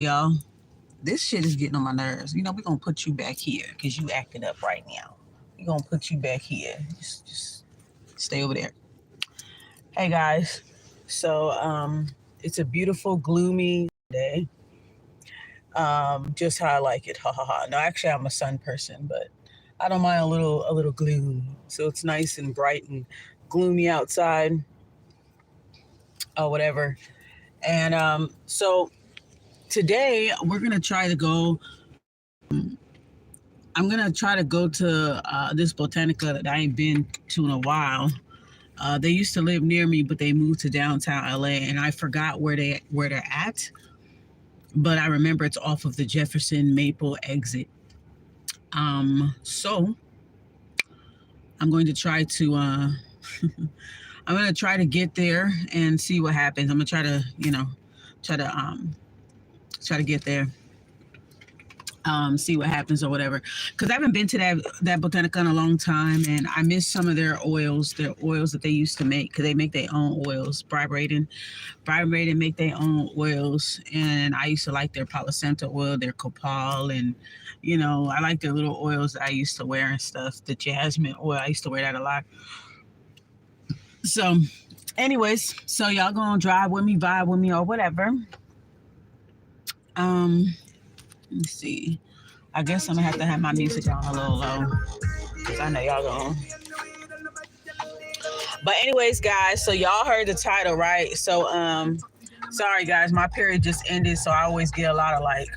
Y'all, this shit is getting on my nerves. You know, we're gonna put you back here because you acting up right now. We're gonna put you back here. Just stay over there. Hey guys. So it's a beautiful, gloomy day. Just how I like it. Ha ha ha. No, actually I'm a sun person, but I don't mind a little gloom. So it's nice and bright and gloomy outside or whatever. And so today we're gonna try to go. I'm gonna try to go to this botanica that I ain't been to in a while. They used to live near me, but they moved to downtown LA, and I forgot where they're at. But I remember it's off of the Jefferson Maple exit. So I'm going to try to I'm gonna try to get there and see what happens. I'm gonna try to try to get there. See what happens or whatever, because I haven't been to that botanica in a long time, and I miss some of their oils that they used to make, because they make their own oils. Bribraden make their own oils, and I used to like their Palo Santo oil, their copal, and I like their little oils that I used to wear and stuff. The jasmine oil, I used to wear that a lot. So anyways, so y'all gonna drive with me, vibe with me, or whatever. Let me see. I guess I'm gonna have to have my music on a little low, because I know y'all gonna. But anyways, guys, so y'all heard the title, right? So sorry guys, my period just ended, so I always get a lot of like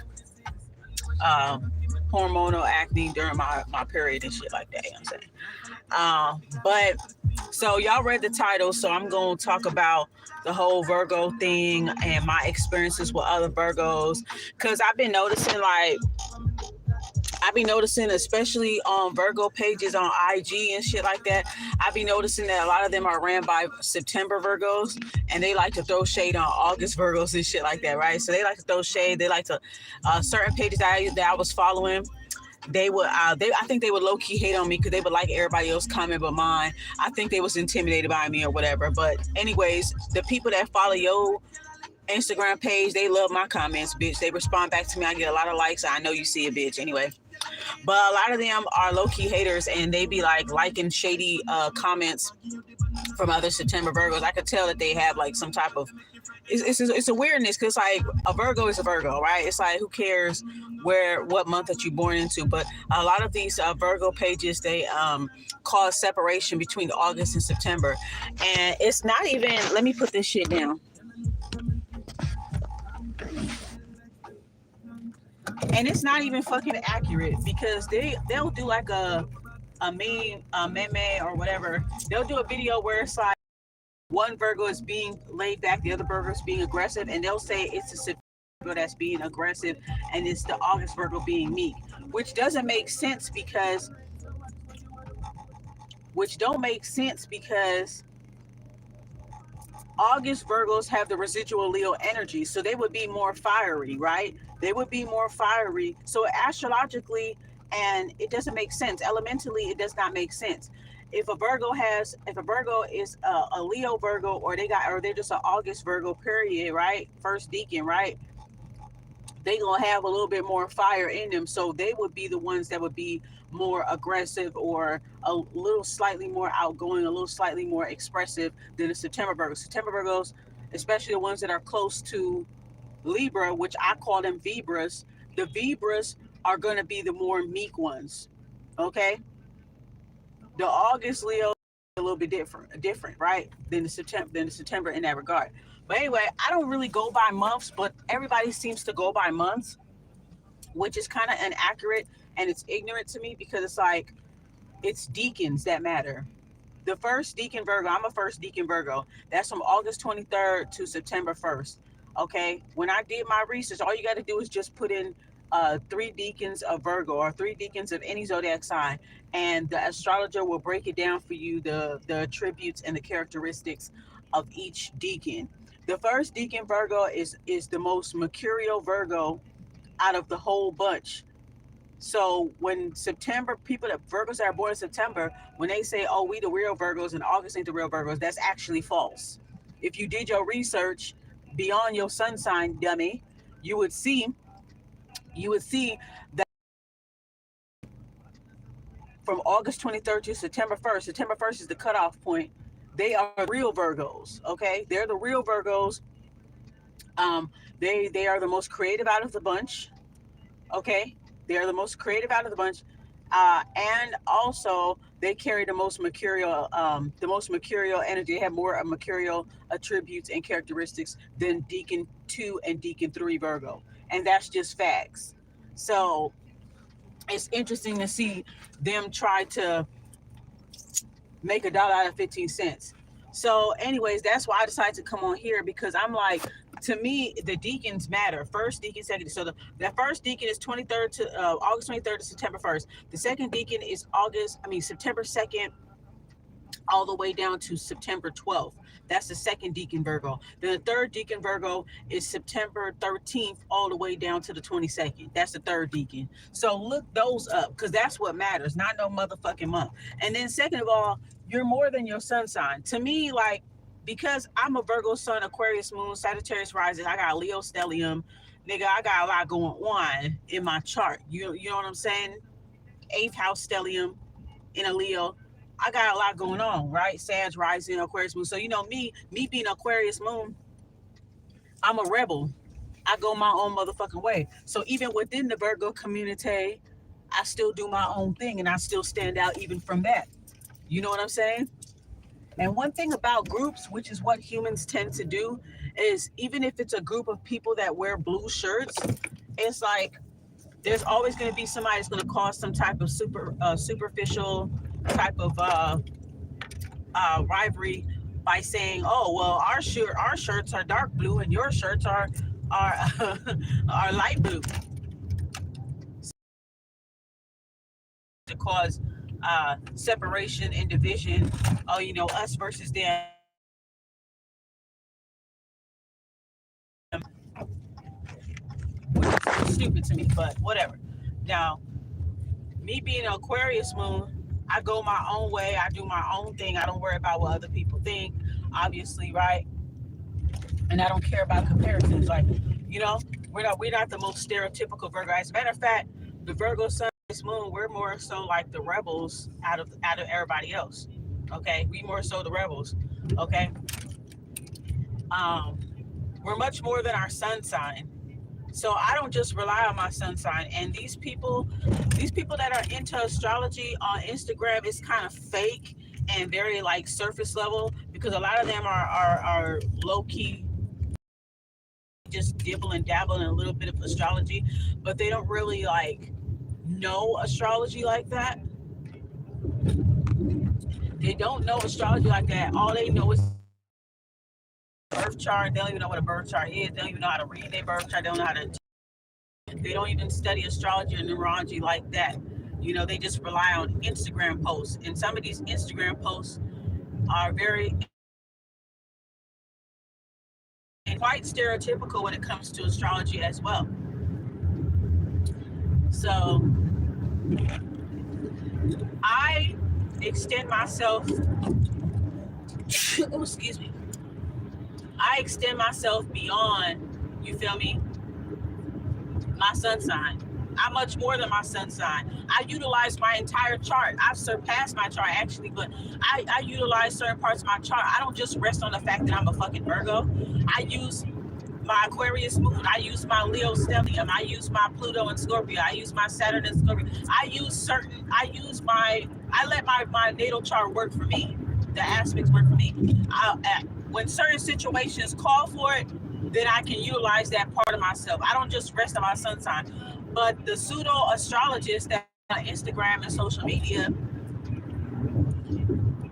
hormonal acne during my period and shit like that. You know what I'm saying? But so y'all read the title, so I'm gonna talk about the whole Virgo thing and my experiences with other Virgos, because I've been noticing, especially on Virgo pages on IG and shit like that, I've been noticing that a lot of them are ran by September Virgos, and they like to throw shade on August Virgos and shit like that, right? So they like to throw shade. They like to certain pages that I was following. They would, I think they would low key hate on me because they would like everybody else comment but mine. I think they was intimidated by me or whatever. But anyways, the people that follow your Instagram page, they love my comments, bitch. They respond back to me. I get a lot of likes. I know you see it, bitch. Anyway, but a lot of them are low key haters, and they be like liking shady comments from other September Virgos. I could tell that they have like some type of it's a weirdness, because like a Virgo is a Virgo, right? It's like, who cares what month that you're born into? But a lot of these Virgo pages, they cause separation between August and September, and it's not even. Let me put this shit down. And it's not even fucking accurate, because they'll do like a meme or whatever. They'll do a video where it's like one Virgo is being laid back, the other Virgo is being aggressive, and they'll say it's the September Virgo that's being aggressive and it's the August Virgo being meek, which doesn't make sense because August Virgos have the residual Leo energy, so they would be more fiery, right? They would be more fiery. So astrologically, and it doesn't make sense. Elementally, it does not make sense. If a Virgo is a Leo Virgo, or they're just an August Virgo, period, right? First deacon, right? They gonna have a little bit more fire in them, so they would be the ones that would be more aggressive, or a little slightly more outgoing, a little slightly more expressive than the September Virgos. September Virgos, especially the ones that are close to Libra, which I call them Vibras. The Vibras are going to be the more meek ones, okay? The August Leo a little bit different, right? Than the September in that regard. But anyway, I don't really go by months, but everybody seems to go by months, which is kind of inaccurate, and it's ignorant to me, because it's like, it's deacons that matter. The first deacon Virgo, I'm a first deacon Virgo. That's from August 23rd to September 1st. Okay, when I did my research, all you got to do is just put in 3 deacons of Virgo, or 3 deacons of any zodiac sign, and the astrologer will break it down for you, the attributes and the characteristics of each deacon. The first deacon Virgo is the most mercurial Virgo out of the whole bunch. So when Virgos that are born in September, when they say, oh, we the real Virgos and August ain't the real Virgos, that's actually false. If you did your research beyond your sun sign, dummy, you would see that from August 23rd to September 1st. September 1st is the cutoff point. They are the real Virgos. Okay, they're the real Virgos. They are the most creative out of the bunch. Okay, they are the most creative out of the bunch, and also they carry the most mercurial energy. They have more mercurial attributes and characteristics than Deacon 2 and Deacon 3 Virgo, and that's just facts. So it's interesting to see them try to make $1 out of 15 cents. So anyways, that's why I decided to come on here, because I'm like, to me, the deacons matter. First deacon, second. So the first deacon is August 23rd to September 1st. The second deacon is September 2nd all the way down to September 12th. That's the second deacon Virgo. Then the third deacon Virgo is September 13th all the way down to the 22nd. That's the third deacon. So look those up, because that's what matters, not no motherfucking month. And then second of all, you're more than your sun sign. To me, like, because I'm a Virgo sun, Aquarius moon, Sagittarius rising, I got Leo stellium, nigga, I got a lot going on in my chart. You know what I'm saying? 8th house stellium in a Leo. I got a lot going on, right? Sag rising, Aquarius moon. So you know me being Aquarius moon, I'm a rebel. I go my own motherfucking way. So even within the Virgo community, I still do my own thing, and I still stand out even from that. You know what I'm saying? And one thing about groups, which is what humans tend to do, is even if it's a group of people that wear blue shirts, it's like there's always going to be somebody that's going to cause some type of superficial type of rivalry by saying, "Oh, well, our shirts are dark blue and your shirts are are light blue," to cause separation and division. Oh, you know, us versus them. Which is stupid to me, but whatever. Now, me being an Aquarius moon, I go my own way. I do my own thing. I don't worry about what other people think, obviously, right? And I don't care about comparisons. Like, you know, we're not the most stereotypical Virgo. As a matter of fact, the Virgo sun, moon, we're more so like the rebels out of everybody else. Okay, we more so the rebels. Okay, we're much more than our sun sign. So I don't just rely on my sun sign. And these people that are into astrology on Instagram, it's kind of fake and very like surface level, because a lot of them are low key, just dibble and dabble in a little bit of astrology, but they don't really like know astrology like that. They don't know astrology like that. All they know is birth chart. They don't even know what a birth chart is. They don't even know how to read their birth chart. They don't know how to. They don't even study astrology or numerology like that. You know, they just rely on Instagram posts. And some of these Instagram posts are very and quite stereotypical when it comes to astrology as well. So I extend myself, oh, excuse me. I extend myself beyond, you feel me, my sun sign. I'm much more than my sun sign. I utilize my entire chart. I've surpassed my chart actually, but I utilize certain parts of my chart. I don't just rest on the fact that I'm a fucking Virgo. I use my Aquarius moon. I use my Leo stellium. I use my Pluto and Scorpio. I use my Saturn and Scorpio. I let my natal chart work for me. The aspects work for me. When certain situations call for it, then I can utilize that part of myself. I don't just rest on my sun sign. But the pseudo astrologists that on Instagram and social media,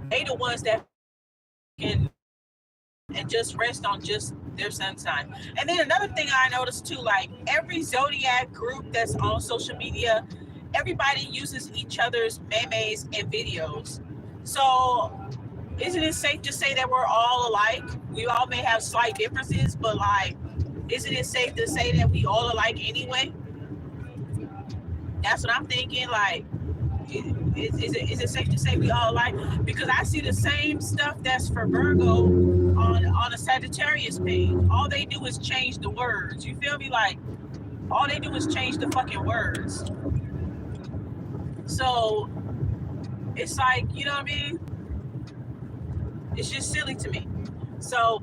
they the ones that can and just rest on just their sun sign. And then another thing I noticed too, like every zodiac group that's on social media, everybody uses each other's memes and videos. So isn't it safe to say that we're all alike? We all may have slight differences, but like, isn't it safe to say that we all alike anyway? That's what I'm thinking. Like, Is it safe to say we all like? Because I see the same stuff that's for Virgo on a Sagittarius page. All they do is change the words. You feel me? Like, all they do is change the fucking words. So it's like, you know what I mean? It's just silly to me. So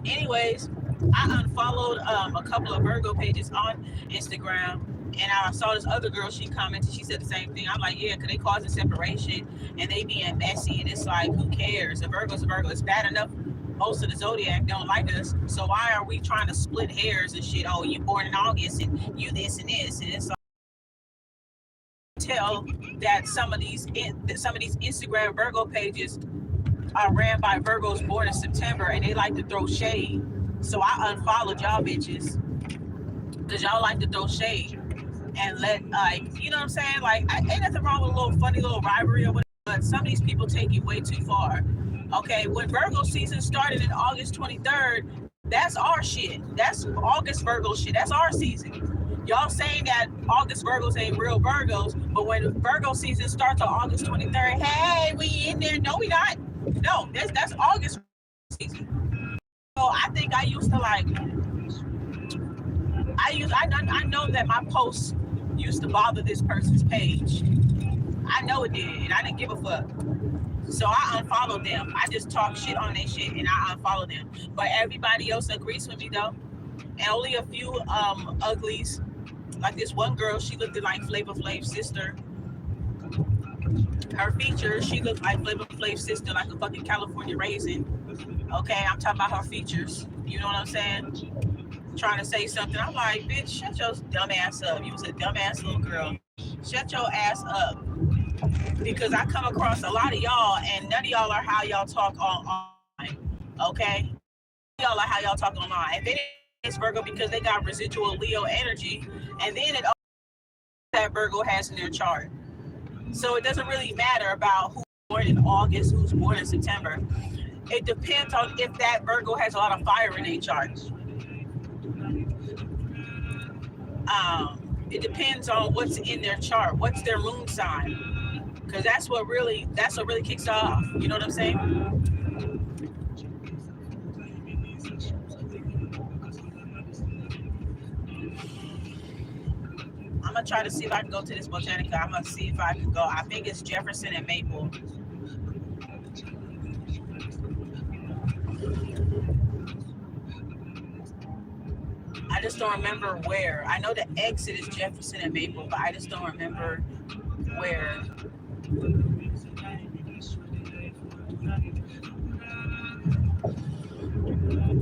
anyways, I unfollowed a couple of Virgo pages on Instagram, and I saw this other girl, she commented, she said the same thing. I'm like, yeah, because they causing separation and they being messy, and it's like, who cares? A Virgo's a Virgo. It's bad enough most of the zodiac don't like us, so why are we trying to split hairs and shit? Oh, you born in August and you this and this, and it's like, tell that some of these Instagram Virgo pages are ran by Virgos born in September, and they like to throw shade. So I unfollowed y'all bitches because y'all like to throw shade and let, like, you know what I'm saying? Like, ain't nothing wrong with a little funny little rivalry or whatever, but some of these people take it way too far. Okay, when Virgo season started in August 23rd, that's our shit. That's August Virgo shit. That's our season. Y'all saying that August Virgos ain't real Virgos, but when Virgo season starts on August 23rd, hey, we in there. No, we not. No, that's August season. So I think I used to like, I know that my posts used to bother this person's page. I know it did, and I didn't give a fuck. So I unfollowed them. I just talk shit on their shit, and I unfollowed them. But everybody else agrees with me though, and only a few uglies. Like this one girl, she looked like Flavor Flav's sister. Her features, she looked like Flavor Flav's sister, like a fucking California raisin. Okay, I'm talking about her features. You know what I'm saying? Trying to say something. I'm like, bitch, shut your dumb ass up. You was a dumb ass little girl. Shut your ass up. Because I come across a lot of y'all, and none of y'all are how y'all talk online. Okay? Y'all are how y'all talk online. And then it's Virgo because they got residual Leo energy, and then it that Virgo has in their chart. So it doesn't really matter about who's born in August, who's born in September. It depends on if that Virgo has a lot of fire in their chart. It depends on what's in their chart, what's their moon sign, because that's what really kicks off. You know what I'm saying? I'm gonna try to see if I can go to this Botanica. I'm gonna see if I can go. I think it's Jefferson and Maple. I just don't remember where. I know the exit is Jefferson and Maple, but I just don't remember where.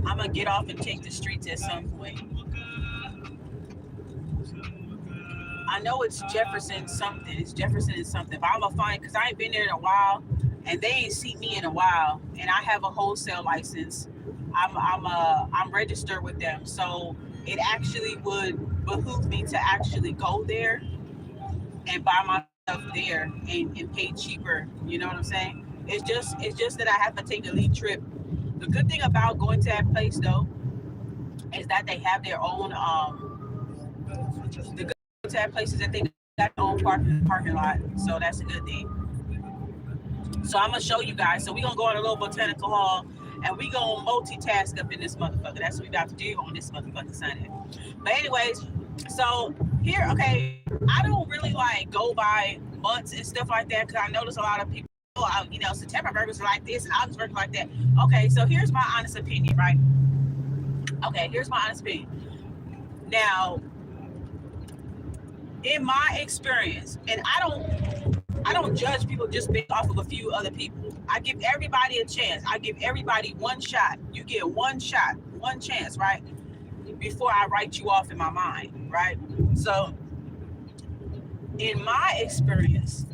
I'm gonna get off and take the streets at some point. I know it's Jefferson something. It's Jefferson and something, but I'm gonna find, because I ain't been there in a while, and they ain't seen me in a while, and I have a wholesale license. I'm registered with them, so it actually would behoove me to actually go there and buy my stuff there and pay cheaper. You know what I'm saying? It's just that I have to take a lead trip. The good thing about going to that place though is that they have their own the good thing to that place is that they got their own parking lot, so that's a good thing. So I'm gonna show you guys. So we're gonna go on a little botanical hall, and we gonna multitask up in this motherfucker. That's what we about to do on this motherfucking Sunday. But anyways, so here, okay, I don't really like go by months and stuff like that, because I notice a lot of people, you know, September Virgos are like this, August Virgos like that. Okay, so here's my honest opinion, right? Okay, here's my honest opinion. Now, in my experience, and I don't judge people just based off of a few other people. I give everybody a chance. I give everybody one shot. You get one shot, one chance, right? Before I write you off in my mind, right? So, in my experience,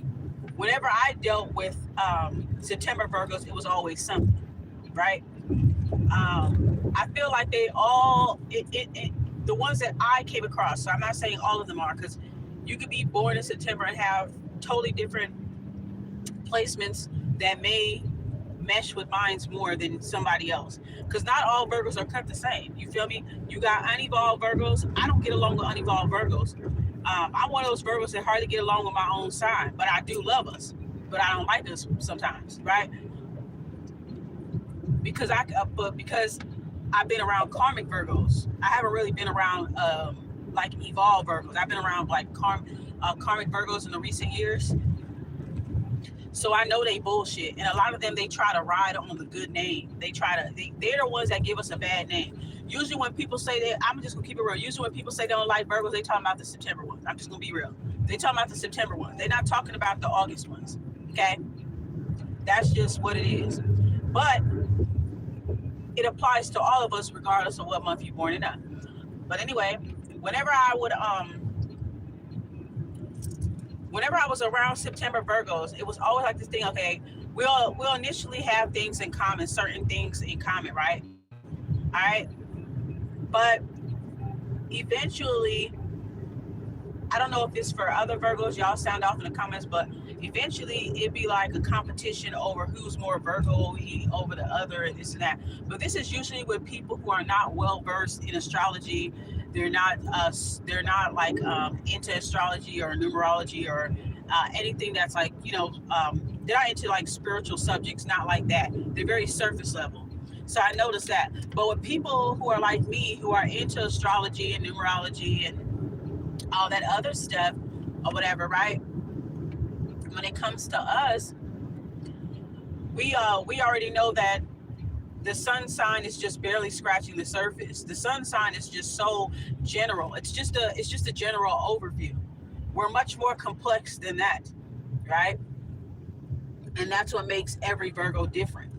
whenever I dealt with September Virgos, it was always something, right? I feel like they all, the ones that I came across, so I'm not saying all of them are, because you could be born in September and have totally different placements that may mesh with mine's more than somebody else, because not all Virgos are cut the same. You feel me? You got unevolved Virgos. I don't get along with unevolved Virgos. I'm one of those Virgos that hardly get along with my own sign, but I do love us, but I don't like us sometimes, right? Because I've been around karmic Virgos. I haven't really been around like evolved Virgos. I've been around like karmic Virgos in the recent years. So I know they bullshit. And a lot of them, they try to ride on the good name. They're the ones that give us a bad name. Usually when people say that, I'm just gonna keep it real. Usually when people say they don't like Virgos, they talking about the September ones. I'm just gonna be real. They talking about the September ones. They're not talking about the August ones. Okay? That's just what it is. But it applies to all of us regardless of what month you're born in. But anyway, whenever I was around September Virgos, it was always like this thing, okay, we'll initially have things in common, certain things in common, right? All right. But eventually, I don't know if it's for other Virgos, y'all sound off in the comments, but eventually it'd be like a competition over who's more Virgo over the other and this and that. But this is usually with people who are not well versed in astrology. They're not like into astrology or numerology or anything that's like, you know, they're not into like spiritual subjects, not like that. They're very surface level. So I noticed that. But with people who are like me, who are into astrology and numerology and all that other stuff or whatever, right? When it comes to us, we already know that the sun sign is just barely scratching the surface. The sun sign is just so general. It's just a general overview. We're much more complex than that, right? And that's what makes every Virgo different.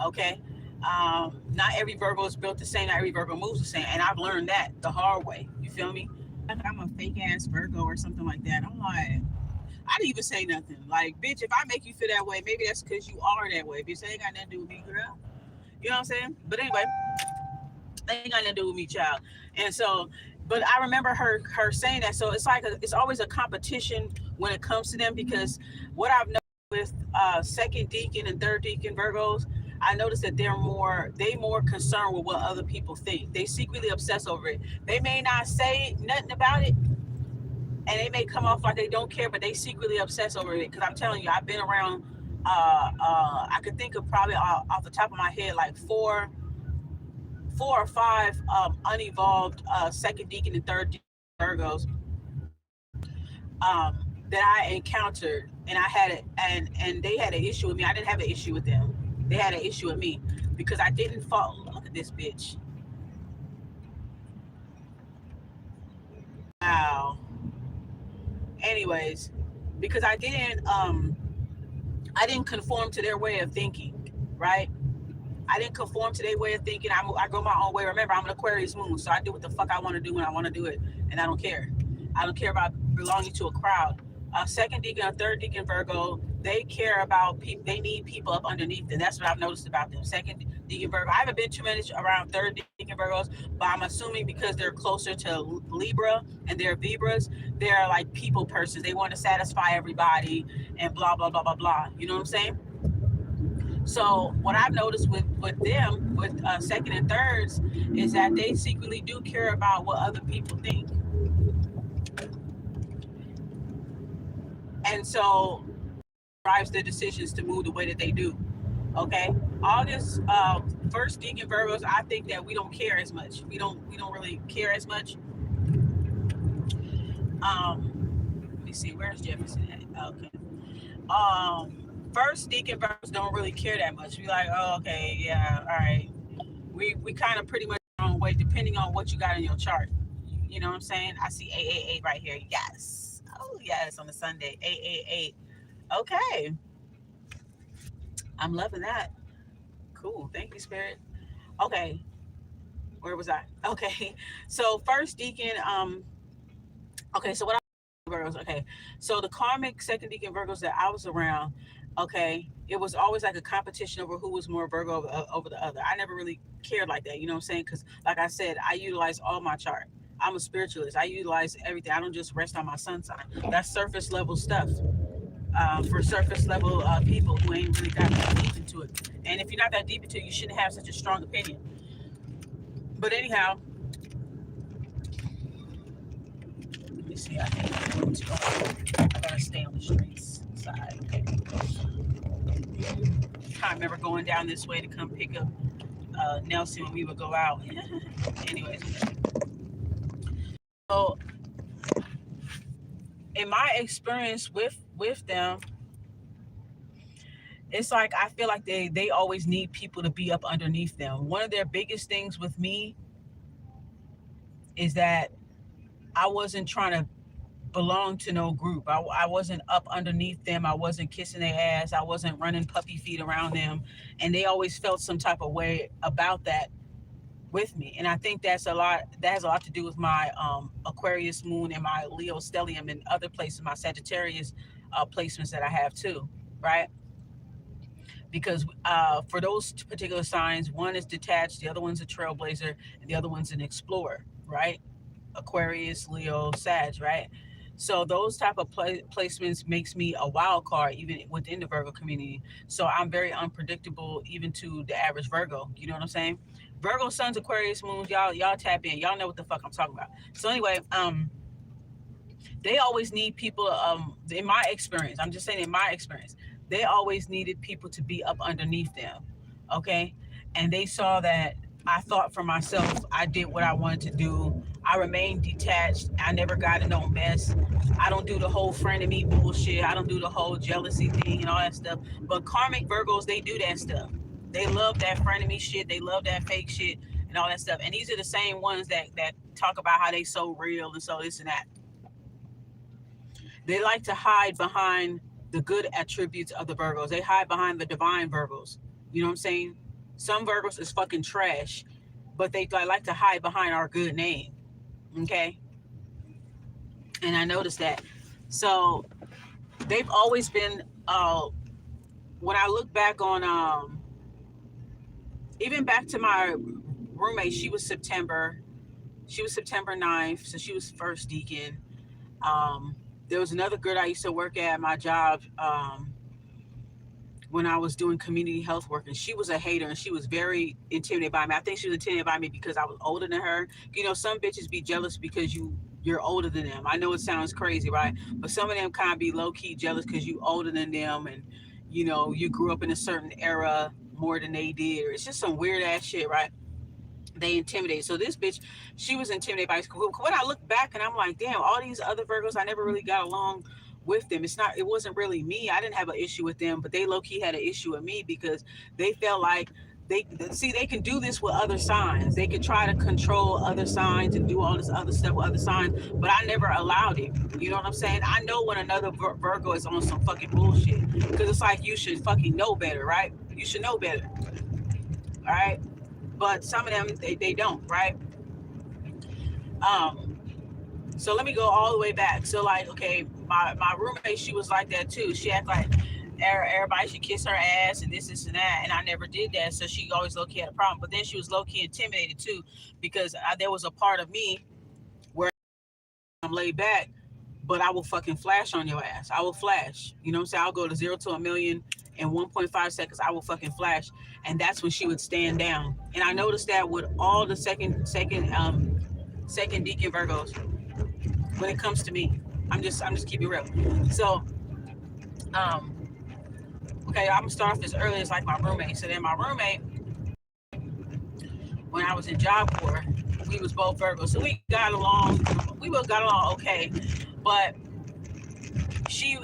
Okay? Not every Virgo is built the same. Not every Virgo moves the same. And I've learned that the hard way. You feel me? Like I'm a fake ass Virgo or something like that. I'm like, I didn't even say nothing. Like, bitch, if I make you feel that way, maybe that's because you are that way. Bitch, that ain't got nothing to do with me, girl. You know what I'm saying? But anyway, that ain't got nothing to do with me, child. And so, but I remember her saying that. So it's like it's always a competition when it comes to them, because what I've noticed with second deacon and third deacon Virgos, I noticed that they more concerned with what other people think. They secretly obsess over it. They may not say nothing about it, and they may come off like they don't care, but they secretly obsess over it. Because I'm telling you, I've been around, I could think of probably off the top of my head, like four or five unevolved second deacon and third deacon Virgos that I encountered, and I had it, and they had an issue with me. I didn't have an issue with them. They had an issue with me because I didn't fall. Look at this bitch. Wow. Anyways, because I didn't conform to their way of thinking, right? I didn't conform to their way of thinking. I go my own way. Remember, I'm an Aquarius moon, so I do what the fuck I want to do when I want to do it, and I don't care. I don't care about belonging to a crowd. Second deacon or third deacon Virgo, they care about people. They need people up underneath them. That's what I've noticed about them. Second deacon Virgo. I haven't been too many around third deacon Virgos, but I'm assuming because they're closer to Libra and they're Vibras, they're like people persons. They want to satisfy everybody and blah blah blah blah blah. You know what I'm saying? So what I've noticed with them, with second and thirds, is that they secretly do care about what other people think. And so drives their decisions to move the way that they do. Okay, August, first deacon Virgos, I think that we don't care as much. We don't really care as much. Let me see, where's Jefferson at? Okay. First deacon Virgos don't really care that much. We like, oh, okay, yeah, all right. We kind of pretty much our own way, depending on what you got in your chart. You know what I'm saying? I see 888 right here. Yes. Oh, yes, on the Sunday. 888. Okay. I'm loving that. Cool. Thank you, Spirit. Okay. Where was I? Okay. So first deacon, okay, so what I Virgos, okay. So the karmic second deacon Virgos that I was around, okay, it was always like a competition over who was more Virgo over the other. I never really cared like that, you know what I'm saying? Because like I said, I utilize all my chart. I'm a spiritualist. I utilize everything. I don't just rest on my sun sign. That's surface level stuff. for surface level people who ain't really that deep into it. And if you're not that deep into it, you shouldn't have such a strong opinion. But anyhow, let me see. I gotta stay on the straight side. Okay. I remember going down this way to come pick up Nelson when we would go out. Anyways, so in my experience with them, it's like I feel like they always need people to be up underneath them. One of their biggest things with me is that I wasn't trying to belong to no group. I wasn't up underneath them. I wasn't kissing their ass. I wasn't running puppy feet around them. And they always felt some type of way about that with me. And I think that has a lot to do with my Aquarius moon and my Leo stellium and other places, my Sagittarius placements that I have too, right? Because for those particular signs, one is detached, the other one's a trailblazer, and the other one's an explorer, right? Aquarius, Leo, Sag, right? So those type of placements makes me a wild card even within the Virgo community. So I'm very unpredictable even to the average Virgo. You know what I'm saying? Virgo suns, Aquarius moons, y'all tap in. Y'all know what the fuck I'm talking about. So anyway, they always need people, in my experience, I'm just saying in my experience, they always needed people to be up underneath them, okay? And they saw that I thought for myself, I did what I wanted to do. I remained detached. I never got in no mess. I don't do the whole frenemy bullshit. I don't do the whole jealousy thing and all that stuff. But karmic Virgos, they do that stuff. They love that frenemy shit. They love that fake shit and all that stuff. And these are the same ones that talk about how they so real and so this and that. They like to hide behind the good attributes of the Virgos. They hide behind the divine Virgos. You know what I'm saying? Some Virgos is fucking trash, but they like to hide behind our good name. Okay? And I noticed that. So they've always been, when I look back on, even back to my roommate, she was September 9th, so she was first deacon. There was another girl I used to work at my job when I was doing community health work, and she was a hater, and she was very intimidated by me. I think she was intimidated by me because I was older than her. You know, some bitches be jealous because you're older than them. I know it sounds crazy, right? But some of them kind of be low-key jealous because you older than them, and, you know, you grew up in a certain era more than they did. It's just some weird-ass shit, right? They intimidate. So this bitch, she was intimidated by school. When I look back and I'm like, damn, all these other Virgos, I never really got along with them. It wasn't really me. I didn't have an issue with them, but they low-key had an issue with me because they felt like they can do this with other signs. They could try to control other signs and do all this other stuff with other signs, but I never allowed it. You know what I'm saying? I know when another Virgo is on some fucking bullshit, because it's like, you should fucking know better, right? You should know better. All right? But some of them, they don't, right? So let me go all the way back. So like, okay, my roommate, she was like that too. She acted like everybody should kiss her ass and this and that, and I never did that. So she always low-key had a problem. But then she was low-key intimidated too, because there was a part of me where I'm laid back, but I will fucking flash on your ass. I will flash. You know what I'm saying? I'll go to 0 to a million in 1.5 seconds. I will fucking flash. And that's when she would stand down. And I noticed that with all the second deacon Virgos. When it comes to me, I'm just keeping it real. So, okay, I'm gonna start off as early as like my roommate. So then my roommate, when I was in Job Corps, we was both Virgos, so we got along. We both got along okay, but she,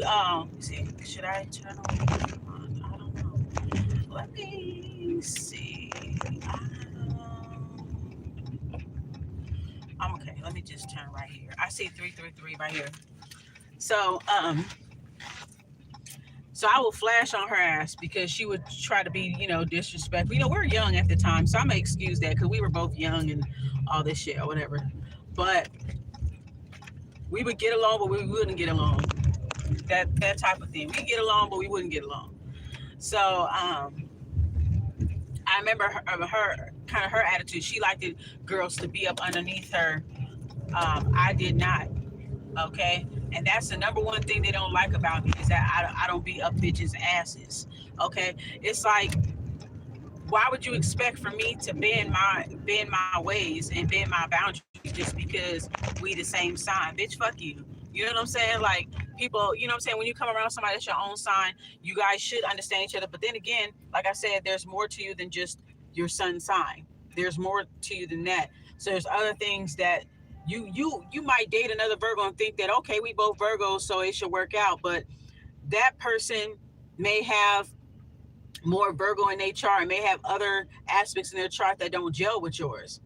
see, should I turn on? I don't know. Let me see. I'm okay. Let me just turn right here. I see 333 right here. So, so I will flash on her ass because she would try to be, you know, disrespectful. You know, we're young at the time, so I may excuse that because we were both young and all this shit or whatever. But we would get along, but we wouldn't get along. That type of thing. We get along, but we wouldn't get along. So, I remember her kind of her attitude. She liked girls to be up underneath her. I did not. Okay. And that's the number one thing they don't like about me, is that I don't be up bitches' asses. Okay, it's like, why would you expect for me to bend my ways and bend my boundaries just because we the same sign? Bitch, fuck you. You know what I'm saying? Like, people, you know what I'm saying? When you come around somebody that's your own sign, you guys should understand each other. But then again, like I said, there's more to you than just your sun sign. There's more to you than that. So there's other things that you might date another Virgo and think that, okay, we both Virgos, so it should work out. But that person may have more Virgo in their chart and may have other aspects in their chart that don't gel with yours.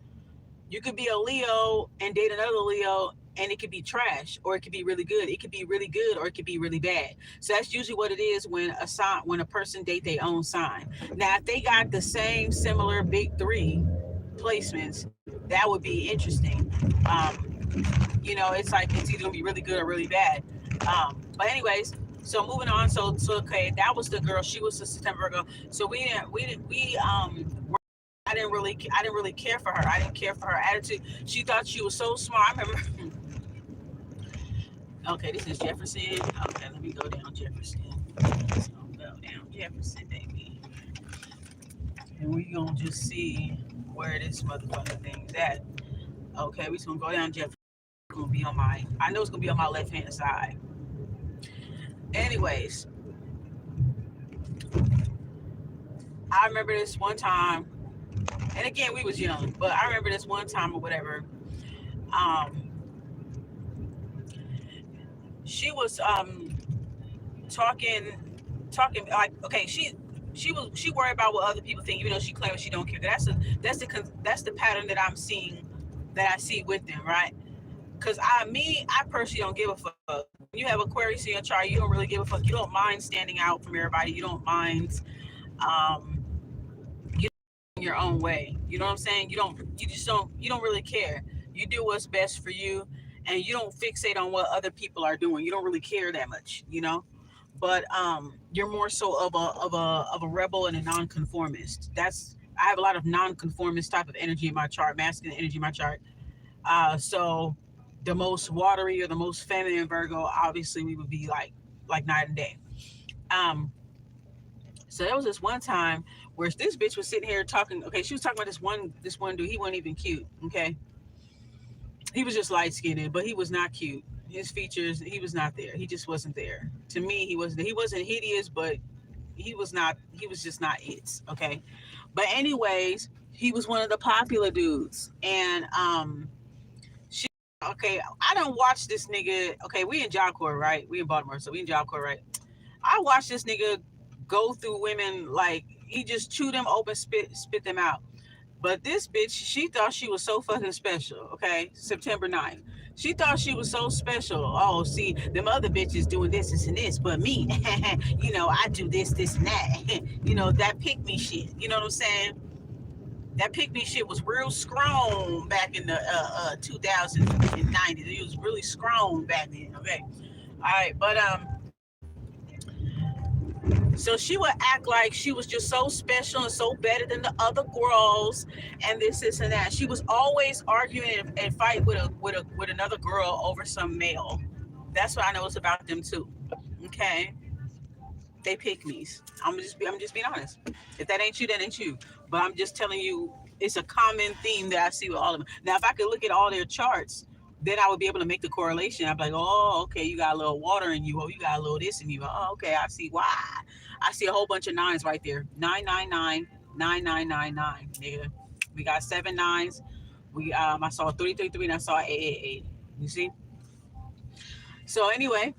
You could be a Leo and date another Leo, and it could be trash, or it could be really good. It could be really good, or it could be really bad. So that's usually what it is when a person date their own sign. Now, if they got the same similar big three placements, that would be interesting. It's like, it's either gonna be really good or really bad. But anyways, so moving on. So okay, that was the girl. She was a September Virgo. So I didn't really care for her. I didn't care for her attitude. She thought she was so smart. I remember. Okay, this is Jefferson. Okay, let me go down Jefferson. Let's go down Jefferson, baby. And we gonna just see where this motherfucking thing's at. Okay, we just gonna go down Jefferson. It's gonna be I know it's gonna be on my left hand side. Anyways, I remember this one time, and again, we was young, but I remember this one time or whatever. She was talking like, okay, she worried about what other people think, even though she claims she don't care. That's the pattern that I'm seeing, that I see with them, right? Because I personally don't give a fuck. When you have Aquarius in your chart, you don't really give a fuck. You don't mind standing out from everybody. You don't mind your own way. You know what I'm saying? You don't really care. You do what's best for you, and you don't fixate on what other people are doing. You don't really care that much, But you're more so of a rebel and a nonconformist. I have a lot of nonconformist type of energy in my chart, masculine energy in my chart. So the most watery or the most feminine Virgo, obviously we would be like night and day. So there was this one time where this bitch was sitting here talking. Okay, she was talking about this one dude. He wasn't even cute. Okay, he was just light skinned, but he was not cute. His features, he was not there. He just wasn't there. To me, he wasn't. He wasn't hideous, but he was not. He was just not it. Okay, but anyways, he was one of the popular dudes, and okay, I don't watch this nigga. Okay, we in Job Corps, right? We in Baltimore, so we in Job Corps, right? I watched this nigga go through women like he just chewed them open, spit them out. But this bitch, she thought she was so fucking special, okay? September 9th. She thought she was so special. Oh, see, them other bitches doing this and this, but me, I do this, and that. That pick me shit. You know what I'm saying? That pick me shit was real strong back in the 2090s. It was really strong back then, okay? All right, but so she would act like she was just so special and so better than the other girls, and this and that. She was always arguing and fight with another girl over some male. That's what I know it's about them too. Okay, they pick me's. I'm just being honest. If that ain't you, that ain't you. But I'm just telling you, it's a common theme that I see with all of them. Now, if I could look at all their charts, then I would be able to make the correlation. I'd be like, oh, okay, you got a little water in you. Oh, you got a little this in you. Oh, okay, I see why. I see a whole bunch of nines right there. 999, 9999, nigga. We got 7 9s. I saw 333 and I saw 888. You see? So anyway,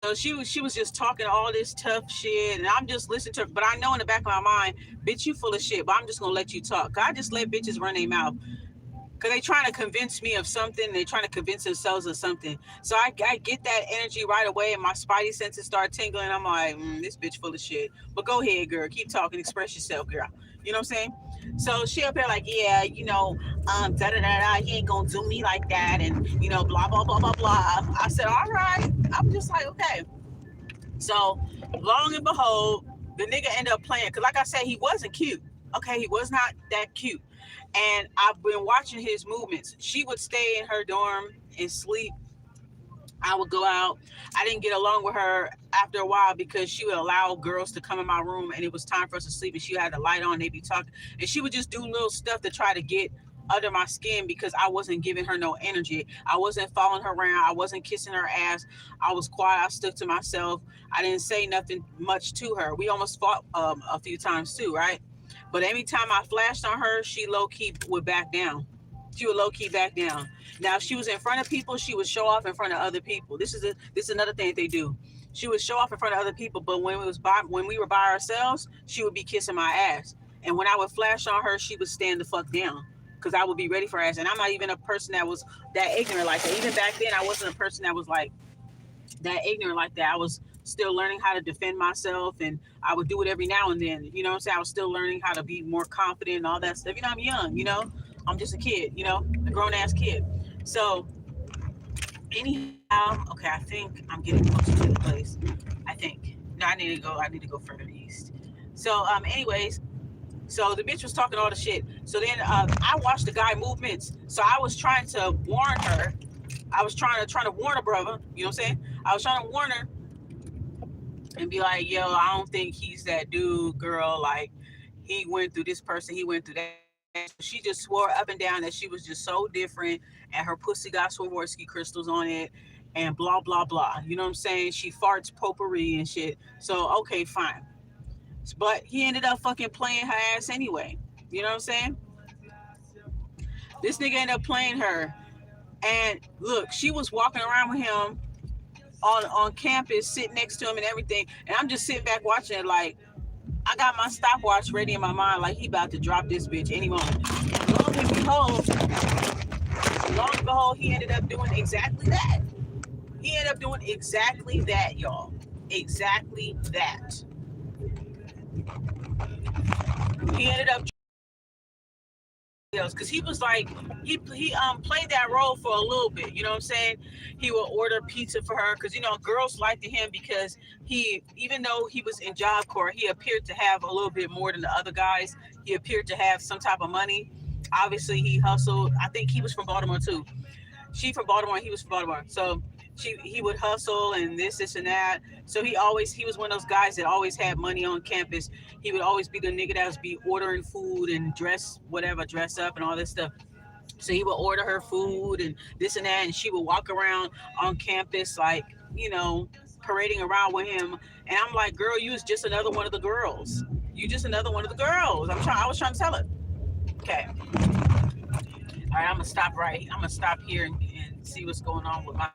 so she was just talking all this tough shit, and I'm just listening to her. But I know in the back of my mind, bitch, you full of shit. But I'm just gonna let you talk. I just let bitches run their mouth. Because they trying to convince me of something. They trying to convince themselves of something. So I get that energy right away, and my spidey senses start tingling. I'm like, this bitch full of shit. But go ahead, girl. Keep talking. Express yourself, girl. You know what I'm saying? So she up here like, yeah, da-da-da-da, he ain't going to do me like that. And, blah, blah, blah, blah, blah. I said, all right. I'm just like, okay. So long and behold, the nigga ended up playing. Because like I said, he wasn't cute. Okay, he was not that cute. And I've been watching his movements. She would stay in her dorm and sleep I would go out. I didn't get along with her after a while because she would allow girls to come in my room and it was time for us to sleep and she had the light on, they'd be talking. And she would just do little stuff to try to get under my skin because I wasn't giving her no energy. I wasn't following her around. I wasn't kissing her ass. I was quiet. I stuck to myself. I didn't say nothing much to her. We almost fought a few times too, right? But every time I flashed on her, she low-key would back down. She would low-key back down. Now, if she was in front of people, she would show off in front of other people. This is another thing that they do. She would show off in front of other people, but when we were by ourselves, she would be kissing my ass. And when I would flash on her, she would stand the fuck down because I would be ready for her ass. And I'm not even a person that was that ignorant like that. Even back then, I wasn't a person that was like that ignorant like that. I was still learning how to defend myself, and I would do it every now and then. You know what I'm saying? I was still learning how to be more confident and all that stuff. You know, I'm young, you know? I'm just a kid, you know, a grown-ass kid. So, anyhow, okay, I think I'm getting closer to the place. I think. No, I need to go further east. So, anyways, so the bitch was talking all the shit. So then I watched the guy movements. So I was trying to warn her. I was trying to warn her brother. You know what I'm saying? I was trying to warn her and be like, yo, I don't think he's that dude, girl. Like, he went through this person, he went through that. She just swore up and down that she was just so different and her pussy got Swarovski crystals on it and blah, blah, blah. You know what I'm saying? She farts potpourri and shit. So, okay, fine. But he ended up fucking playing her ass anyway. You know what I'm saying? This nigga ended up playing her. And look, she was walking around with him on campus, sitting next to him and everything. And I'm just sitting back watching it like, I got my stopwatch ready in my mind like he about to drop this bitch any moment. And lo and behold, he ended up doing exactly that. He ended up doing exactly that, y'all. Exactly that. He ended up because he was like he played that role for a little bit, you know what I'm saying? He would order pizza for her because, you know, girls liked him because he, even though he was in Job Corps, he appeared to have a little bit more than the other guys. He appeared to have some type of money. Obviously he hustled. I think he was from Baltimore too. She from Baltimore, he was from Baltimore. So he would hustle and this and that. So he was one of those guys that always had money on campus. He would always be the nigga that would be ordering food and dress up and all this stuff. So he would order her food and this and that, and she would walk around on campus like, you know, parading around with him. And I'm like, girl, you was just another one of the girls. You just another one of the girls. I was trying to tell her. Okay. All right, I'm gonna stop here and see what's going on with my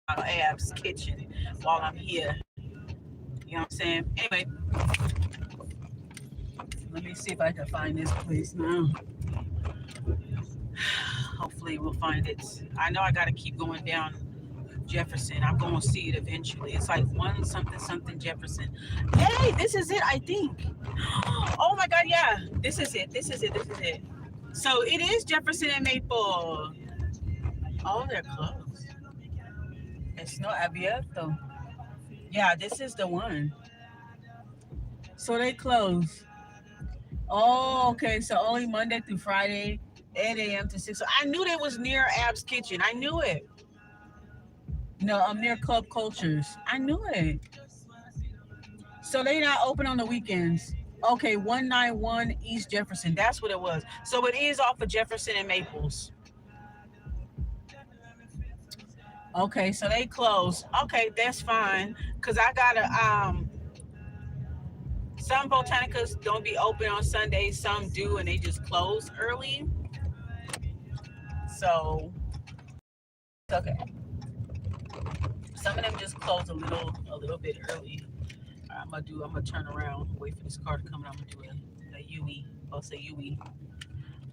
Ab's kitchen while I'm here. You know what I'm saying? Anyway, let me see if I can find this place now. Hopefully we'll find it. I know I gotta keep going down Jefferson. I'm gonna see it eventually. It's like 1 something something Jefferson. Hey, this is it, I think. Oh my god, yeah. This is it. So it is Jefferson and Maple. Oh, they're closed. It's no abierto. Yeah, this is the one. So they close. Oh, okay. So only Monday through Friday, 8 a.m. to 6. So I knew they was near Ab's Kitchen. I knew it. No, I'm near Club Cultures. I knew it. So they not open on the weekends. Okay, 191 East Jefferson. That's what it was. So it is off of Jefferson and Maples. Okay, so they close. Okay, that's fine. Cause I gotta some botanicas don't be open on Sundays, some do, and they just close early. So okay. Some of them just close a little bit early. I'm gonna turn around, wait for this car to come, and I'm gonna do a UE. Bust a UE.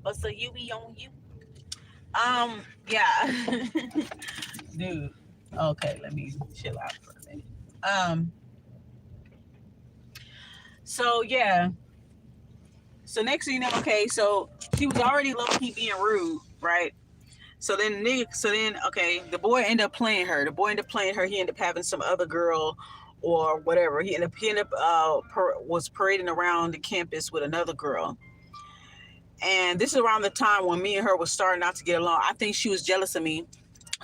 Bust a UE on you. Yeah. Dude. Okay, let me chill out for a minute. So yeah. So next thing you know, okay, so she was already low-key being rude, right? So then okay, the boy ended up playing her. He ended up having some other girl or whatever. He ended up was parading around the campus with another girl. And this is around the time when me and her was starting not to get along. I think she was jealous of me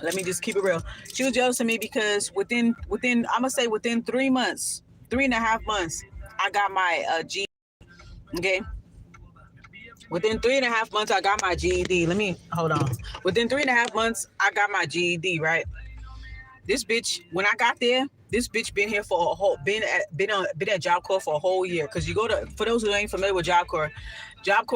Let me just keep it real. She was jealous of me because within I'm gonna say within 3 months, 3.5 months, I got my G. Okay. Within 3.5 months, I got my GED. Let me hold on. Within 3.5 months, I got my GED. Right. This bitch, when I got there, this bitch been here for a whole been at Job Corps for a whole year. Cause you go to, for those who ain't familiar with Job Corps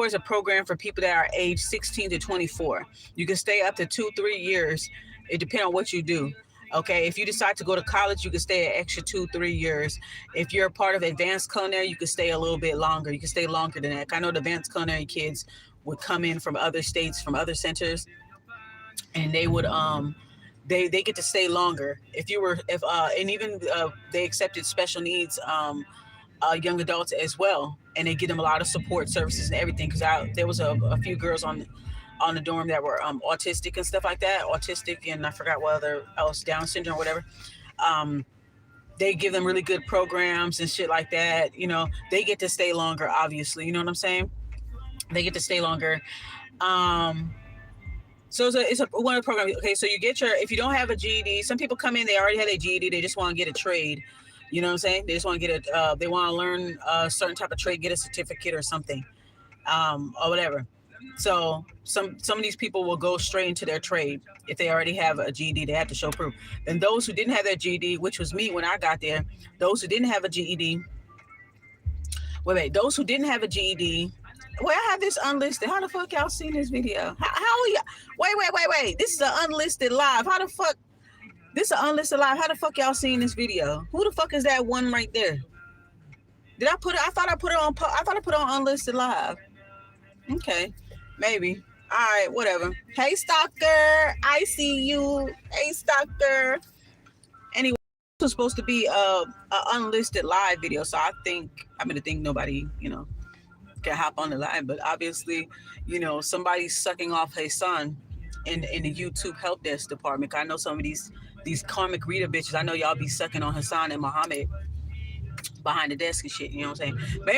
is a program for people that are age 16 to 24. You can stay up to 2-3 years. It depends on what you do. Okay, if you decide to go to college, you can stay an extra 2-3 years. If you're a part of advanced culinary, you can stay a little bit longer. You can stay longer than that. I know the advanced culinary kids would come in from other states, from other centers, and they would they get to stay longer. If you were and even they accepted special needs young adults as well, and they give them a lot of support services and everything. Because there was a few girls on the dorm that were autistic and stuff like that, autistic, and I forgot what other else, Down syndrome or whatever. They give them really good programs and shit like that. You know, they get to stay longer, obviously. You know what I'm saying? They get to stay longer. So it's a one of the programs. Okay, so you get your, if you don't have a GED, some people come in, they already had a GED, they just want to get a trade. You know what I'm saying? They just want to get they want to learn a certain type of trade, get a certificate or something, or whatever. So some of these people will go straight into their trade. If they already have a GED, they have to show proof. Then those who didn't have that GED, which was me when I got there, those who didn't have a GED, those who didn't have a GED, well, I have this unlisted. How the fuck y'all seen this video? How are y'all? Wait. This is an unlisted live. How the fuck? This is an unlisted live. How the fuck y'all seen this video? Who the fuck is that one right there? Did I put it? I thought I put it on. I thought I put it on unlisted live. Okay, maybe. All right, whatever. Hey, stalker, I see you. Hey, stalker. Anyway, this was supposed to be a unlisted live video, so I think nobody, can hop on the live, but obviously, somebody's sucking off his son in the YouTube help desk department. I know some of these karmic reader bitches, I know y'all be sucking on Hassan and Muhammad behind the desk and shit, you know what I'm saying? But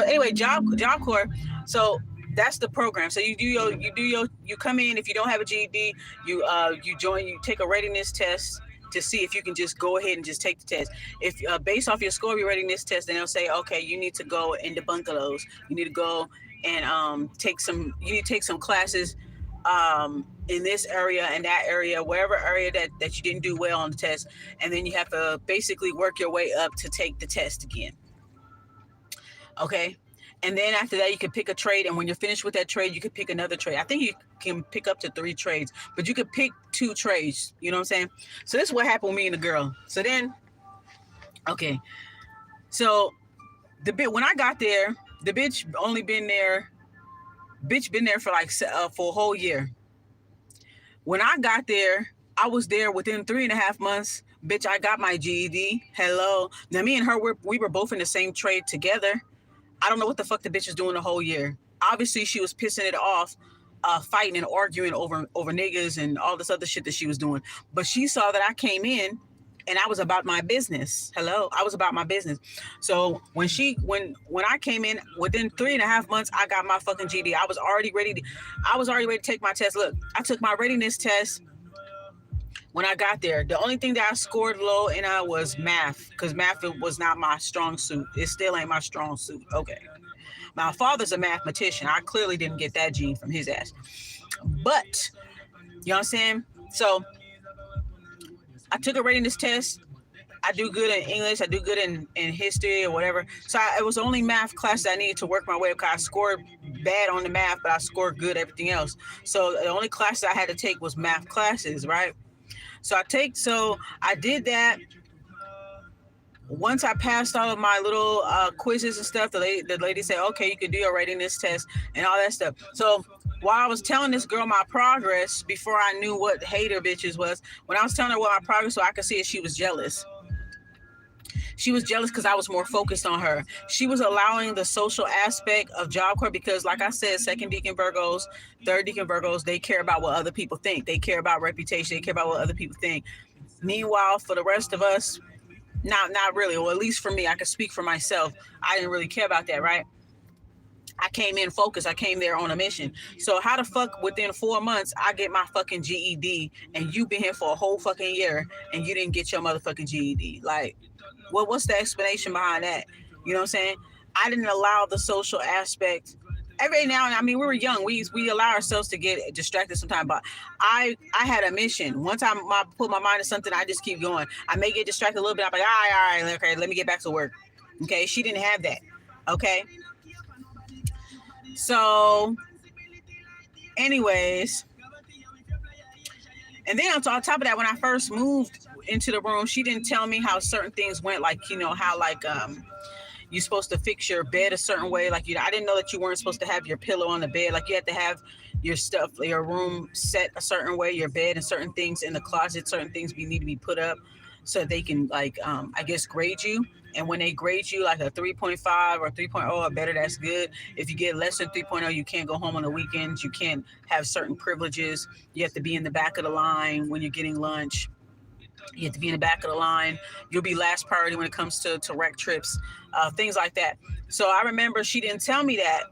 anyway, Job Corps, so that's the program. So you come in, if you don't have a GED, you take a readiness test to see if you can just go ahead and just take the test. If based off your score of your readiness test, then they'll say, okay, you need to go in the bungalows. You need to go and take some classes in this area and that area, wherever area that you didn't do well on the test. And then you have to basically work your way up to take the test again. Okay. And then after that, you can pick a trade. And when you're finished with that trade, you can pick another trade. I think you can pick up to 3 trades, but you could pick 2 trades. You know what I'm saying? So this is what happened with me and the girl. So then, okay. So when I got there, the bitch been there for like for a whole year. When I got there, I was there within 3.5 months. Bitch, I got my GED. Hello. Now me and her, we were both in the same trade together. I don't know what the fuck the bitch was doing the whole year. Obviously, she was pissing it off, fighting and arguing over niggas and all this other shit that she was doing. But she saw that I came in and I was about my business. Hello, I was about my business. So when I came in, within 3.5 months, I got my fucking GED. I was already ready to take my test. Look, I took my readiness test when I got there. The only thing that I scored low in was math, because math was not my strong suit. It still ain't my strong suit. Okay. My father's a mathematician. I clearly didn't get that gene from his ass. But, you know what I'm saying? So, I took a readiness test. I do good in English. I do good in history or whatever. So, it was only math class that I needed to work my way up, because I scored bad on the math, but I scored good everything else. So, the only class I had to take was math classes, right? So I did that. Once I passed all of my little quizzes and stuff, the lady said, okay, you can do your readiness test and all that stuff. So while I was telling this girl my progress, before I knew what hater bitches was, when I was telling her what my progress, so I could see it, she was jealous. She was jealous because I was more focused on her. She was allowing the social aspect of Job Corps because, like I said, 2nd Deacon Virgos, 3rd Deacon Virgos, they care about what other people think. They care about reputation. They care about what other people think. Meanwhile, for the rest of us, not really. Or at least for me, I can speak for myself. I didn't really care about that, right? I came in focused. I came there on a mission. So how the fuck within 4 months I get my fucking GED and you been here for a whole fucking year and you didn't get your motherfucking GED? Like, what's the explanation behind that? You know what I'm saying? I didn't allow the social aspect. Every now and then, I mean, we were young. We allow ourselves to get distracted sometimes. But I had a mission. One time I put my mind to something, I just keep going. I may get distracted a little bit. I'm like, all right, okay, let me get back to work. Okay, she didn't have that. Okay. So, anyways, and then on top of that, when I first moved into the room, she didn't tell me how certain things went, like, you know, how like you're supposed to fix your bed a certain way. Like, you know, I didn't know that you weren't supposed to have your pillow on the bed. Like, you had to have your stuff, your room set a certain way, your bed and certain things in the closet, certain things need to be put up so they can, like, I guess, grade you. And when they grade you like a 3.5 or 3.0 or better, that's good. If you get less than 3.0, you can't go home on the weekends. You can't have certain privileges. You have to be in the back of the line when you're getting lunch. You have to be in the back of the line. You'll be last priority when it comes to rec trips, things like that. So I remember she didn't tell me that.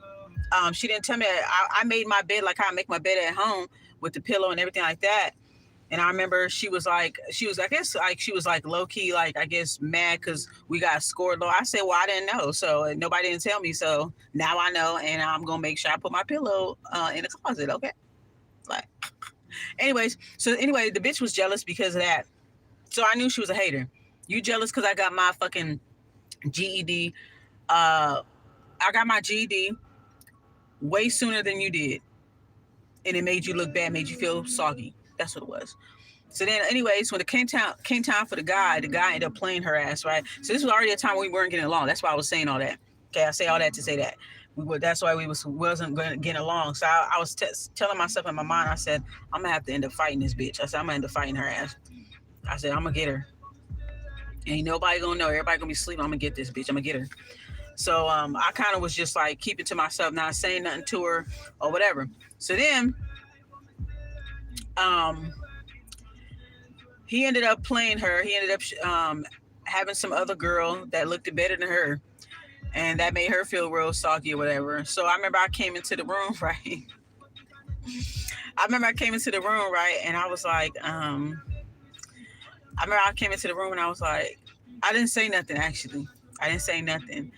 She didn't tell me that. I made my bed like how I make my bed at home with the pillow and everything like that. And I remember she was like low key, like, I guess mad because we got scored low. I said, well, I didn't know. So nobody didn't tell me. So now I know. And I'm going to make sure I put my pillow in the closet. Okay. Like, anyways. So anyway, the bitch was jealous because of that. So I knew she was a hater. You jealous because I got my fucking GED. I got my GED way sooner than you did. And it made you look bad, made you feel soggy. That's what it was. So then, anyways, when it came time for the guy ended up playing her ass, right? So this was already a time when we weren't getting along. That's why I was saying all that. Okay, I say all that to say that. That's why we wasn't going to get along. So I was telling myself in my mind, I said, I'm going to have to end up fighting this bitch. I said, I'm going to end up fighting her ass. I said, I'm going to get her. Ain't nobody going to know. Everybody going to be sleeping. I'm going to get this bitch. I'm going to get her. So I kind of was just like keeping to myself, not saying nothing to her or whatever. So then he ended up playing her. He ended up having some other girl that looked better than her. And that made her feel real soggy or whatever. So I remember I came into the room, right? And I was like, I didn't say nothing, actually. I didn't say nothing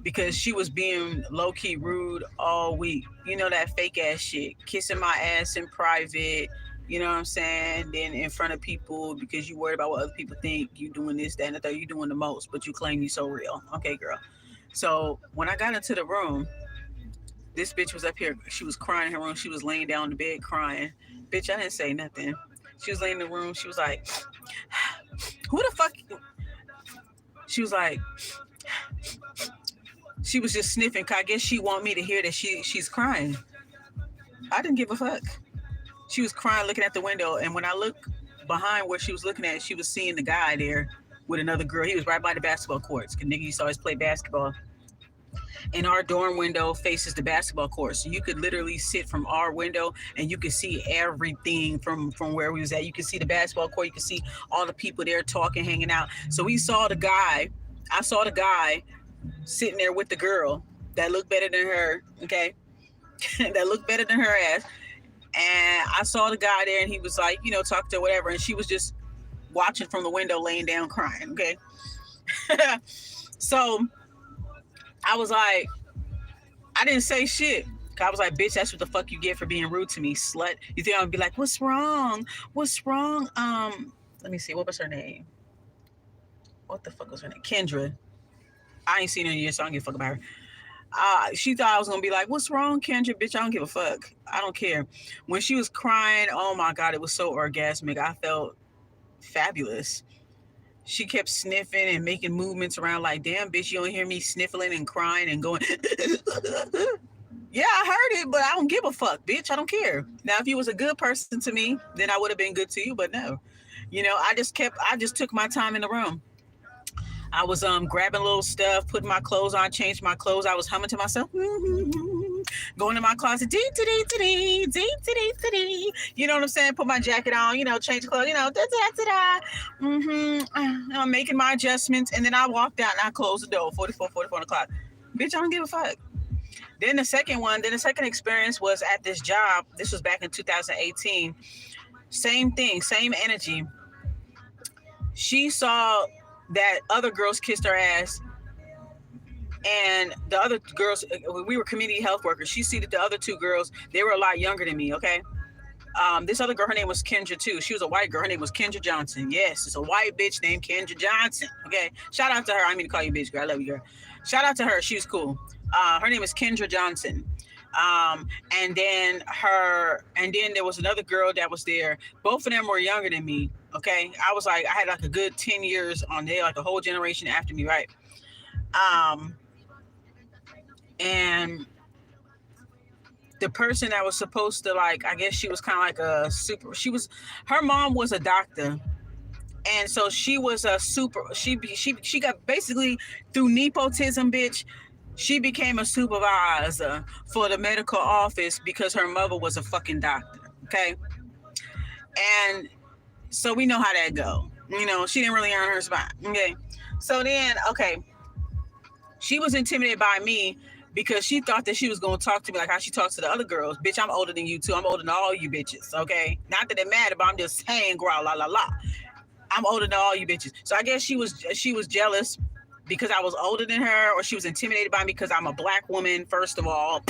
because she was being low-key rude all week. You know, that fake ass shit. Kissing my ass in private, you know what I'm saying? Then in front of people because you worried about what other people think. You doing this, that, and the third. You doing the most, but you claim you so real. Okay, girl. So when I got into the room, this bitch was up here. She was crying in her room. She was laying down in the bed crying. Bitch, I didn't say nothing. She was laying in the room. She was like, who the fuck? She was like, she was just sniffing. Cause I guess she want me to hear that she's crying. I didn't give a fuck. She was crying, looking at the window. And when I looked behind where she was looking at, she was seeing the guy there with another girl. He was right by the basketball courts. Cause nigga used to always play basketball. And our dorm window faces the basketball court. So you could literally sit from our window and you could see everything from where we was at. You could see the basketball court. You could see all the people there talking, hanging out. So we saw the guy. I saw the guy sitting there with the girl that looked better than her. Okay. That looked better than her ass. And I saw the guy there and he was like, you know, talking to her, whatever. And she was just watching from the window, laying down, crying. Okay. So I was like, I didn't say shit. I was like, bitch, that's what the fuck you get for being rude to me, slut. You think I would be like, what's wrong? What's wrong? Let me see. What was her name? What the fuck was her name? Kendra. I ain't seen her in years, so I don't give a fuck about her. She thought I was going to be like, what's wrong, Kendra? Bitch, I don't give a fuck. I don't care. When she was crying, oh my God, it was so orgasmic. I felt fabulous. She kept sniffing and making movements around like, damn, bitch, you don't hear me sniffling and crying and going, yeah, I heard it, but I don't give a fuck, bitch. I don't care. Now, if you was a good person to me, then I would have been good to you, but no. You know, I just took my time in the room. I was grabbing little stuff, putting my clothes on, changed my clothes. I was humming to myself, going to my closet, you know what I'm saying? Put my jacket on, you know, change clothes, you know, I'm making my adjustments, and then I walked out and I closed the door, 44 o'clock. Bitch, I don't give a fuck. Then the second experience was at this job. This was back in 2018. Same thing, same energy. She saw that other girls kissed her ass, and the other girls, we were community health workers. She see that the other two girls, they were a lot younger than me, okay? This other girl, her name was Kendra too. She was a white girl. Her name was Kendra Johnson. Yes, it's a white bitch named Kendra Johnson. Okay, shout out to her. I mean to call you bitch, girl. I love you, girl. Shout out to her. She was cool. Her name is Kendra Johnson. And then there was another girl that was there. Both of them were younger than me. Okay, I had like a good 10 years on there, like a whole generation after me, right? And the person that was supposed to, like, I guess she was kind of like her mom was a doctor. And so she was she got basically through nepotism, bitch. She became a supervisor for the medical office because her mother was a fucking doctor. Okay. And so we know how that go. You know, she didn't really earn her spot. Okay. So then, okay. She was intimidated by me because she thought that she was going to talk to me like how she talks to the other girls. Bitch, I'm older than you too. I'm older than all you bitches, okay? Not that it matters, but I'm just saying, girl, la, la, la. I'm older than all you bitches. So I guess she was jealous because I was older than her, or she was intimidated by me because I'm a black woman, first of all.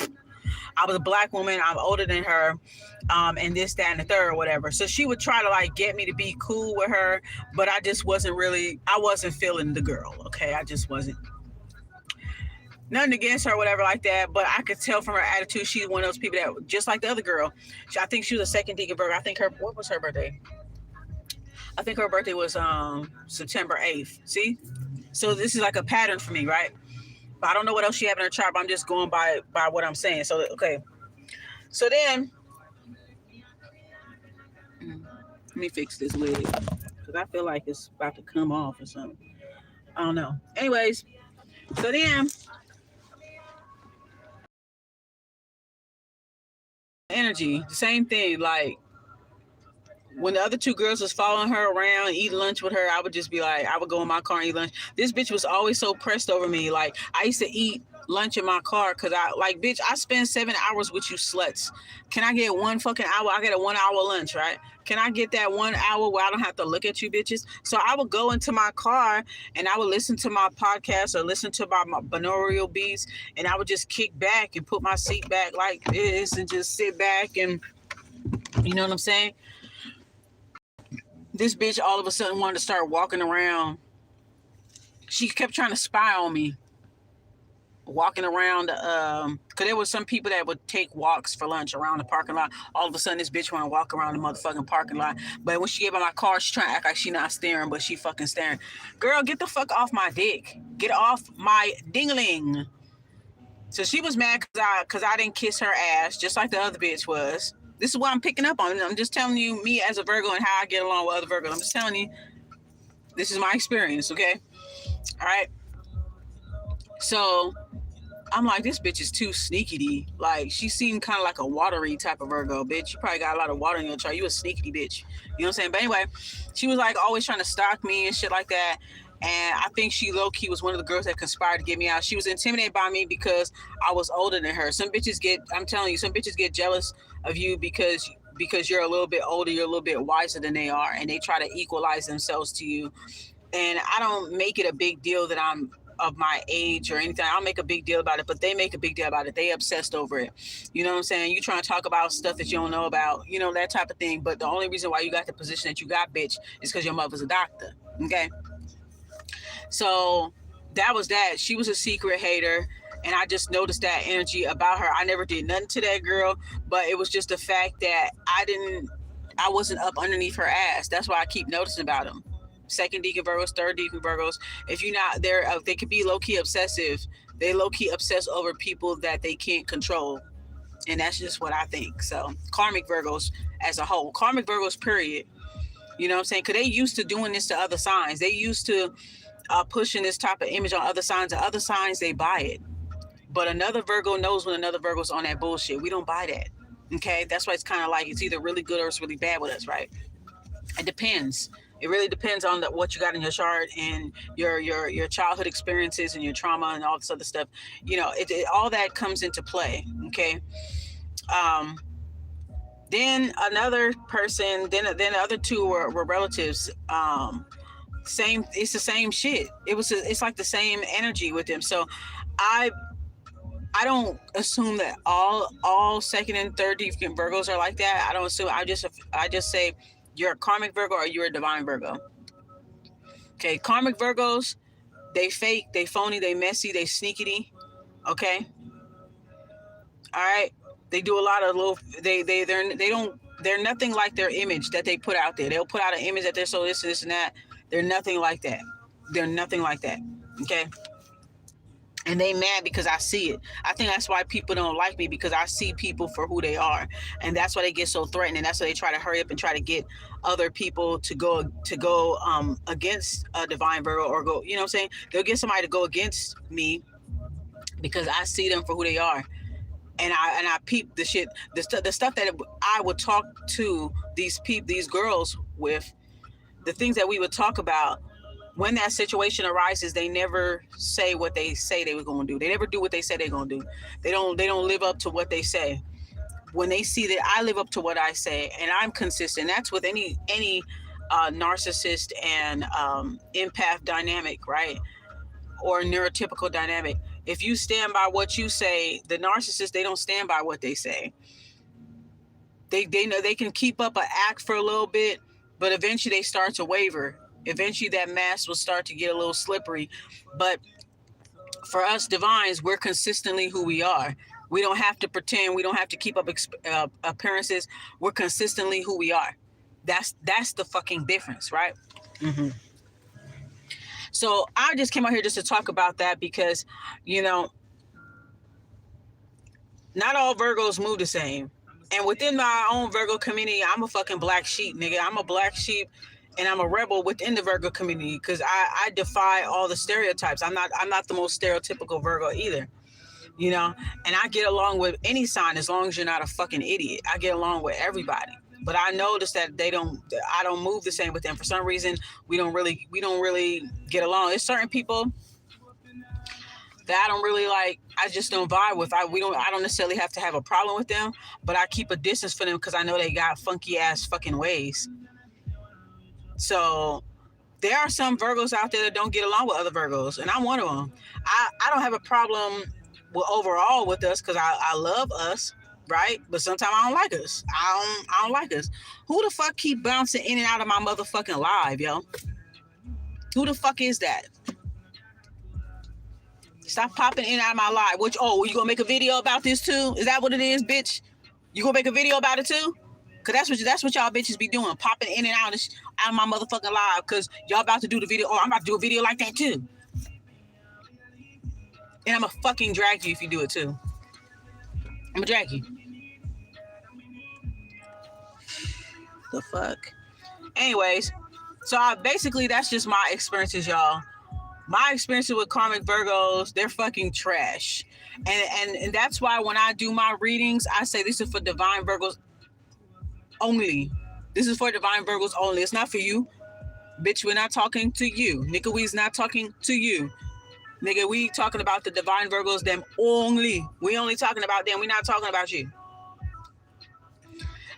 I was a black woman. I'm older than her, and this, that, and the third, or whatever. So she would try to, like, get me to be cool with her, but I just wasn't feeling the girl, okay? I just wasn't. Nothing against her or whatever like that, but I could tell from her attitude she's one of those people that, just like the other girl, I think she was a second deacon Virgo. I think what was her birthday? I think her birthday was September 8th. See? So this is like a pattern for me, right? But I don't know what else she had in her chart, but I'm just going by what I'm saying. So, okay. So then, let me fix this wig, because I feel like it's about to come off or something. I don't know. Anyways, so then, energy, the same thing. Like, when the other two girls was following her around, eating lunch with her, I would just be like, I would go in my car and eat lunch. This bitch was always so pressed over me. Like, I used to eat lunch in my car because bitch, I spend 7 hours with you sluts. Can I get 1 fucking hour? I get a 1 hour lunch, right? Can I get that 1 hour where I don't have to look at you bitches? So I would go into my car and I would listen to my podcast or listen to my binaural beats, and I would just kick back and put my seat back like this and just sit back, and you know what I'm saying? This bitch all of a sudden wanted to start walking around. She kept trying to spy on me. Walking around, because there was some people that would take walks for lunch around the parking lot. All of a sudden, this bitch want to walk around the motherfucking parking lot. But when she gave me my car, she trying to act like she not staring, but she fucking staring. Girl, get the fuck off my dick. Get off my dingling. So she was mad because I didn't kiss her ass, just like the other bitch was. This is what I'm picking up on. I'm just telling you, me as a Virgo, and how I get along with other Virgos. I'm just telling you, this is my experience, okay? All right? So I'm like, this bitch is too sneaky. Like, she seemed kind of like a watery type of Virgo, bitch. You probably got a lot of water in your chart. You a sneaky bitch. You know what I'm saying? But anyway, she was like always trying to stalk me and shit like that. And I think she low-key was one of the girls that conspired to get me out. She was intimidated by me because I was older than her. Some bitches get jealous of you because you're a little bit older, you're a little bit wiser than they are, and they try to equalize themselves to you. And I don't make it a big deal that I'm of my age or anything. I don't make a big deal about it, but they make a big deal about it. They obsessed over it. You know what I'm saying? You trying to talk about stuff that you don't know about, you know, that type of thing. But the only reason why you got the position that you got, bitch, is because your mother's a doctor. Okay? So that was that. She was a secret hater, and I just noticed that energy about her. I never did nothing to that girl, but it was just the fact that I wasn't up underneath her ass. That's why I keep noticing about them. Second deacon Virgos, third deacon Virgos. If you're not there, they could be low-key obsessive. They low-key obsess over people that they can't control. And that's just what I think. So karmic Virgos as a whole. Karmic Virgos, period. You know what I'm saying? Because they used to doing this to other signs. They used to pushing this type of image on other signs. And other signs, they buy it. But another Virgo knows when another Virgo's on that bullshit. We don't buy that. Okay? That's why it's kind of like it's either really good or it's really bad with us, right? It depends. It really depends on what you got in your chart and your childhood experiences and your trauma and all this other stuff. You know, all that comes into play. Okay. Um, then another person, then the other two were relatives. Same, it's the same shit. It's like the same energy with them. So I don't assume that all second and third degree Virgos are like that. I don't assume. I just say you're a karmic Virgo or you're a divine Virgo. Okay, karmic Virgos, they fake, they phony, they messy, they sneaky. Okay, all right. They do a lot of little. They're nothing like their image that they put out there. They'll put out an image that they're so this and that. They're nothing like that. They're nothing like that. Okay. And they mad because I see it. I think that's why people don't like me, because I see people for who they are, and that's why they get so threatened. And that's why they try to hurry up and try to get other people to go against a divine Virgo, or go. You know what I'm saying? They'll get somebody to go against me because I see them for who they are, and I peep the shit, the stuff that I would talk to these girls with, the things that we would talk about. When that situation arises, they never say what they say they were going to do. They never do what they say they're going to do. They don't live up to what they say. When they see that I live up to what I say and I'm consistent, that's with any narcissist and empath dynamic, right? Or neurotypical dynamic. If you stand by what you say, the narcissist, they don't stand by what they say. They know they can keep up an act for a little bit, but eventually they start to waver. Eventually that mask will start to get a little slippery. But for us divines, we're consistently who we are. We don't have to pretend. We don't have to keep up appearances. We're consistently who we are. That's the fucking difference, right? Mm-hmm. So I just came out here just to talk about that because, you know, not all Virgos move the same. And within my own Virgo community, I'm a fucking black sheep, nigga. I'm a black sheep. And I'm a rebel within the Virgo community because I defy all the stereotypes. I'm not the most stereotypical Virgo either, you know. And I get along with any sign as long as you're not a fucking idiot. I get along with everybody. But I noticed that I don't move the same with them. For some reason, we don't really get along. There's certain people that I don't really like. I just don't vibe with. I don't necessarily have to have a problem with them, but I keep a distance from them because I know they got funky ass fucking ways. So there are some Virgos out there that don't get along with other Virgos, and I'm one of them. I don't have a problem overall with us because I love us, right? But sometimes I don't like us. I don't like us. Who the fuck keep bouncing in and out of my motherfucking live, yo? Who the fuck is that? Stop popping in and out of my live. You gonna make a video about this too? Is that what it is, bitch? You gonna make a video about it too? Cause that's what y'all bitches be doing, popping in and out of my motherfucking live. Cause y'all about to do the video. Oh, I'm about to do a video like that too. And I'ma fucking drag you if you do it too. I'ma drag you. The fuck. Anyways, so basically that's just my experiences, y'all. My experiences with karmic Virgos, they're fucking trash. And that's why when I do my readings, I say this is for divine Virgos only. This is for divine Virgos only. It's not for you. Bitch, we're not talking to you. Nigga, we's not talking to you. Nigga, we talking about the divine Virgos, them only. We only talking about them. We not talking about you.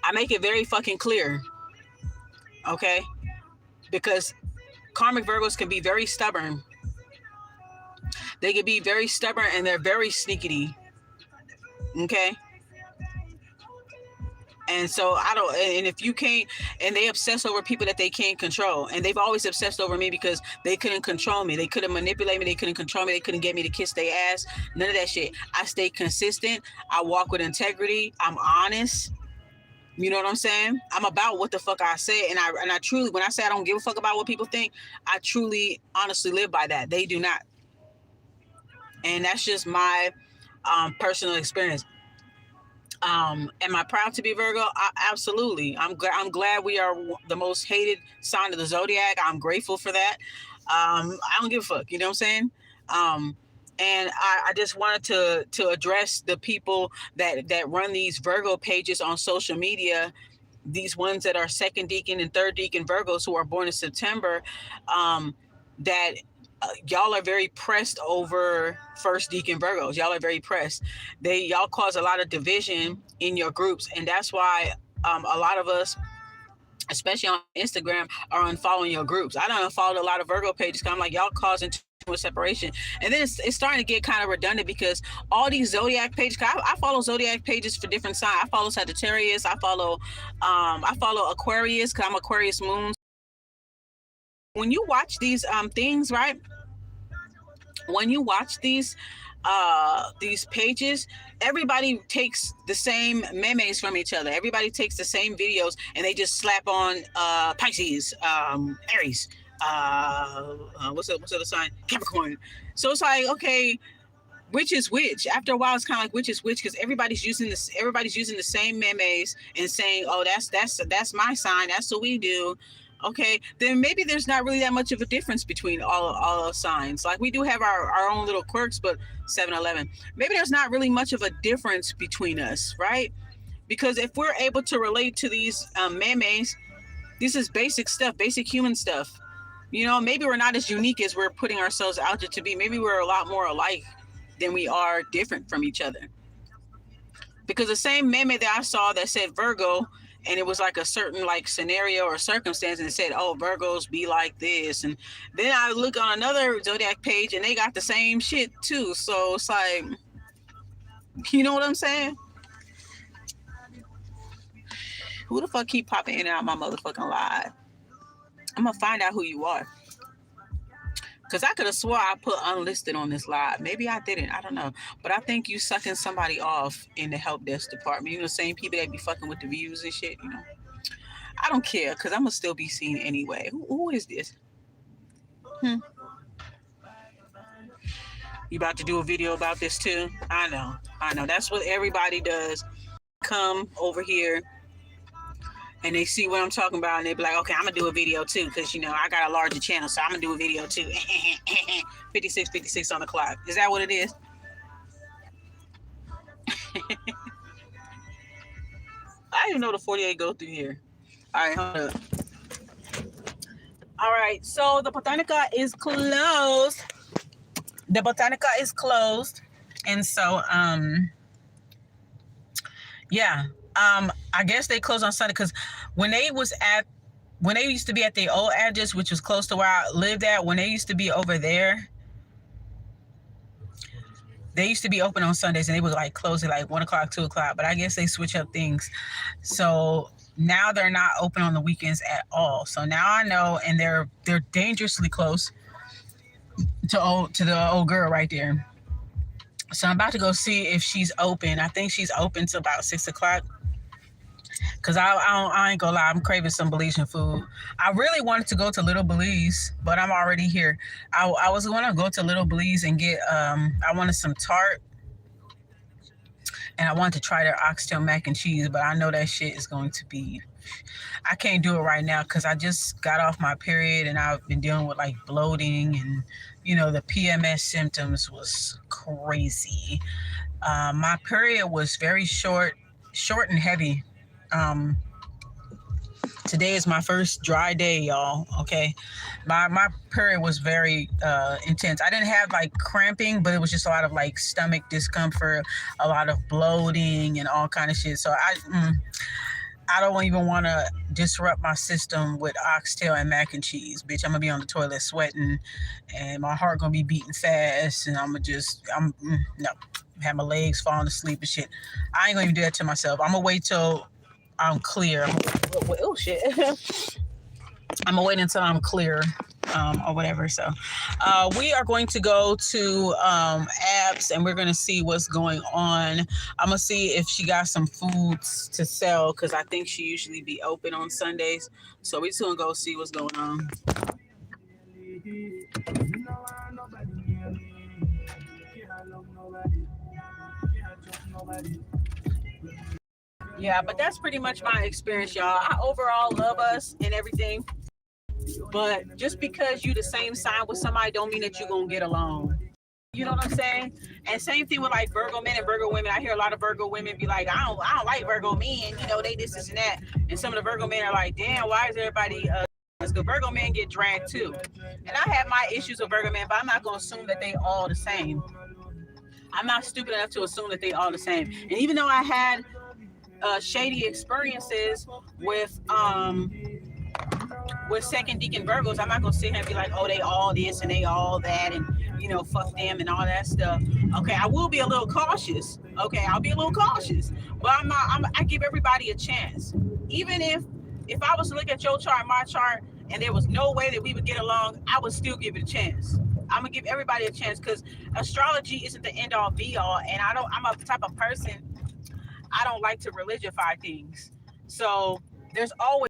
I make it very fucking clear. Okay? Because karmic Virgos can be very stubborn. They can be very stubborn and they're very sneaky. Okay? And so and if you can't, and they obsess over people that they can't control. And they've always obsessed over me because they couldn't control me. They couldn't manipulate me. They couldn't control me. They couldn't get me to kiss their ass. None of that shit. I stay consistent. I walk with integrity. I'm honest. You know what I'm saying? I'm about what the fuck I say. And I truly, when I say I don't give a fuck about what people think, I truly, honestly live by that. They do not. And that's just my personal experience. Am I proud to be Virgo? Absolutely. I'm glad we are the most hated sign of the zodiac. I'm grateful for that. I don't give a fuck. You know what I'm saying? And I just wanted to address the people that run these Virgo pages on social media these ones that are second deacon and third deacon Virgos who are born in September, that y'all are very pressed over first deacon Virgos. Y'all are very pressed. Y'all cause a lot of division in your groups, and that's why a lot of us, especially on Instagram, are unfollowing your groups. I don't unfollow a lot of Virgo pages because I'm like, y'all causing too much separation. And then it's starting to get kind of redundant because all these zodiac pages, I follow zodiac pages for different signs. I follow Sagittarius. I follow Aquarius because I'm Aquarius moon. When you watch these things, right? When you watch these pages, everybody takes the same memes from each other. Everybody takes the same videos and they just slap on Pisces, Aries, what's the other sign? Capricorn. So it's like, okay, which is which? After a while, it's kind of like which is which because everybody's using the same memes and saying, oh, that's my sign. That's what we do. Okay, then maybe there's not really that much of a difference between all signs. Like we do have our own little quirks, but 7-Eleven. Maybe there's not really much of a difference between us, right? Because if we're able to relate to these memes, this is basic stuff, basic human stuff. You know, maybe we're not as unique as we're putting ourselves out there to be. Maybe we're a lot more alike than we are different from each other. Because the same meme that I saw that said Virgo, and it was like a certain like scenario or circumstance, and it said, oh, Virgos be like this. And then I look on another zodiac page and they got the same shit too. So it's like, you know what I'm saying? Who the fuck keep popping in and out my motherfucking live? I'm gonna find out who you are. Because I could have swore I put unlisted on this live. Maybe I didn't. I don't know. But I think you sucking somebody off in the help desk department. You know, the same people that be fucking with the views and shit, you know. I don't care because I'm going to still be seen anyway. Who is this? You about to do a video about this too? I know. That's what everybody does. Come over here and they see what I'm talking about and they be like, okay, I'm going to do a video too because, you know, I got a larger channel, so I'm going to do a video too. 56 on the clock. Is that what it is? I didn't know the 48 go through here. All right, hold up. All right, so the Botanica is closed. And so, yeah. I guess they closed on Sunday because when they used to be at the old address, which was close to where I lived at, when they used to be over there, they used to be open on Sundays and they would like close at like 1 o'clock, 2 o'clock. But I guess they switch up things. So now they're not open on the weekends at all. So now I know, and they're dangerously close to the old girl right there. So I'm about to go see if she's open. I think she's open till about 6 o'clock. Because I ain't gonna lie, I'm craving some Belizean food. I really wanted to go to Little Belize, but I'm already here. I was going to go to Little Belize and get, I wanted some tart. And I wanted to try their oxtail mac and cheese, but I know that shit is going to be... I can't do it right now because I just got off my period and I've been dealing with like bloating and, you know, the PMS symptoms was crazy. My period was very short and heavy. Today is my first dry day, y'all. Okay, my period was very intense. I didn't have like cramping, but it was just a lot of like stomach discomfort, a lot of bloating and all kind of shit. So I don't even want to disrupt my system with oxtail and mac and cheese, bitch. I'm gonna be on the toilet sweating and my heart gonna be beating fast and no, have my legs falling asleep and shit. I ain't gonna even do that to myself. I'm gonna wait till I'm clear. Oh shit. I'm gonna wait until I'm clear, or whatever. So we are going to go to apps and we're gonna see what's going on. I'm gonna see if she got some foods to sell because I think she usually be open on Sundays. So we're just gonna go see what's going on. Yeah, but that's pretty much my experience, y'all. I overall love us and everything. But just because you the same sign with somebody don't mean that you're going to get along. You know what I'm saying? And same thing with like Virgo men and Virgo women. I hear a lot of Virgo women be like, I don't like Virgo men. You know, they this and that. And some of the Virgo men are like, damn, why is everybody? Because Virgo men get dragged too. And I have my issues with Virgo men, but I'm not gonna assume that they all the same. I'm not stupid enough to assume that they all the same. And even though I had shady experiences with second deacon Virgos, I'm not gonna sit here and be like, oh, they all this and they all that, and you know, fuck them and all that stuff. Okay, I will be a little cautious. Okay, I'll be a little cautious, but I give everybody a chance. Even if I was to look at your chart, my chart, and there was no way that we would get along, I would still give it a chance. I'm gonna give everybody a chance, because astrology isn't the end all be all, and I'm a type of person, I don't like to religify things. So there's always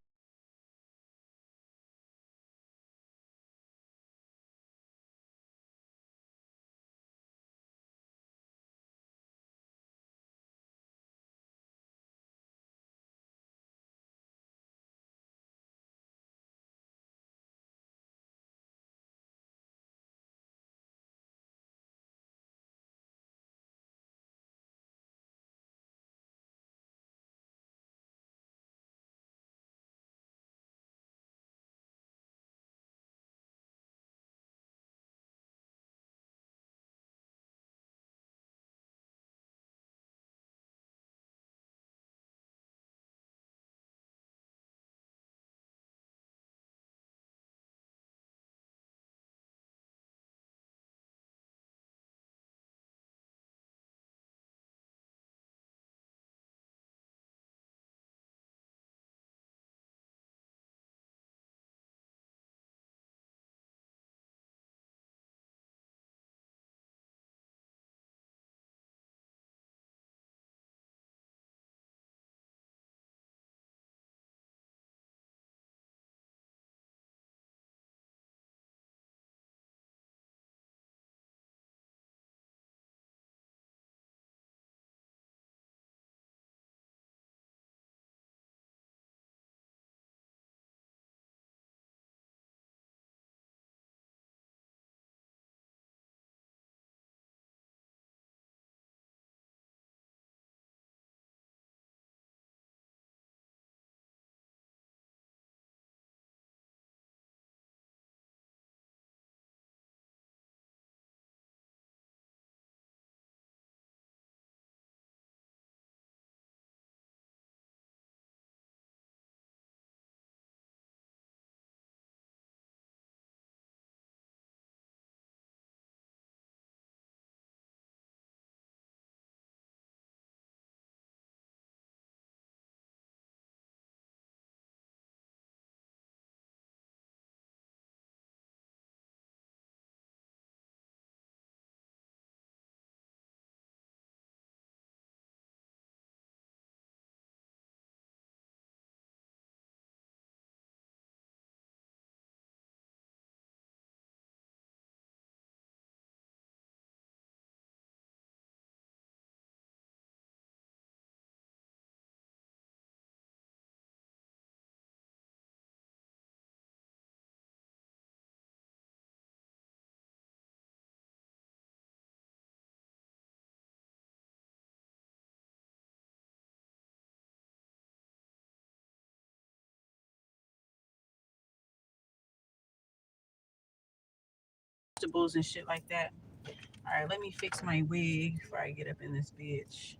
vegetables and shit like that. All right, let me fix my wig before I get up in this bitch.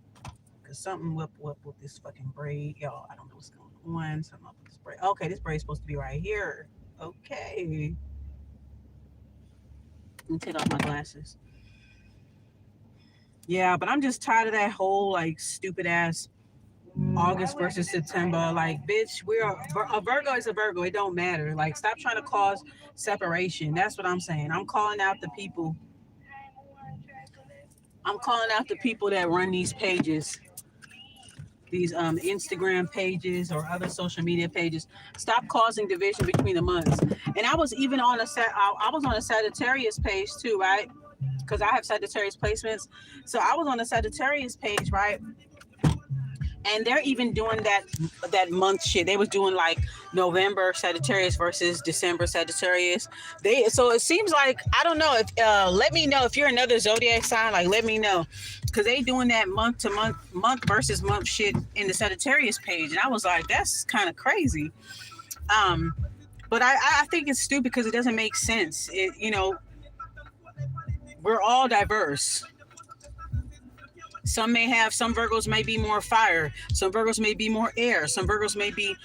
Cause something whip with this fucking braid, y'all. I don't know what's going on. Something up with this braid. Okay, this braid's supposed to be right here. Okay. Let me take off my glasses. Yeah, but I'm just tired of that whole like stupid ass August versus September. Like, bitch, a Virgo is a Virgo. It don't matter. Like, stop trying to cause separation. That's what I'm saying. I'm calling out the people. I'm calling out the people that run these pages, these Instagram pages or other social media pages. Stop causing division between the months. And I was even on I was on a Sagittarius page too, right? Because I have Sagittarius placements. So I was on the Sagittarius page, right? And they're even doing that month shit. They was doing like November Sagittarius versus December Sagittarius. So it seems like, I don't know if let me know if you're another zodiac sign. Like, let me know, because they doing that month to month versus month shit in the Sagittarius page, and I was like, that's kind of crazy. But I think it's stupid because it doesn't make sense. We're all diverse. Some Virgos may be more fire. Some Virgos may be more air. Some Virgos may be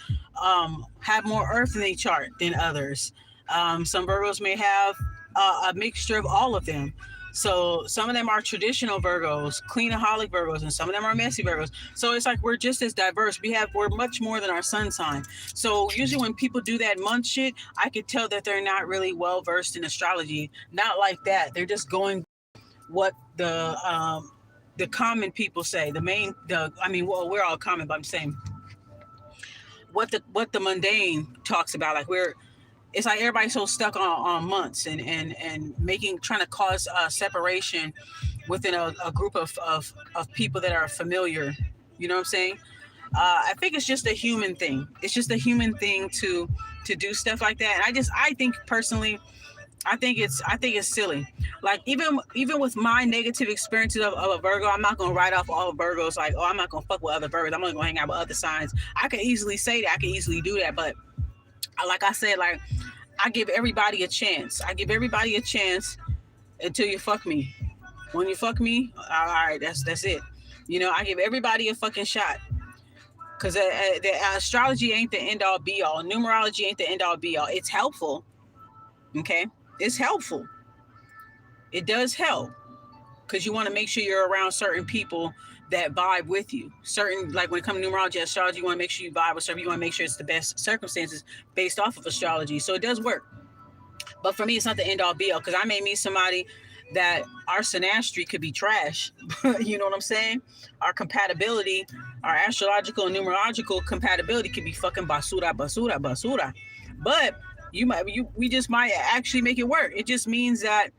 have more earth in their chart than others. Some Virgos may have a mixture of all of them. So some of them are traditional Virgos, cleanaholic Virgos, and some of them are messy Virgos. So it's like we're just as diverse. We're much more than our sun sign. So usually when people do that month shit, I could tell that they're not really well versed in astrology. Not like that. They're just going what the common people say. We're all common, but I'm saying what the mundane talks about. Like it's like everybody's so stuck on months and trying to cause separation within a group of people that are familiar. You know what I'm saying? I think it's just a human thing. It's just a human thing to do stuff like that. And I think personally, I think it's silly. Like even with my negative experiences of a Virgo, I'm not gonna write off all Virgos. Like, I'm not gonna fuck with other Virgos. I'm only gonna hang out with other signs. I can easily say that. I can easily do that. But like I said, like, I give everybody a chance. I give everybody a chance until you fuck me. When you fuck me, all right, that's it. I give everybody a fucking shot. Because the astrology ain't the end all be all. Numerology ain't the end all be all. It's helpful. Okay? It's helpful. It does help, because you want to make sure you're around certain people that vibe with you. Like when it comes to numerology, astrology, you want to make sure you vibe with certain. You want to make sure it's the best circumstances based off of astrology. So it does work. But for me, it's not the end all be all, because I may meet somebody that our synastry could be trash. You know what I'm saying? Our compatibility, our astrological and numerological compatibility could be fucking basura. But we just might actually make it work. It just means that,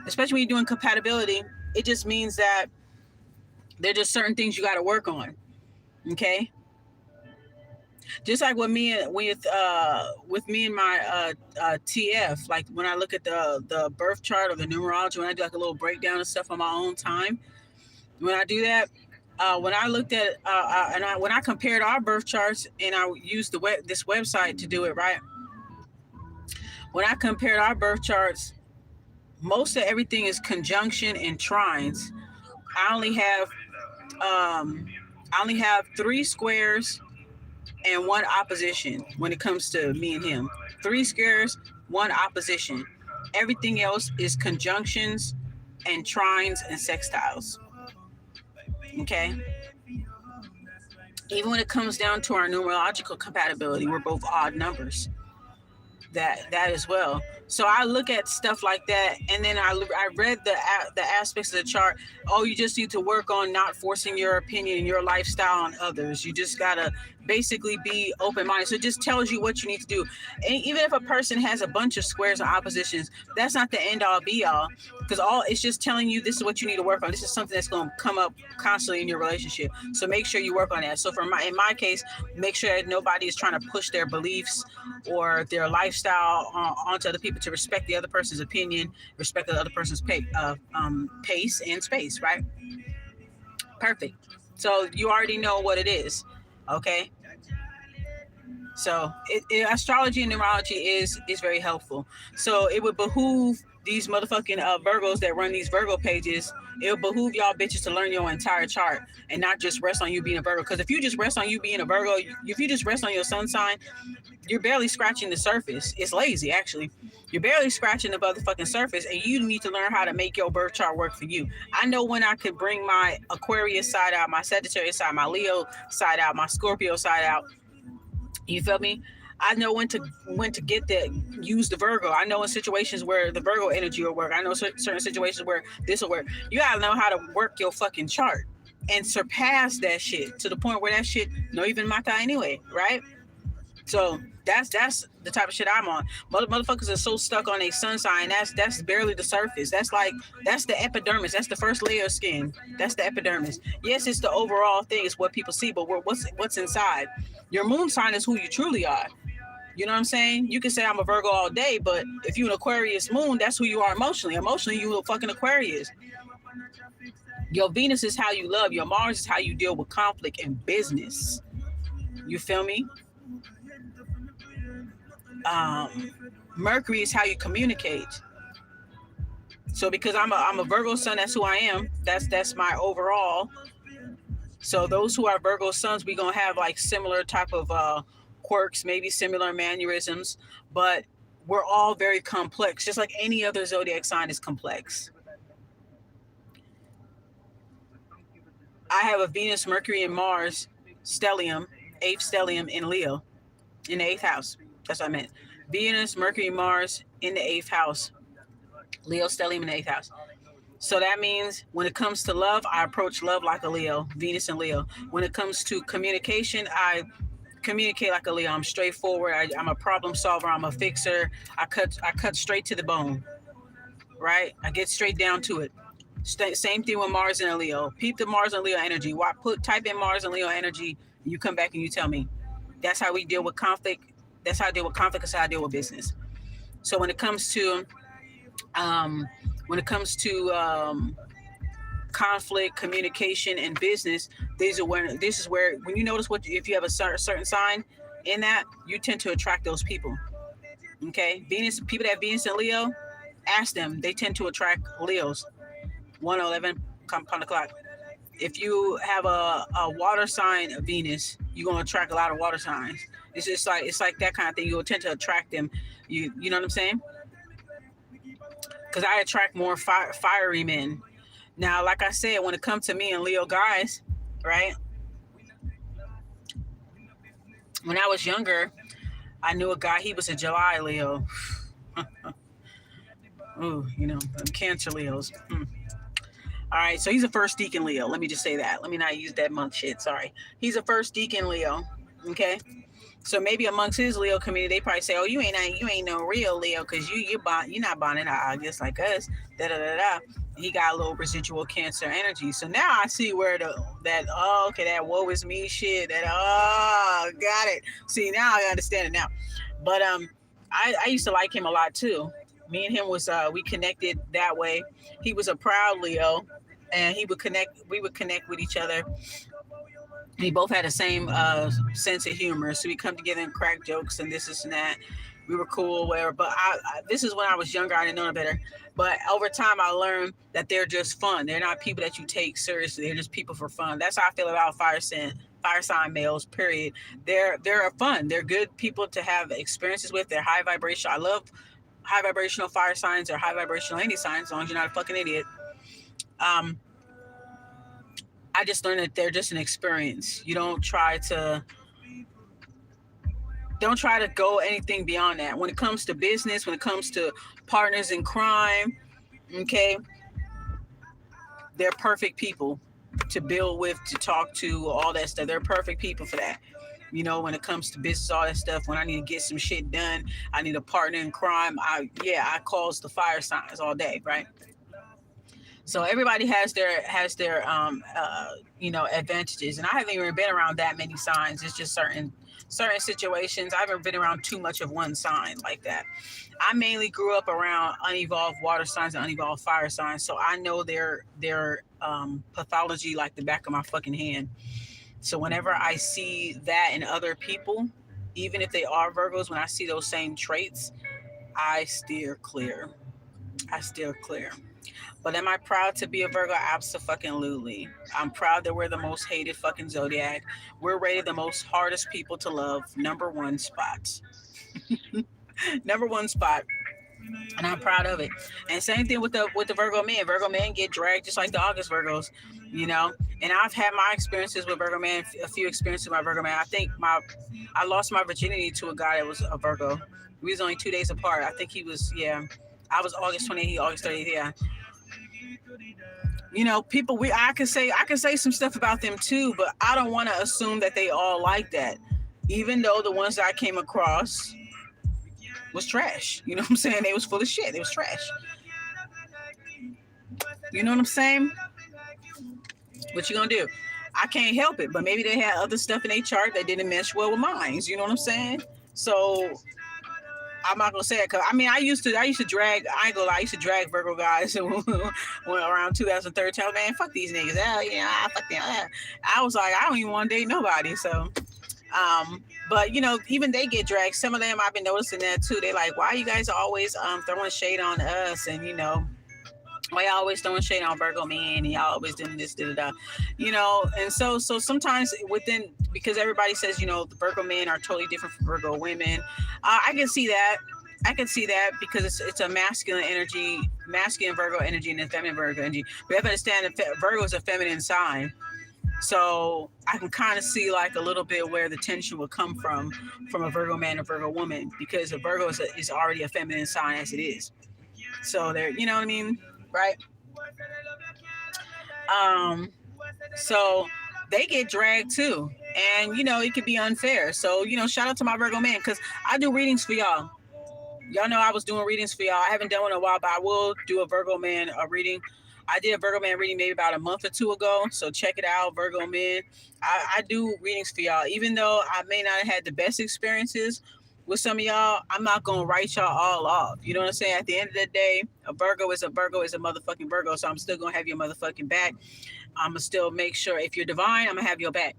especially when you're doing compatibility, it just means that there are just certain things you got to work on. Okay. Just like with me and my TF, like when I look at the birth chart or the numerology, when I do like a little breakdown of stuff on my own time, when I do that, when I looked at when I compared our birth charts, and I used this website to do it, right? When I compared our birth charts, most of everything is conjunction and trines. I only have 3 squares and 1 opposition when it comes to me and him. 3 squares, 1 opposition. Everything else is conjunctions and trines and sextiles. Okay? Even when it comes down to our numerological compatibility, we're both odd numbers. That as well. So I look at stuff like that, and then I read the aspects of the chart. Oh, you just need to work on not forcing your opinion and your lifestyle on others. You just gotta basically be open-minded. So it just tells you what you need to do. And even if a person has a bunch of squares and oppositions, that's not the end-all be-all, because it's just telling you this is what you need to work on. This is something that's going to come up constantly in your relationship. So make sure you work on that. So in my case, make sure that nobody is trying to push their beliefs or their lifestyle onto other people, to respect the other person's opinion, respect the other person's pace and space, right? Perfect. So you already know what it is. Okay. So astrology and numerology is very helpful. So it would behoove these motherfucking Virgos that run these Virgo pages. It would behoove y'all bitches to learn your entire chart and not just rest on you being a Virgo. Because if you just rest on you being a Virgo, if you just rest on your sun sign, you're barely scratching the surface. It's lazy, actually. You're barely scratching the motherfucking surface, and you need to learn how to make your birth chart work for you. I know when I could bring my Aquarius side out, my Sagittarius side, my Leo side out, my Scorpio side out. You feel me? I know when to get that, use the Virgo. I know in situations where the Virgo energy will work. I know certain situations where this will work. You gotta know how to work your fucking chart and surpass that shit to the point where that shit no even mata anyway, right? So that's the type of shit I'm on. Motherfuckers are so stuck on a sun sign. That's barely the surface. That's the epidermis. That's the first layer of skin. That's the epidermis. Yes, it's the overall thing. It's what people see, but what's inside. Your moon sign is who you truly are. You know what I'm saying? You can say I'm a Virgo all day, but if you're an Aquarius moon, that's who you are emotionally. Emotionally, you a fucking Aquarius. Your Venus is how you love. Your Mars is how you deal with conflict and business. You feel me? Mercury is how you communicate. So because I'm a Virgo sun, that's who I am. That's my overall. So those who are Virgo suns, we gonna have like similar type of quirks, maybe similar mannerisms, but we're all very complex, just like any other zodiac sign is complex. I have a Venus, Mercury, and Mars stellium, 8th stellium in Leo, in the 8th house. That's what I meant. Venus, Mercury, Mars in the 8th house. Leo stellium in the 8th house. So that means when it comes to love, I approach love like a Leo, Venus and Leo. When it comes to communication, I communicate like a Leo. I'm straightforward. I'm a problem solver. I'm a fixer. I cut straight to the bone, right? I get straight down to it. Same thing with Mars and Leo. Peep the Mars and Leo energy. Type in Mars and Leo energy. And you come back and you tell me. That's how we deal with conflict. That's how I deal with conflict. That's how I deal with business. So when it comes to conflict, communication, and business, this is where when you notice if you have a certain sign in that, you tend to attract those people. Okay, people that have Venus and Leo, ask them. They tend to attract Leos. 1:11 on the clock. If you have a water sign of Venus, you're gonna attract a lot of water signs. It's like that kind of thing. You'll tend to attract them. You know what I'm saying? Because I attract more fiery men. Now, like I said, when it comes to me and Leo guys, right? When I was younger, I knew a guy. He was a July Leo. Ooh, Cancer Leos. All right, so he's a first deacon Leo. Let me just say that. Let me not use that month shit. Sorry. He's a first deacon Leo. Okay. So maybe amongst his Leo community, they probably say, "Oh, you ain't no real Leo because you're not bonding August like us." Da da da da. He got a little residual Cancer energy. So now I see where that woe is me shit. Got it. See, now I understand it now. But I used to like him a lot too. Me and him we connected that way. He was a proud Leo, and we would connect with each other. We both had the same sense of humor, so we come together and crack jokes and this and that. We were cool, whatever. But this is when I was younger. I didn't know no better. But over time, I learned that they're just fun. They're not people that you take seriously. They're just people for fun. That's how I feel about fire sign males. Period. They're fun. They're good people to have experiences with. They're high vibration. I love high vibrational fire signs or high vibrational any signs, as long as you're not a fucking idiot. I just learned that they're just an experience. You don't try to go anything beyond that. When it comes to business, when it comes to partners in crime, okay, they're perfect people to build with, to talk to, all that stuff. They're perfect people for that. When it comes to business, all that stuff, when I need to get some shit done, I need a partner in crime. I calls the fire signs all day, right? So everybody has their advantages, and I haven't even been around that many signs. It's just certain situations. I haven't been around too much of one sign like that. I mainly grew up around unevolved water signs and unevolved fire signs, so I know their pathology like the back of my fucking hand. So whenever I see that in other people, even if they are Virgos, when I see those same traits, I steer clear. But am I proud to be a Virgo? Abso-fucking-lutely. I'm proud that we're the most hated fucking zodiac. We're rated the most hardest people to love. Number 1 spot. Number 1 spot. And I'm proud of it. And same thing with the Virgo men. Virgo men get dragged just like the August Virgos, And I've had my experiences with Virgo man, a few experiences with my Virgo man. I think I lost my virginity to a guy that was a Virgo. We was only 2 days apart. I think he was, I was August 28th, he August 30th, People, I can say some stuff about them too, but I don't want to assume that they all like that. even though the ones that I came across was trash. You know what I'm saying? They was full of shit. They was trash. You know what I'm saying? What you gonna do? I can't help it, but maybe they had other stuff in their chart that didn't mesh well with mine. You know what I'm saying? So I'm not gonna say it, cause I mean I used to drag. I ain't gonna lie, I used to drag Virgo guys when around 2013. Man, fuck these niggas. Fuck them. I was like, I don't even want to date nobody. So, but you know, even they get dragged. Some of them I've been noticing that too. They like, why you guys always throwing shade on us? And you know, why y'all always throwing shade on Virgo men, and y'all always doing this, you know. And so sometimes within, because everybody says, you know, the Virgo men are totally different from Virgo women. I can see that. Because it's a masculine energy, masculine Virgo energy, and a feminine Virgo energy. We have to understand that Virgo is a feminine sign. So I can kind of see like a little bit where the tension would come from a Virgo man or Virgo woman, because a Virgo is already a feminine sign as it is. So there, you know what I mean? Right. So they get dragged too, and you know it could be unfair. So you know, shout out to my Virgo man, because I do readings for y'all. Y'all know I was doing readings for y'all. I haven't done one in a while, but I will do a Virgo man reading. I did a Virgo man reading maybe about a month or two ago, so check it out, Virgo man. I do readings for y'all, even though I may not have had the best experiences with some of y'all. I'm not gonna write y'all all off. You know what I'm saying? At the end of the day, a Virgo is a motherfucking Virgo. So I'm still gonna have your motherfucking back. I'm gonna still make sure if you're divine, I'm gonna have your back.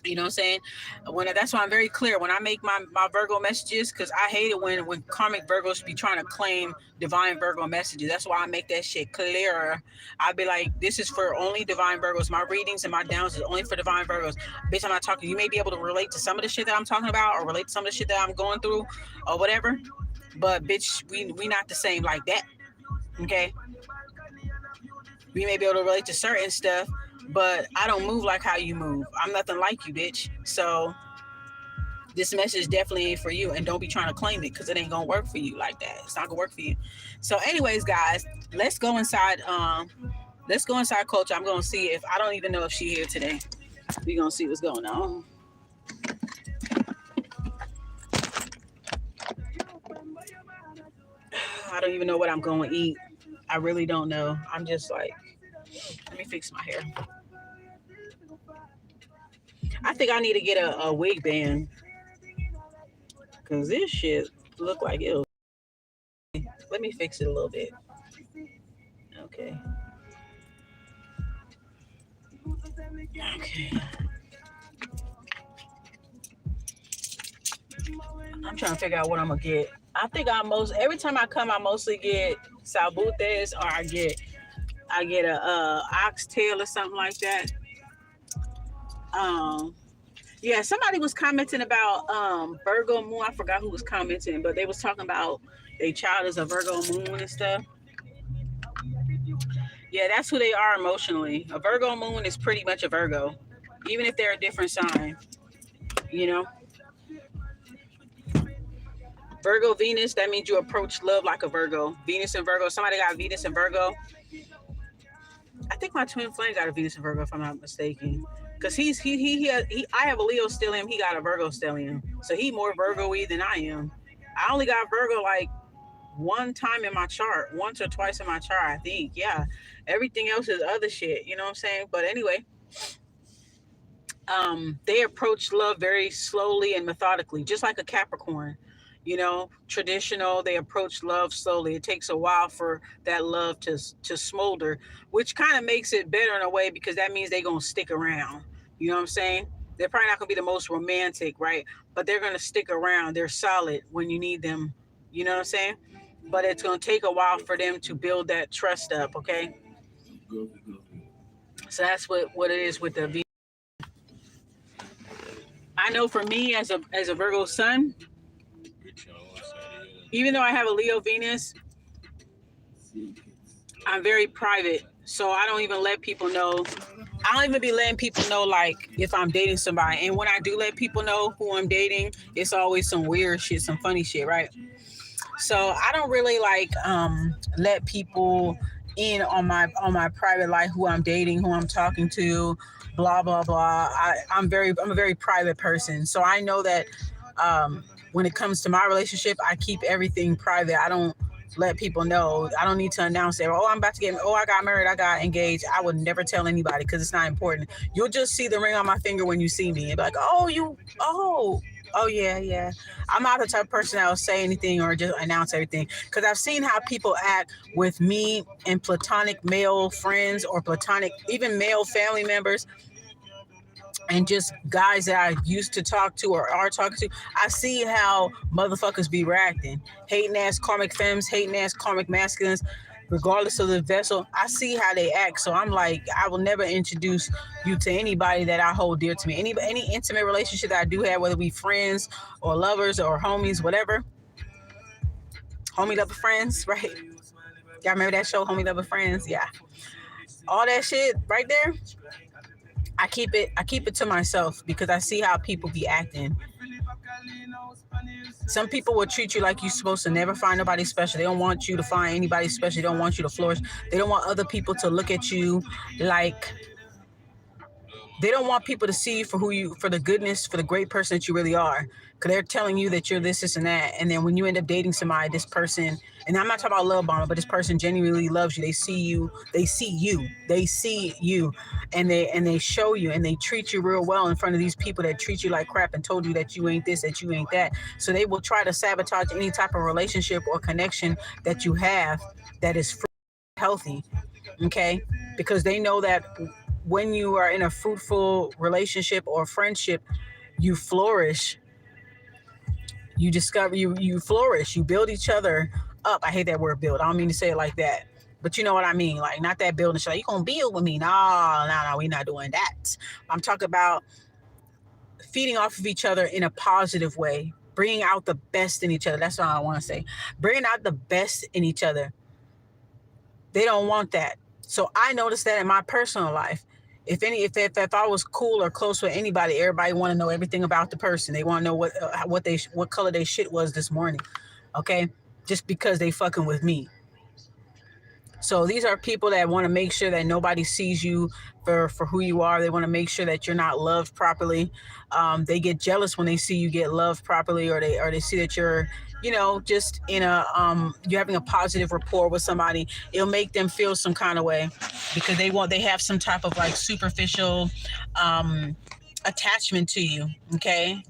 You know what I'm saying? That's why I'm very clear when I make my Virgo messages, because I hate it when karmic Virgos be trying to claim divine Virgo messages. That's why I make that shit clearer. I'd be like, this is for only divine Virgos. My readings and my downs is only for divine Virgos. Bitch, I'm not talking. You may be able to relate to some of the shit that I'm talking about, or relate to some of the shit that I'm going through, or whatever. But bitch, we not the same like that. Okay? We may be able to relate to certain stuff, but I don't move like how you move. I'm nothing like you, bitch. So this message definitely ain't for you, and don't be trying to claim it, because it ain't gonna work for you like that. It's not gonna work for you. So anyways, guys, let's go inside Culture. I'm gonna see if, I don't even know if she's here today. We're gonna see what's going on. I don't even know what I'm gonna eat. I really don't know. I'm just like, let me fix my hair. I think I need to get a wig band, because this shit look like it. Let me fix it a little bit. Okay. I'm trying to figure out what I'm gonna get. I think every time I come, I mostly get salbutes, or I get a oxtail or something like that. Yeah, somebody was commenting about Virgo moon. I forgot who was commenting, but they was talking about their child is a Virgo moon and stuff. Yeah, that's who they are emotionally. A Virgo moon is pretty much a Virgo, even if they're a different sign. You know, Virgo Venus, that means you approach love like a Virgo. Venus and Virgo. Somebody got Venus and Virgo. I think my twin flame got a Venus and Virgo, if I'm not mistaken. Because I have a Leo stellium, he got a Virgo stellium. So he more Virgo-y than I am. I only got Virgo like one time in my chart, once or twice in my chart, I think. Yeah. Everything else is other shit, you know what I'm saying? But anyway, they approach love very slowly and methodically, just like a Capricorn. You know, traditional, they approach love slowly. It takes a while for that love to smolder, which kind of makes it better in a way, because that means they're going to stick around. You know what I'm saying? They're probably not going to be the most romantic, right? But they're going to stick around. They're solid when you need them. You know what I'm saying? But it's going to take a while for them to build that trust up, okay? So that's what it is with the V. I know for me as a Virgo sun, even though I have a Leo Venus, I'm very private. So I don't even let people know. I don't even be letting people know, like, if I'm dating somebody. And when I do let people know who I'm dating, it's always some weird shit, some funny shit, right? So I don't really like let people in on my private life, who I'm dating, who I'm talking to, blah blah blah. I'm a very private person, so I know that when it comes to my relationship, I keep everything private. I don't let people know. I don't need to announce it. Oh, I'm about to get. Oh, I got married. I got engaged. I would never tell anybody because it's not important. You'll just see the ring on my finger when you see me and be like, oh yeah. I'm not the type of person that will say anything or just announce everything, because I've seen how people act with me and platonic male friends or platonic even male family members, and just guys that I used to talk to or are talking to. I see how motherfuckers be reacting. Hating ass karmic femmes, hating ass karmic masculines, regardless of the vessel. I see how they act. So I'm like, I will never introduce you to anybody that I hold dear to me. Any intimate relationship that I do have, whether we friends or lovers or homies, whatever. Homie Lover Friends, right? Y'all remember that show, Homie Lover Friends? Yeah. All that shit right there. I keep it to myself because I see how people be acting. Some people will treat you like you're supposed to never find nobody special. They don't want you to find anybody special. They don't want you to flourish. They don't want other people to look at you like, they don't want people to see you for the goodness, for the great person that you really are. Because they're telling you that you're this, and that. And then when you end up dating somebody, this person, and I'm not talking about love bombing, but this person genuinely loves you. They see you, and they show you, and they treat you real well in front of these people that treat you like crap and told you that you ain't this, that you ain't that. So they will try to sabotage any type of relationship or connection that you have that is healthy. Okay? Because they know that when you are in a fruitful relationship or friendship, you flourish. You discover, you flourish. You build each other up. I hate that word build. I don't mean to say it like that, but you know what I mean. Like, not that building shit. Like, you gonna build with me? No, we're not doing that. I'm talking about feeding off of each other in a positive way, bringing out the best in each other. That's all I want to say. Bringing out the best in each other. They don't want that. So I noticed that in my personal life. If I was cool or close with anybody, everybody want to know everything about the person. They want to know what color they shit was this morning. Okay? Just because they fucking with me. So these are people that want to make sure that nobody sees you for who you are. They want to make sure that you're not loved properly. They get jealous when they see you get loved properly, or they see that you're, just in you're having a positive rapport with somebody. It'll make them feel some kind of way because they have some type of like superficial attachment to you. Okay.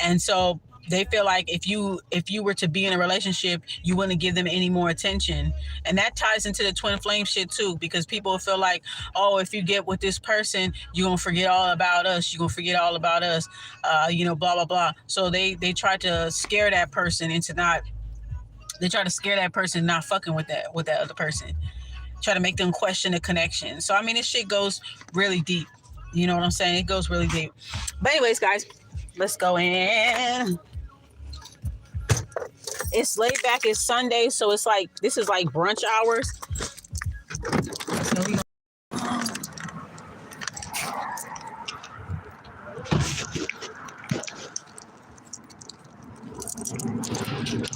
And so they feel like if you were to be in a relationship, you wouldn't give them any more attention. And that ties into the twin flame shit too, because people feel like, oh, if you get with this person, you're going to forget all about us. You're going to forget all about us, blah, blah, blah. So they try to scare that person into not fucking with that other person. Try to make them question the connection. So, I mean, this shit goes really deep. You know what I'm saying? It goes really deep. But anyways, guys, let's go in. It's laid back. It's Sunday, so it's like, this is like brunch hours.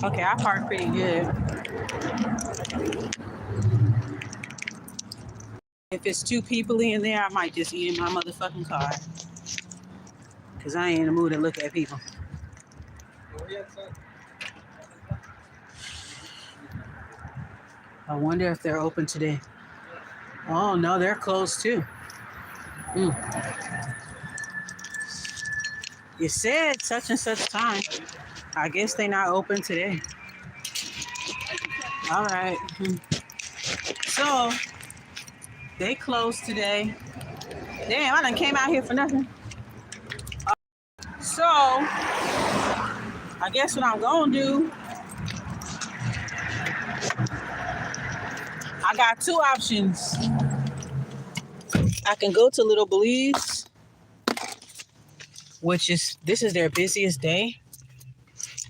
So okay, I park pretty good. If it's two people in there, I might just eat in my motherfucking car. Because I ain't in the mood to look at people. I wonder if they're open today. Oh, no, they're closed too. You said such and such time. I guess they're not open today. All right. So, they closed today. Damn, I done came out here for nothing. So, I guess what I'm going to do, I got two options. I can go to Little Belize, this is their busiest day.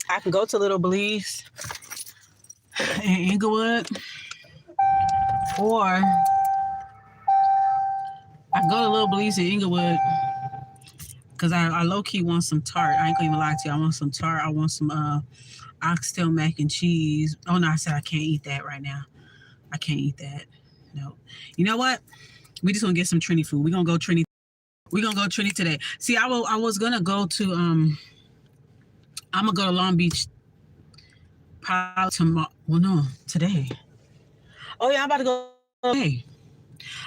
I can go to Little Belize in Inglewood, or I can go to Little Belize in Inglewood because I low-key want some tart. I ain't gonna even lie to you. I want some tart. I want some oxtail mac and cheese. Oh, no, I said I can't eat that right now. I can't eat that. No. You know what? We just gonna get some Trini food. We're gonna go Trini. We're gonna go Trini today. See, I was gonna go to I'm gonna go to Long Beach probably tomorrow. Well, no, today. Oh yeah, I'm about to go today.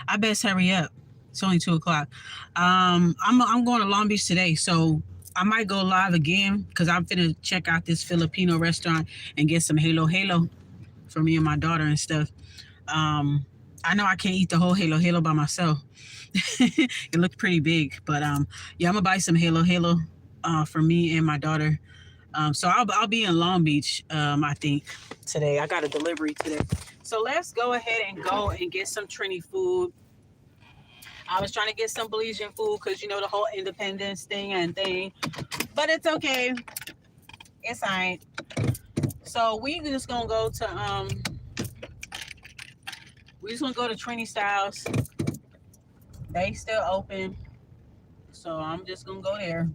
I best hurry up. It's only 2:00. I'm going to Long Beach today, so I might go live again because I'm finna check out this Filipino restaurant and get some halo for me and my daughter and stuff. I know I can't eat the whole halo by myself. It looks pretty big, but yeah, I'm gonna buy some halo for me and my daughter. So I'll be in Long Beach, I think, today. I got a delivery today. So let's go ahead and go and get some Trini food. I was trying to get some Belizean food because, you know, the whole independence thing. But it's okay. It's all right. So we just going to go to, Trini Styles. They still open. So I'm just going to go there.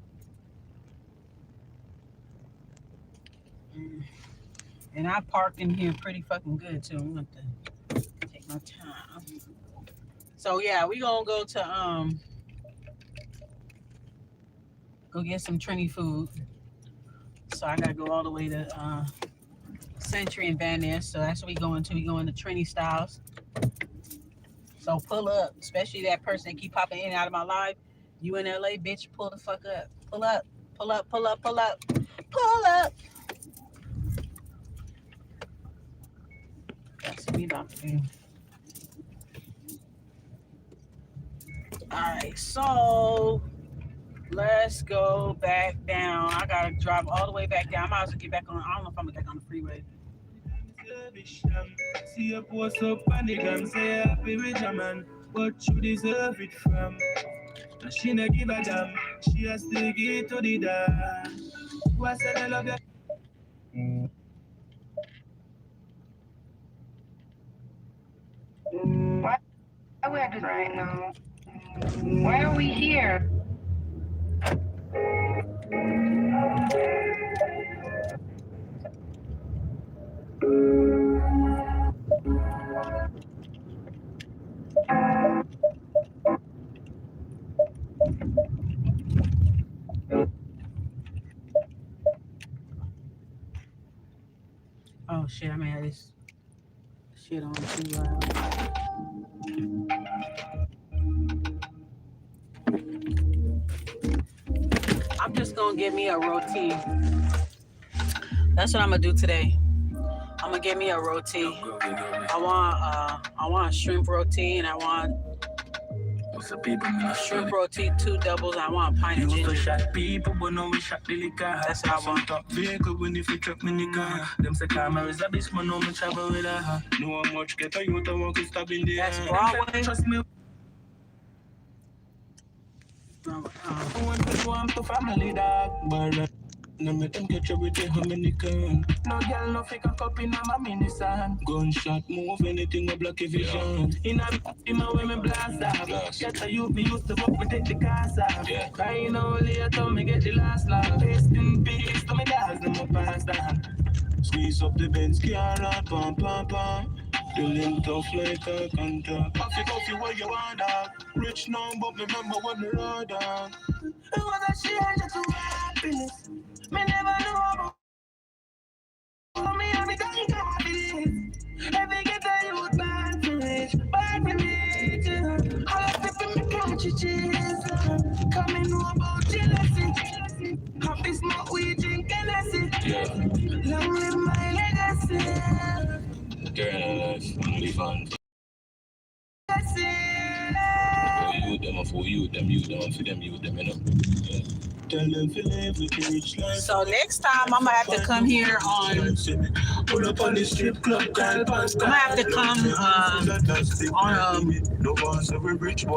And I parked in here pretty fucking good too. I'm going to take my time. So yeah, we gonna go to go get some Trini food. So I gotta go all the way to Century and Van Ness. So that's what we going to. We going to Trini Styles. So pull up, especially that person that keep popping in and out of my life. You in LA, bitch, pull the fuck up. Pull up, pull up, pull up, pull up, pull up. That's what we about to do. Alright, so let's go back down. I gotta drive all the way back down. I might as well get back on. I don't know if I'm gonna get back on the freeway. See a post up on the gram, say happy with your man, but you deserve it from. She not give a damn, she has to get to the dash. Why said I love you? Why are we at this right now? Why are we here? Oh shit, I mean this shit on too loud. I'm just gonna get me a roti. That's what I'm gonna do today. I'm gonna get me a roti. I want a shrimp roti, and I want shrimp roti, 2 doubles. I want a pint of ginger. That's what I want. That's Broadway. No make them catch up with the Dominican. No girl no fake a cup in my minisan. Gunshot move anything a block vision. In my way me blast off. Get a youth me used to work me take the cars off. I know later me get the last laugh. Rest in peace to me dogs them a pass down. Squeeze up the Benz car out, pam pam pam. The link tough like a contract. Coffee where you want dog. Rich now but me remember when me rode down. It was a stranger to happiness. Me never knew about me every day happiness. Every get a youth bad for rich, bad for me. All of people me cartridges. Coming know about jealousy. Happy smoke we drink Hennessy. Long live my legacy. Girl life, OnlyFans. For you them, for you them, you them, you them, you know. So next time I'm gonna have to come here on. I'm gonna have to come on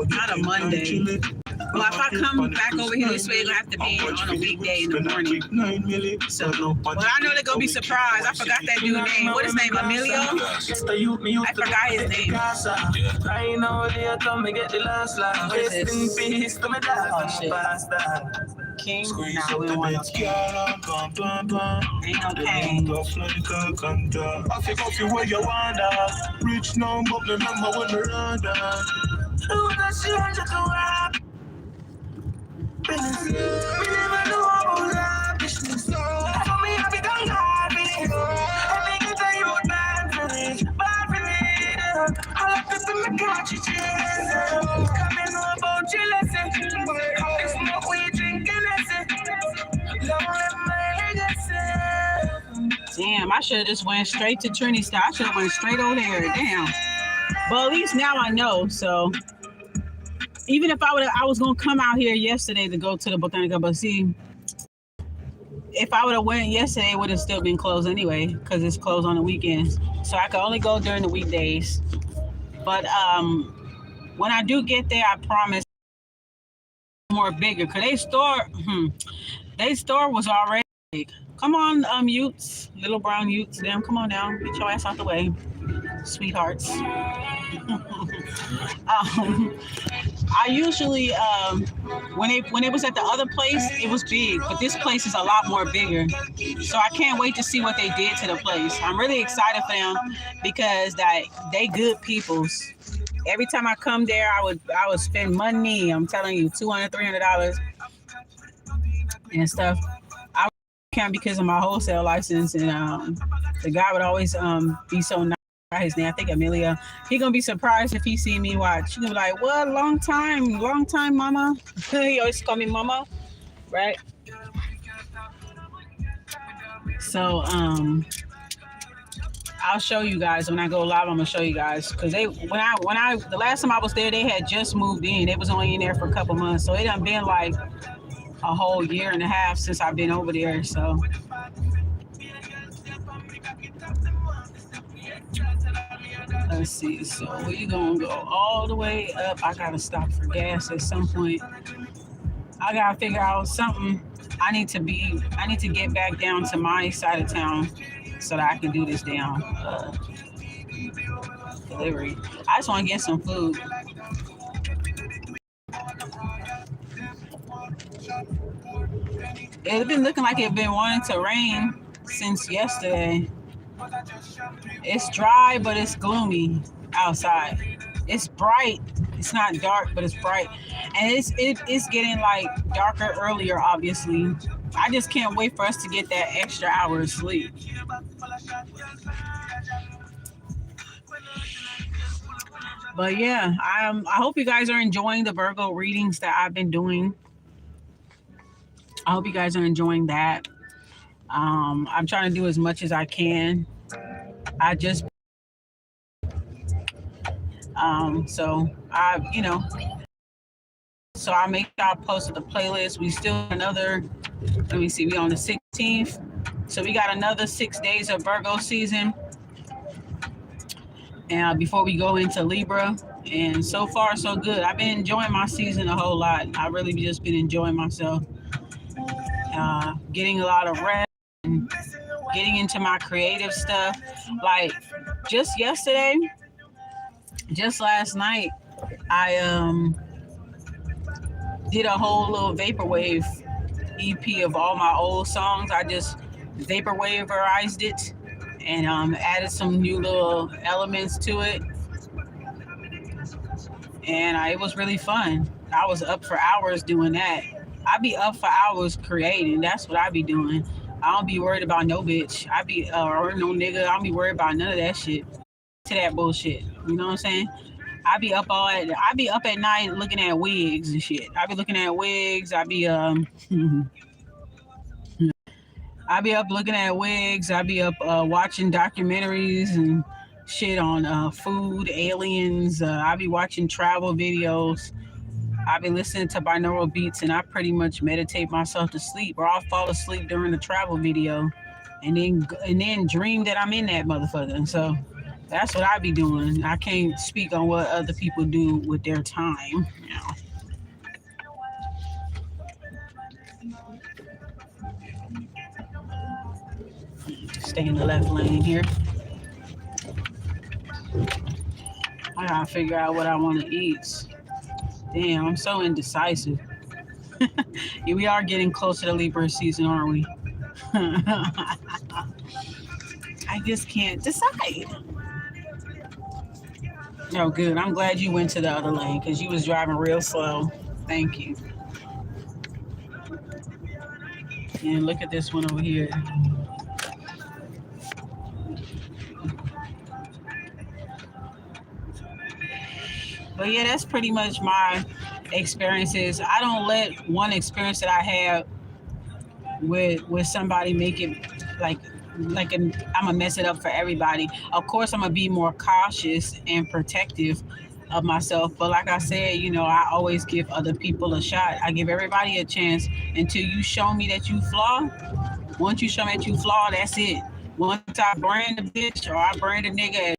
not a Monday. Well, if I come back over here this way, it'll have to be on a weekday in the morning. So, well, I know they're gonna be surprised. I forgot that dude's name. What is his name? Emilio? I forgot his name. What is this? Oh shit. King? Squeeze Nah, up we the don't want no bed, king. Ain't no The king. love off like a contour. I think of you where you wander. Rich now, but remember when we run down. Who does she want you to rap? We never know about love, business. For me, I be done happy. I think it's a youth bad for me. Bad for me. I like to see me catch you, Jesus. Come and know about jealousy. It's not we drinking, long live my legacy. Damn, I should have just went straight to Trinity Star. I should have went straight over there. Damn. But at least now I know. So even if I was gonna come out here yesterday to go to the Botanica, but see, if I would have went yesterday, it would have still been closed anyway because it's closed on the weekends. So I could only go during the weekdays. But when I do get there, I promise more bigger. Cause they store was already big. Come on, Utes, little brown Utes, them. Come on now, get your ass out the way, sweethearts. I usually when it was at the other place, it was big, but this place is a lot more bigger. So I can't wait to see what they did to the place. I'm really excited for them because they good peoples. Every time I come there, I would spend money. I'm telling you, $200, $300 and stuff. I can't because of my wholesale license, and the guy would always be so nice. His name, I think Amelia. He gonna be surprised if he see me watch. He gonna be like, "What? Long time, mama." He always call me mama, right? So I'll show you guys when I go live. I'm gonna show you guys because the last time I was there, they had just moved in. They was only in there for a couple months, so it done been like a whole year and a half since I've been over there. So. Let's see. So we're gonna go all the way up. I gotta stop for gas at some point. I gotta figure out something. I need to get back down to my side of town so that I can do this damn delivery. I just want to get some food. It's been looking like it's been wanting to rain since yesterday. It's dry, but it's gloomy outside. It's bright. It's not dark, but it's bright. And it's getting like darker earlier, obviously. I just can't wait for us to get that extra hour of sleep. But yeah, I hope you guys are enjoying the Virgo readings that I've been doing. I hope you guys are enjoying that. I'm trying to do as much as I can. So I make sure I posted the playlist. We still another, let me see, we on the 16th. So we got another 6 days of Virgo season. And before we go into Libra, and so far so good. I've been enjoying my season a whole lot. I really just been enjoying myself. Getting a lot of rest and getting into my creative stuff. Like just last night, I did a whole little vaporwave EP of all my old songs. I just vaporwaverized it and added some new little elements to it. And it was really fun. I was up for hours doing that. I be up for hours creating. That's what I be doing. I don't be worried about no bitch. Or no nigga. I don't be worried about none of that shit. To that bullshit. You know what I'm saying? I be up at night looking at wigs and shit. I be looking at wigs. I be up looking at wigs. I be up watching documentaries and shit on food, aliens. I be watching travel videos. I be listening to binaural beats, and I pretty much meditate myself to sleep, or I'll fall asleep during the travel video, and then dream that I'm in that motherfucker. So that's what I be doing. I can't speak on what other people do with their time. Stay in the left lane here. I gotta figure out what I want to eat. Damn, I'm so indecisive. Yeah, we are getting closer to Libra season, aren't we? I just can't decide. Oh, good. I'm glad you went to the other lane because you was driving real slow. Thank you. And look at this one over here. But yeah, that's pretty much my experiences. I don't let one experience that I have with somebody make it like I'm gonna mess it up for everybody. Of course, I'm gonna be more cautious and protective of myself. But like I said, I always give other people a shot. I give everybody a chance until you show me that you flaw. Once you show me that you flaw, that's it. Once I brand a bitch or I brand a nigga as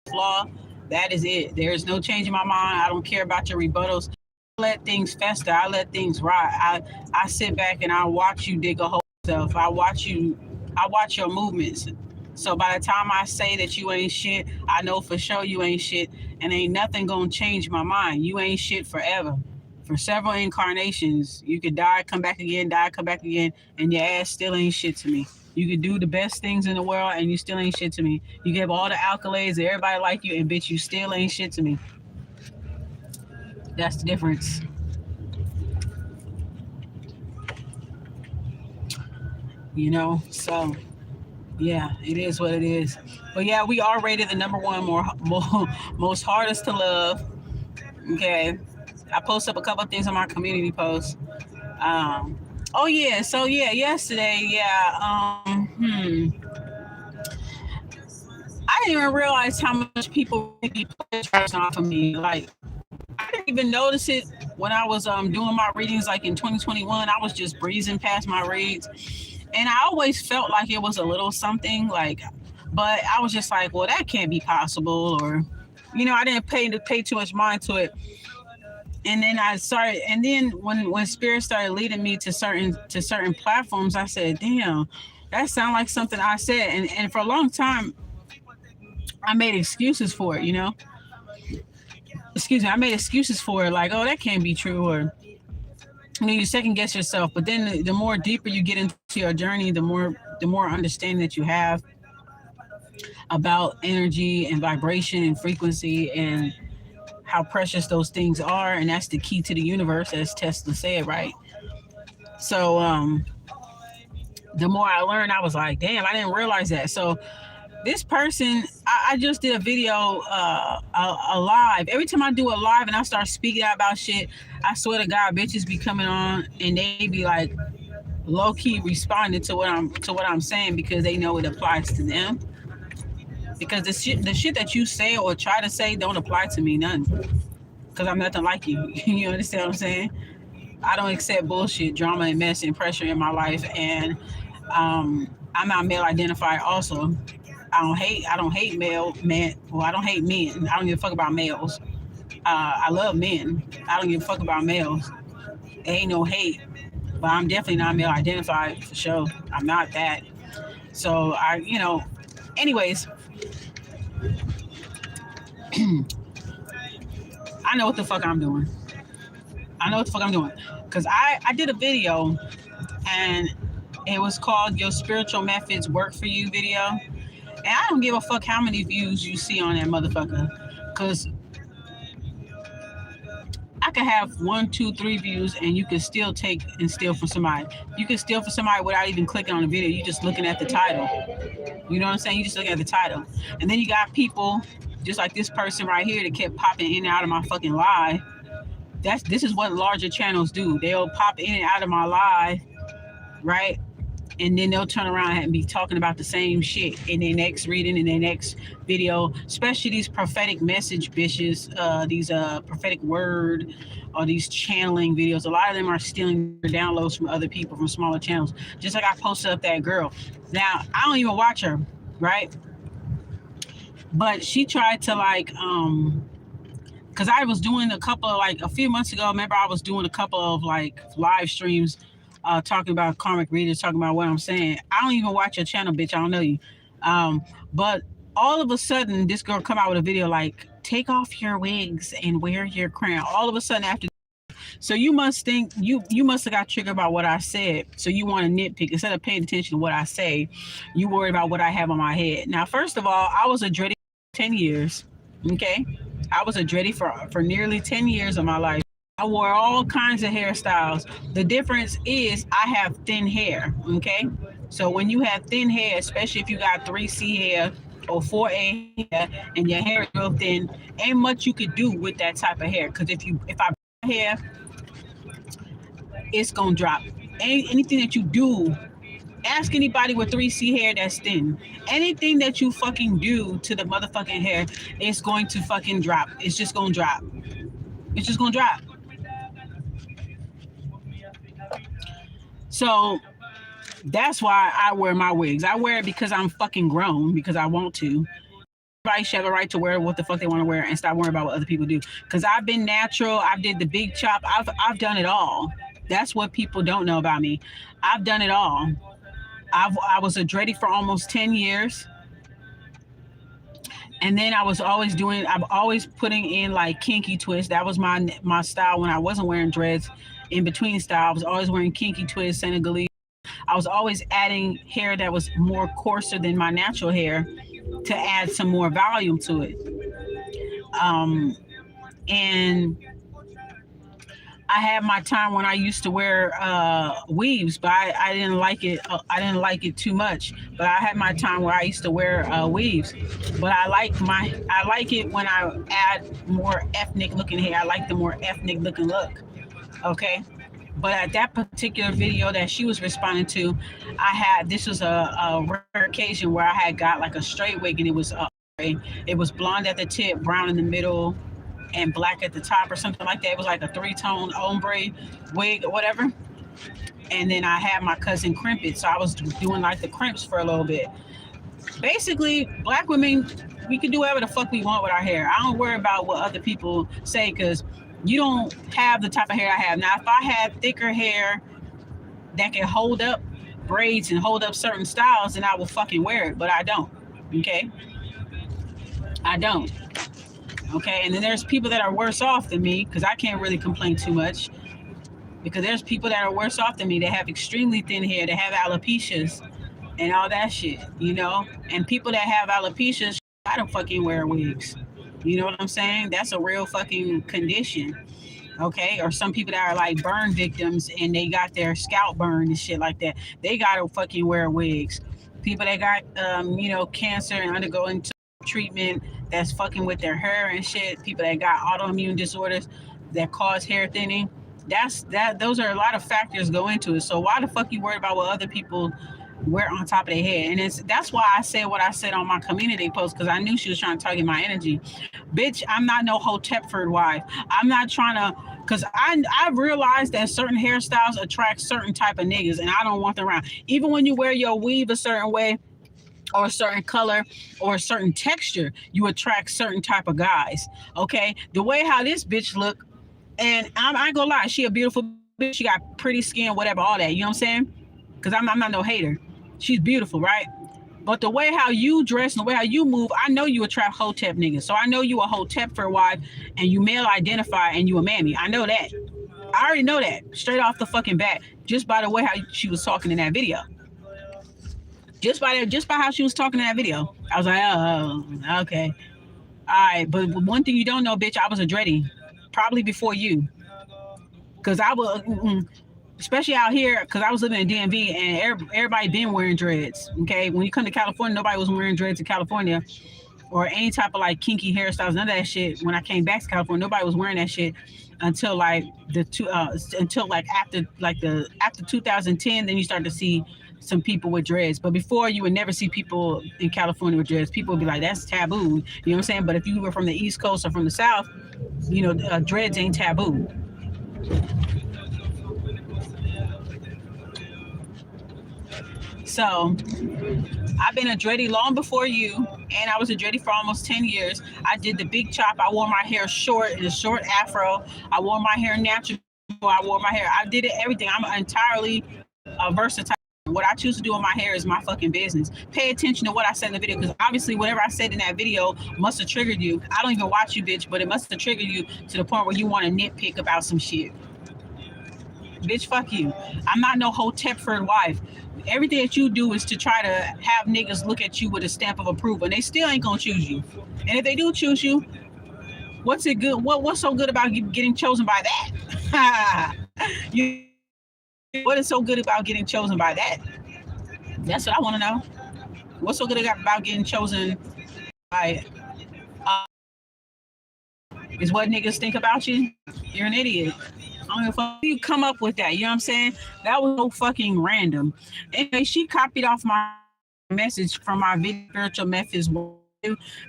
flaw, that is it. There is no change in my mind. I don't care about your rebuttals. I let things fester. I let things rot. I sit back and I watch you dig a hole yourself. I watch your movements. So by the time I say that you ain't shit, I know for sure you ain't shit, and ain't nothing gonna change my mind. You ain't shit forever. For several incarnations, you could die, come back again, and your ass still ain't shit to me. You could do the best things in the world, and you still ain't shit to me. You give all the accolades, everybody like you, and bitch, you still ain't shit to me. That's the difference. So yeah, it is what it is. But yeah, we are rated the number one most hardest to love. Okay, I post up a couple of things on my community post. Oh yeah, so yeah, yesterday, yeah. I didn't even realize how much people really plagiarizing off of me. Like, I didn't even notice it when I was doing my readings, like in 2021. I was just breezing past my reads, and I always felt like it was a little something, like, but I was just like, well, that can't be possible, or I didn't pay too much mind to it. And then I started, and then when spirit started leading me to certain platforms, I said, damn, that sounds like something I said. And for a long time I made excuses for it, excuse me, I made excuses for it, like, oh, that can't be true, or you second guess yourself. But then the more deeper you get into your journey, the more understanding that you have about energy and vibration and frequency and how precious those things are. And that's the key to the universe, as Tesla said, right? So the more I learned, I was like, damn, I didn't realize that. So this person, I just did a video, a live. Every time I do a live and I start speaking out about shit, I swear to God, bitches be coming on and they be like low key responding to what I'm saying, because they know it applies to them. Because the shit that you say or try to say don't apply to me none. Because I'm nothing like you. You understand what I'm saying? I don't accept bullshit, drama, and mess and pressure in my life. And I'm not male identified also. I don't hate male men. Well, I don't hate men. I don't give a fuck about males. I love men. I don't give a fuck about males. There ain't no hate. But I'm definitely not male identified for sure. I'm not that. So anyways, I know what the fuck I'm doing. Because I did a video and it was called Your Spiritual Methods Work For You video. And I don't give a fuck how many views you see on that motherfucker. Because I could have 1, 2, 3 views and you can still take and steal from somebody. You can steal from somebody without even clicking on the video. You're just looking at the title. You know what I'm saying? You just looking at the title. And then you got people just like this person right here that kept popping in and out of my fucking live. This is what larger channels do. They'll pop in and out of my live, right? And then they'll turn around and be talking about the same shit in their next reading, in their next video, especially these prophetic message bitches, these prophetic word or these channeling videos. A lot of them are stealing their downloads from other people, from smaller channels. Just like I posted up that girl. Now, I don't even watch her, right? But she tried to because I was doing a few months ago, remember I was doing a couple of live streams talking about karmic readers, talking about what I'm saying. I don't even watch your channel, bitch. I don't know you. But all of a sudden, this girl come out with a video like, take off your wigs and wear your crown. All of a sudden, after So you must think you must have got triggered by what I said. So you want to nitpick instead of paying attention to what I say. You worry about what I have on my head. Now, first of all, I was a dready 10 years. Okay, I was a dready for nearly 10 years of my life. I wore all kinds of hairstyles. The difference is I have thin hair. Okay, so when you have thin hair, especially if you got 3C hair or 4A hair and your hair is real thin, ain't much you could do with that type of hair. Because if I hair, it's gonna drop. Anything that you do, ask anybody with 3C hair that's thin. Anything that you fucking do to the motherfucking hair, it's going to fucking drop. It's just gonna drop. It's just gonna drop. So that's why I wear my wigs. I wear it because I'm fucking grown, because I want to. Everybody should have a right to wear what the fuck they want to wear and stop worrying about what other people do. Because I've been natural. I did the big chop. I've done it all. That's what people don't know about me. I've done it all. I was a dready for almost 10 years. And then I'm always putting in like kinky twists. That was my style when I wasn't wearing dreads. In between style, I was always wearing kinky twists, Senegalese. I was always adding hair that was more coarser than my natural hair to add some more volume to it. And I had my time when I used to wear weaves, but I didn't like it. I didn't like it too much. But I had my time where I used to wear weaves. But I like it when I add more ethnic looking hair. I like the more ethnic looking look. Okay. But at that particular video that she was responding to, this was a rare occasion where I had got like a straight wig, and it was blonde at the tip, brown in the middle, and black at the top or something like that. It was like a 3-tone ombre wig or whatever. And then I had my cousin crimp it. So I was doing like the crimps for a little bit. Basically, black women, we can do whatever the fuck we want with our hair. I don't worry about what other people say, because you don't have the type of hair I have. Now, if I had thicker hair that can hold up braids and hold up certain styles, then I will fucking wear it. But I don't. Okay? I don't. Okay, and then there's people that are worse off than me, because I can't really complain too much, because there's people that are worse off than me that have extremely thin hair, that have alopecias and all that shit, you know? And people that have alopecias, I don't fucking wear wigs. You know what I'm saying? That's a real fucking condition, okay? Or some people that are like burn victims and they got their scalp burned and shit like that, they gotta fucking wear wigs. People that got, cancer and undergoing treatment that's fucking with their hair and shit, people that got autoimmune disorders that cause hair thinning, those are a lot of factors go into it. So why the fuck you worried about what other people wear on top of their head? And that's why I said what I said on my community post, because I knew she was trying to target my energy. Bitch, I'm not no Hotepford wife. I'm not trying to, because I realized that certain hairstyles attract certain type of niggas, and I don't want them around. Even when you wear your weave a certain way, or a certain color, or a certain texture, you attract certain type of guys. Okay, the way how this bitch look, and I ain't gonna lie, she a beautiful bitch. She got pretty skin, whatever, all that. You know what I'm saying? Because I'm not no hater. She's beautiful, right? But the way how you dress and the way how you move, I know you attract Hotep niggas. So I know you a Hotep for a wife, and you male identify, and you a mammy. I know that. I already know that straight off the fucking bat, just by the way how she was talking in that video. Just by how she was talking in that video, I was like, oh, okay, all right. But one thing you don't know, bitch, I was a dready, probably before you, because I was, especially out here, because I was living in DMV, and everybody been wearing dreads. Okay, when you come to California, nobody was wearing dreads in California, or any type of like kinky hairstyles, none of that shit. When I came back to California, nobody was wearing that shit until like after 2010. Then you start to see some people with dreads. But before, you would never see people in California with dreads. People would be like, that's taboo. You know what I'm saying? But if you were from the East Coast or from the South, dreads ain't taboo. So I've been a dready long before you, and I was a dready for almost 10 years. I did the big chop. I wore my hair short in a short afro. I wore my hair natural. I did it, everything. I'm entirely versatile. What I choose to do with my hair is my fucking business. Pay attention to what I said in the video, because obviously whatever I said in that video must have triggered you. I don't even watch you, bitch, but it must have triggered you to the point where you want to nitpick about some shit. Bitch, fuck you. I'm not no Hotepford wife. Everything that you do is to try to have niggas look at you with a stamp of approval, and they still ain't gonna choose you. And if they do choose you, what's it good? What's so good about getting chosen by that? What is so good about getting chosen by that? That's what I want to know. What's so good about getting chosen by? Is what niggas think about you? You're an idiot. I don't give a fuck. You come up with that. You know what I'm saying? That was so fucking random. Anyway, she copied off my message from my video, Spiritual Methods.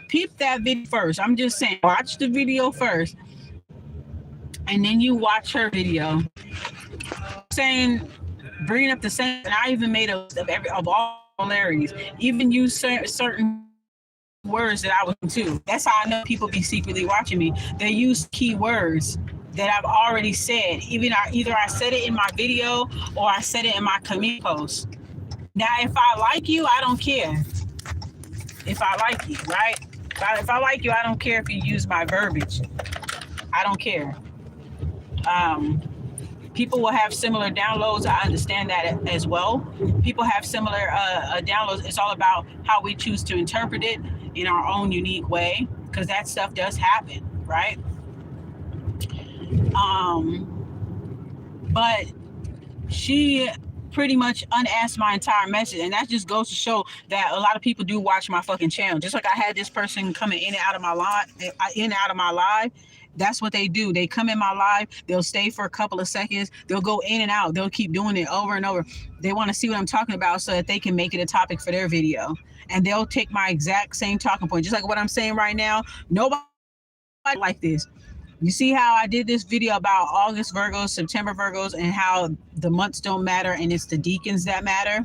Peep that video first. I'm just saying, watch the video first, and then you watch her video. Saying, bringing up the same, and I even made a list of all polarities. Even use certain words that I was too. That's how I know people be secretly watching me. They use keywords that I've already said. Either I said it in my video or I said it in my community post. Now, if I like you, I don't care. If I like you, right? If I like you, I don't care if you use my verbiage. I don't care. People will have similar downloads. I understand that as well. People have similar downloads. It's all about how we choose to interpret it in our own unique way, because that stuff does happen, right? But she pretty much unasked my entire message, and that just goes to show that a lot of people do watch my fucking channel. Just like I had this person coming in and out of my live. That's what they do. They come in my live, they'll stay for a couple of seconds, they'll go in and out, they'll keep doing it over and over. They want to see what I'm talking about so that they can make it a topic for their video. And they'll take my exact same talking point, just like what I'm saying right now. Nobody like this. You see how I did this video about August Virgos, September Virgos, and how the months don't matter and it's the deacons that matter,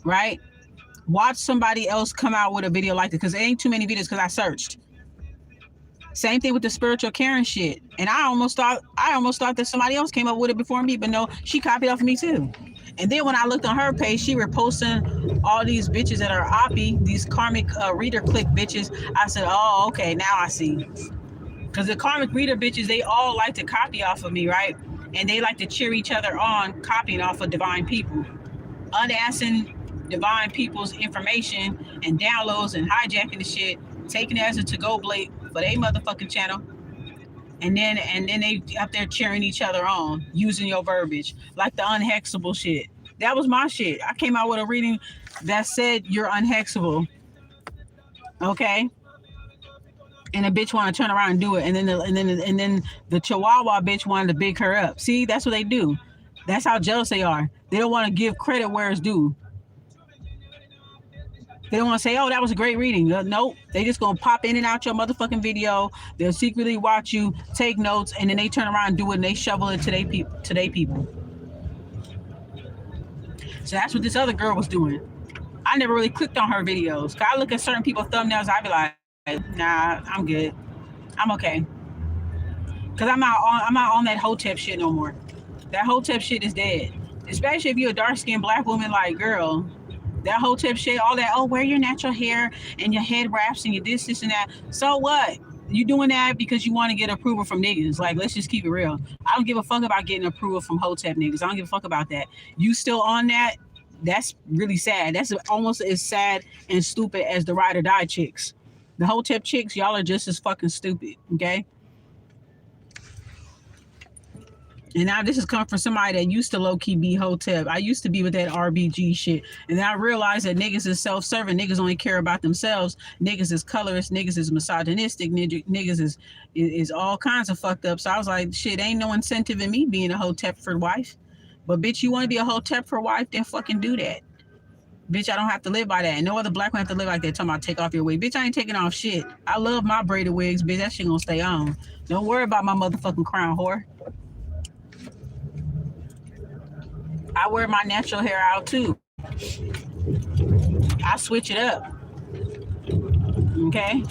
right? Watch somebody else come out with a video like this, because there ain't too many videos, because I searched. Same thing with the spiritual Karen shit. And I almost thought that somebody else came up with it before me, but no, she copied off of me too. And then when I looked on her page, she reposting all these bitches that are oppie, these karmic reader click bitches. I said, oh, okay, now I see. Because the karmic reader bitches, they all like to copy off of me, right? And they like to cheer each other on, copying off of divine people. Unasking divine people's information and downloads and hijacking the shit, taking it as a to-go blade for their motherfucking channel. And then they up there cheering each other on, using your verbiage, like the unhexable shit. That was my shit. I came out with a reading that said you're unhexable. Okay? And a bitch want to turn around and do it, and then the Chihuahua bitch wanted to big her up. See, that's what they do. That's how jealous they are. They don't want to give credit where it's due. They don't want to say, oh, that was a great reading. Nope. They just going to pop in and out your motherfucking video. They'll secretly watch you, take notes, and then they turn around and do it, and they shovel it to their people. So that's what this other girl was doing. I never really clicked on her videos. Cause I look at certain people's thumbnails, I be like, nah, I'm good. I'm okay. Cause I'm not on that Hotep shit no more. That Hotep shit is dead. Especially if you're a dark-skinned black woman, like, girl, that Hotep shit, all that, oh, wear your natural hair and your head wraps and your this and that. So what? You doing that because you want to get approval from niggas. Like, let's just keep it real. I don't give a fuck about getting approval from Hotep niggas. I don't give a fuck about that. You still on that? That's really sad. That's almost as sad and stupid as the ride or die chicks. The Hotep chicks, y'all are just as fucking stupid, okay? And now this is coming from somebody that used to low-key be Hotep. I used to be with that RBG shit. And then I realized that niggas is self-serving. Niggas only care about themselves. Niggas is colorist. Niggas is misogynistic. Niggas is all kinds of fucked up. So I was like, shit, ain't no incentive in me being a Hotepford wife. But bitch, you want to be a Hotepford wife, then fucking do that. Bitch, I don't have to live by that. And no other black one have to live like that. Talking about take off your wig. Bitch, I ain't taking off shit. I love my braided wigs, bitch. That shit gonna stay on. Don't worry about my motherfucking crown, whore. I wear my natural hair out too. I switch it up. Okay?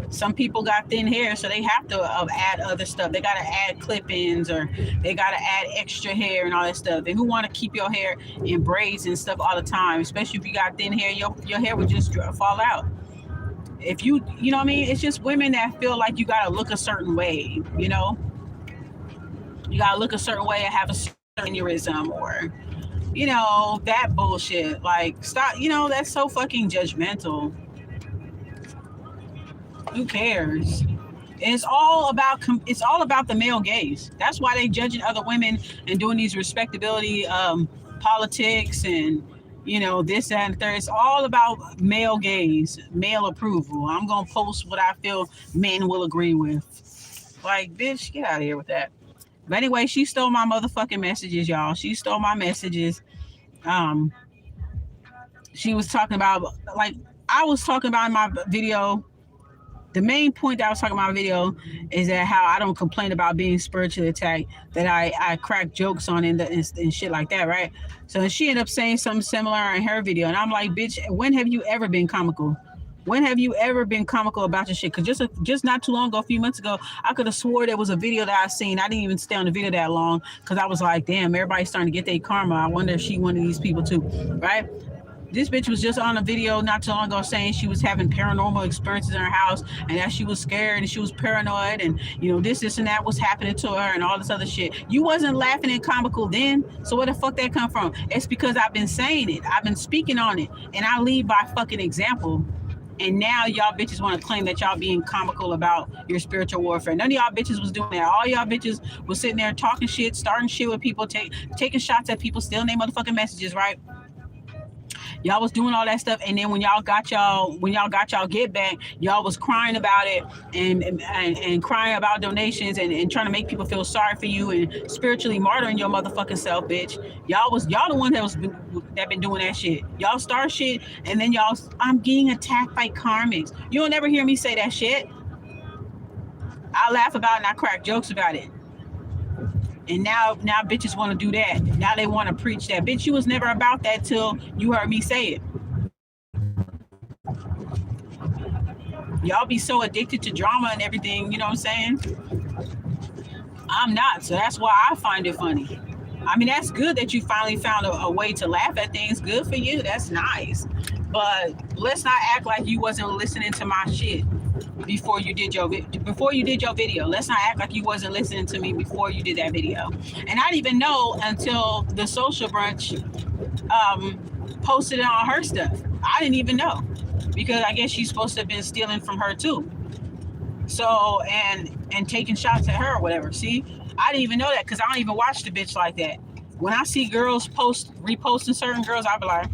Some people got thin hair, so they have to add other stuff. They got to add clip-ins, or they got to add extra hair and all that stuff. And who want to keep your hair in braids and stuff all the time, especially if you got thin hair, your hair would just fall out. If you know what I mean? It's just women that feel like you got to look a certain way, you know? You gotta look a certain way and have a certain aneurysm, or you know, that bullshit. Like, stop. You know, that's so fucking judgmental. Who cares? And it's all about the male gaze. That's why they judging other women and doing these respectability politics and, you know, this that, and the third. It's all about male gaze, male approval. I'm gonna post what I feel men will agree with. Like, bitch, get out of here with that. But anyway, she stole my motherfucking messages, y'all. She stole my messages. She was talking about, like, I was talking about in my video. The main point that I was talking about in my video is that how I don't complain about being spiritually attacked, that I crack jokes on and shit like that, right? So she ended up saying something similar in her video. And I'm like, bitch, when have you ever been comical? When have you ever been comical about your shit? Because just not too long ago, a few months ago, I could have swore there was a video that I seen. I didn't even stay on the video that long because I was like, damn, everybody's starting to get their karma. I wonder if she one of these people too, right? This bitch was just on a video not too long ago saying she was having paranormal experiences in her house and that she was scared and she was paranoid and, you know, this and that was happening to her and all this other shit. You wasn't laughing and comical then, so where the fuck that come from? It's because I've been saying it. I've been speaking on it, and I lead by fucking example. And now y'all bitches want to claim that y'all being comical about your spiritual warfare. None of y'all bitches was doing that. All y'all bitches was sitting there talking shit, starting shit with people, taking shots at people, stealing their motherfucking messages, right? Y'all was doing all that stuff, and then when y'all got y'all get back, y'all was crying about it and crying about donations and trying to make people feel sorry for you and spiritually martyring your motherfucking self, bitch. Y'all the one that been doing that shit. Y'all start shit, and then y'all, I'm getting attacked by karmics. You don't ever hear me say that shit. I laugh about it and I crack jokes about it. And now bitches want to do that. Now they want to preach that. Bitch, you was never about that till you heard me say it. Y'all be so addicted to drama and everything, you know what I'm saying? I'm not, so that's why I find it funny. I mean, that's good that you finally found a way to laugh at things. Good for you, that's nice. But let's not act like you wasn't listening to my shit before you did your video. Let's not act like you wasn't listening to me before you did that video. And I didn't even know until the social brunch posted it on her stuff. I didn't even know, because I guess she's supposed to have been stealing from her too. So and taking shots at her or whatever. See, I didn't even know that because I don't even watch the bitch like that. When I see girls reposting certain girls, I be like,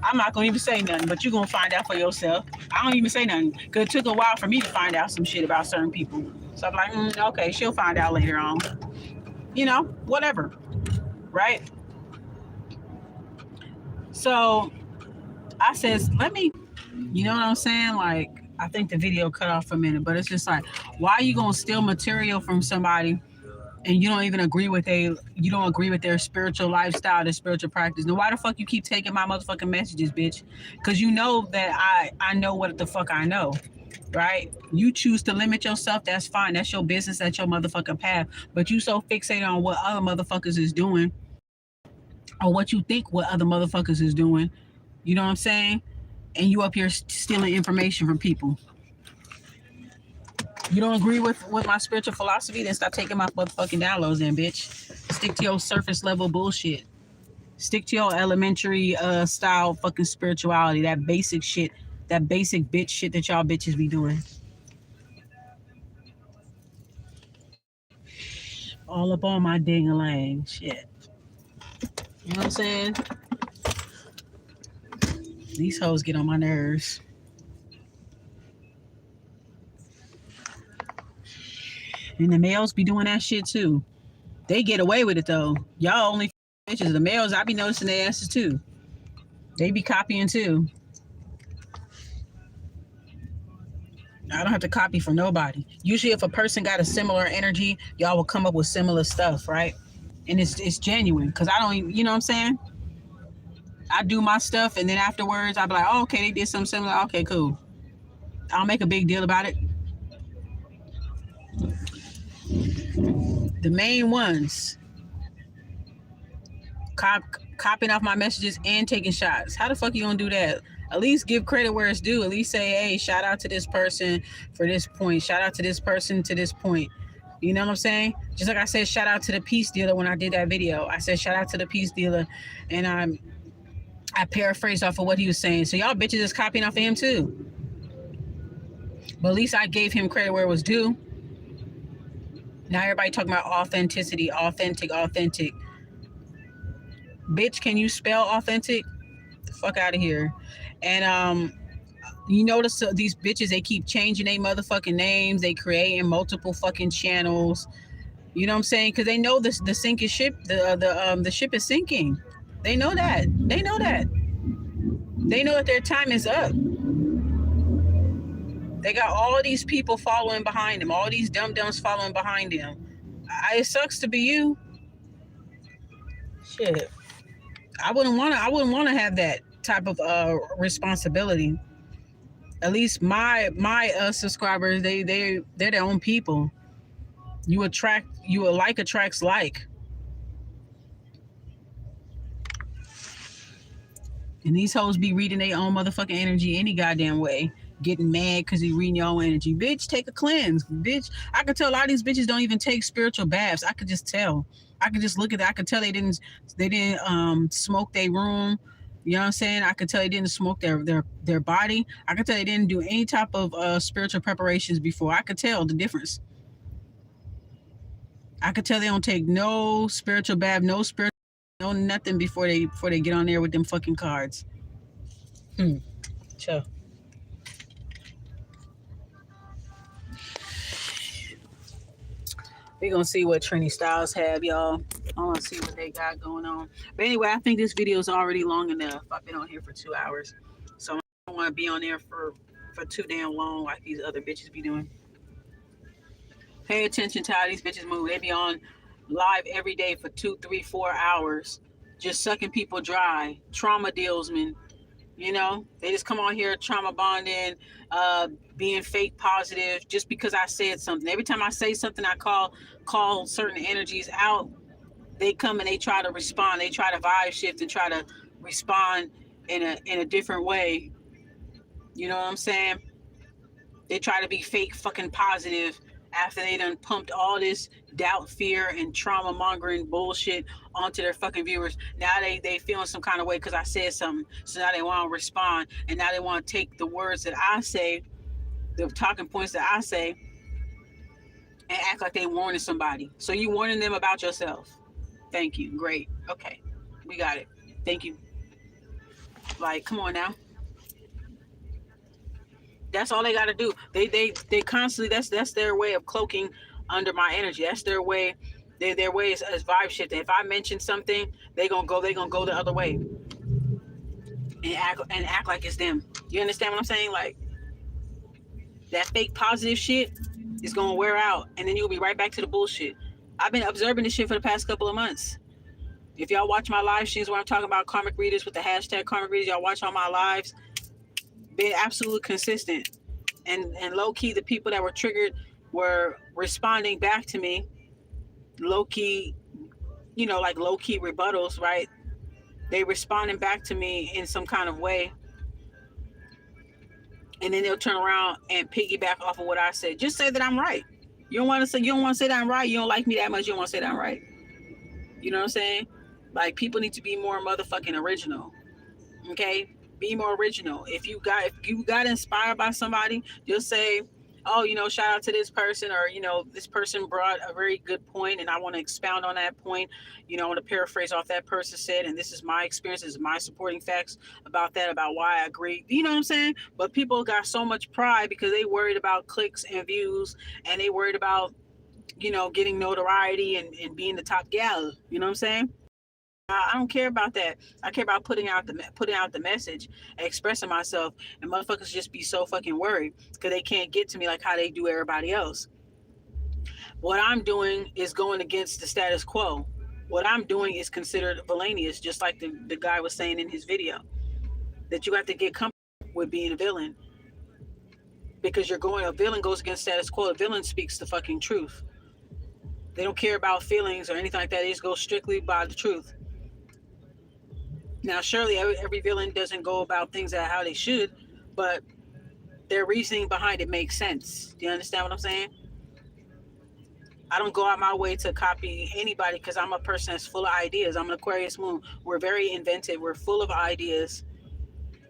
I'm not gonna even say nothing, but you're gonna find out for yourself. I don't even say nothing because it took a while for me to find out some shit about certain people. So I'm like, okay, she'll find out later on. You know, whatever, right? So I says, let me, you know what I'm saying? Like, I think the video cut off for a minute, but it's just like, why are you gonna steal material from somebody and you don't even agree with their spiritual lifestyle, their spiritual practice? Then why the fuck you keep taking my motherfucking messages, bitch? Because you know that I know what the fuck I know, right? You choose to limit yourself, that's fine. That's your business, that's your motherfucking path. But you so fixated on what other motherfuckers is doing or what you think what other motherfuckers is doing, you know what I'm saying? And you up here stealing information from people. You don't agree with my spiritual philosophy? Then stop taking my motherfucking downloads then, bitch. Stick to your surface level bullshit. Stick to your elementary style fucking spirituality. That basic shit. That basic bitch shit that y'all bitches be doing. All up on my ding-a-lang shit. You know what I'm saying? These hoes get on my nerves. And the males be doing that shit too. They get away with it though. Y'all only bitches. The males, I be noticing their asses too. They be copying too. I don't have to copy from nobody. Usually if a person got a similar energy, y'all will come up with similar stuff, right? And it's genuine. Because I don't even, you know what I'm saying? I do my stuff and then afterwards I'll be like, oh, okay, they did something similar. Okay, cool. I'll make a big deal about it. The main ones copying off my messages and taking shots. How the fuck you gonna do that? At least give credit where it's due. At least say, hey, shout out to this person for this point. Shout out to this person to this point. You know what I'm saying? Just like I said, shout out to the peace dealer when I did that video. I said shout out to the peace dealer, and I paraphrased off of what he was saying. So y'all bitches is copying off of him too. But at least I gave him credit where it was due. Now everybody talking about authenticity, authentic. Bitch, can you spell authentic? The fuck out of here. And you notice these bitches, they keep changing their motherfucking names. They creating multiple fucking channels. You know what I'm saying? Because they know the sinking ship, the ship is sinking. They know that. They know that their time is up. They got all of these people following behind them, all these dum-dums following behind them. It sucks to be you. Shit. I wouldn't want to have that type of responsibility. At least my subscribers, they're their own people. You like attracts like. And these hoes be reading their own motherfucking energy any goddamn way. Getting mad because you reading your own energy. Bitch, take a cleanse. Bitch, I could tell a lot of these bitches don't even take spiritual baths. I could just tell. I could just look at that. I could tell they didn't smoke their room. You know what I'm saying? I could tell they didn't smoke their body. I could tell they didn't do any type of spiritual preparations before. I could tell the difference. I could tell they don't take no spiritual bath, no nothing before they get on there with them fucking cards. Sure. We're gonna see what Trini Styles have, y'all. I want to see what they got going on. But anyway, I think this video is already long enough. I've been on here for 2 hours, so I don't want to be on there for too damn long like these other bitches be doing. Pay attention to how these bitches move. They be on live every day for 2, 3, 4 hours, just sucking people dry. Trauma dealsmen, you know. They just come on here trauma bonding, being fake positive just because I said something. Every time I say something, I call certain energies out. They come and they try to respond. They try to vibe shift and try to respond in a different way. You know what I'm saying? They try to be fake fucking positive after they done pumped all this doubt, fear, and trauma mongering bullshit onto their fucking viewers. Now they feeling some kind of way because I said something. So now they want to respond, and now they want to take the words that I say, the talking points that I say, and act like they warning somebody. So you warning them about yourself. Thank you. Great. Okay. We got it. Thank you. Like, come on now. That's all they got to do. They constantly, that's their way of cloaking under my energy. That's their way. Their way is vibe shifting. If I mention something, they gonna go the other way and act like it's them. You understand what I'm saying? Like, that fake positive shit is gonna wear out, and then you'll be right back to the bullshit. I've been observing this shit for the past couple of months. If y'all watch my live streams where I'm talking about karmic readers with the hashtag karmic readers, y'all watch all my lives. Been absolutely consistent, and low key, the people that were triggered were responding back to me. Low key, you know, like low key rebuttals, right? They responding back to me in some kind of way, and then they'll turn around and piggyback off of what I said. Just say that I'm right. You don't want to say that I'm right. You don't like me that much. You don't want to say that I'm right. You know what I'm saying? Like, people need to be more motherfucking original. Okay? Be more original. If you got inspired by somebody, just say, oh, you know, shout out to this person, or, you know, this person brought a very good point and I want to expound on that point. You know, I want to paraphrase off that person said, and this is my experience, this is my supporting facts about that, about why I agree. You know what I'm saying? But people got so much pride because they worried about clicks and views, and they worried about, you know, getting notoriety and being the top gal. You know what I'm saying? I don't care about that. I care about putting out the message and expressing myself. And motherfuckers just be so fucking worried because they can't get to me like how they do everybody else. What I'm doing is going against the status quo. What I'm doing is considered villainous, just like the guy was saying in his video, that you have to get comfortable with being a villain, because a villain goes against status quo. A villain speaks the fucking truth. They don't care about feelings or anything like that. They just go strictly by the truth. Now, surely every villain doesn't go about things how they should, but their reasoning behind it makes sense. Do you understand what I'm saying? I don't go out my way to copy anybody because I'm a person that's full of ideas. I'm an Aquarius moon. We're very inventive. We're full of ideas.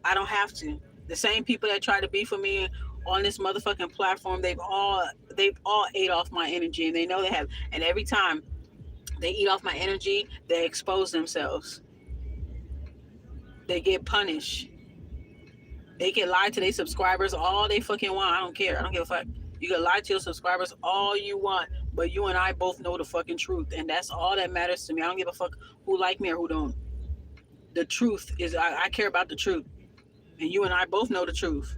I don't have to. The same people that try to be for me on this motherfucking platform, they've all ate off my energy, and they know they have. And every time they eat off my energy, they expose themselves. They get punished. They can lie to their subscribers all they fucking want. I don't care. I don't give a fuck. You can lie to your subscribers all you want, but you and I both know the fucking truth, and that's all that matters to me. I don't give a fuck who like me or who don't. The truth is, I care about the truth, and you and I both know the truth.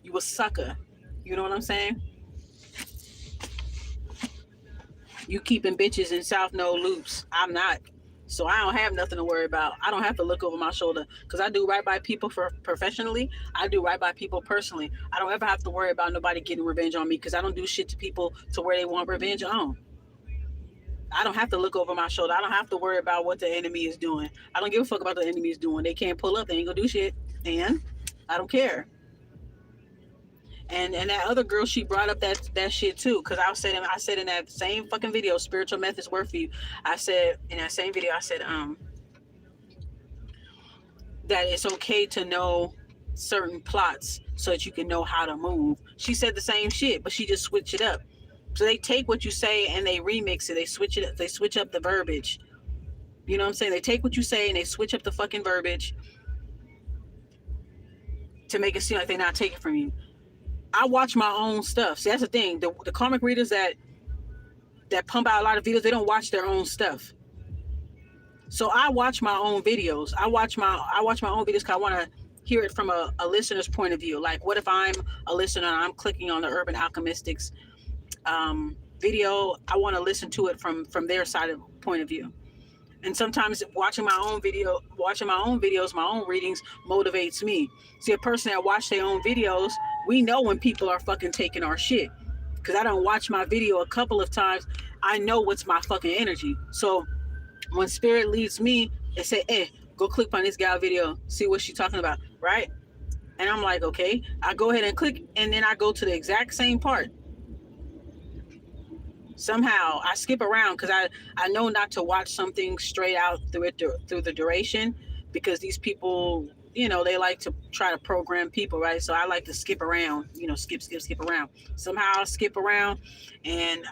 You a sucker. You know what I'm saying? You keeping bitches in South Node loops. I'm not. So I don't have nothing to worry about. I don't have to look over my shoulder because I do right by people professionally. I do right by people personally. I don't ever have to worry about nobody getting revenge on me because I don't do shit to people to where they want revenge on. I don't have to look over my shoulder. I don't have to worry about what the enemy is doing. I don't give a fuck about what the enemy is doing. They can't pull up. They ain't gonna do shit. And I don't care. And that other girl, she brought up that shit too, because I said in that same fucking video, spiritual methods work for you. I said in that same video, I said that it's okay to know certain plots so that you can know how to move. She said the same shit, but she just switched it up. So they take what you say and they remix it. They switch it. They switch up the verbiage. You know what I'm saying? They take what you say and they switch up the fucking verbiage to make it seem like they're not taking from you. I watch my own stuff. See, that's the thing. The karmic readers that pump out a lot of videos, they don't watch their own stuff. So I watch my own videos. I watch my own videos because I want to hear it from a listener's point of view. Like, what if I'm a listener and I'm clicking on the Urban Alchemistic's video? I want to listen to it from their side of point of view. And sometimes watching my own videos, my own readings motivates me. See, a person that watch their own videos, we know when people are fucking taking our shit. Because I don't watch my video a couple of times. I know what's my fucking energy. So when spirit leads me, they say, hey, go click on this gal video, see what she's talking about, right? And I'm like, okay. I go ahead and click, and then I go to the exact same part. Somehow I skip around because I know not to watch something straight out through the duration, because these people, you know, they like to try to program people, right? So I like to skip around, you know, skip around. Somehow I'll skip around and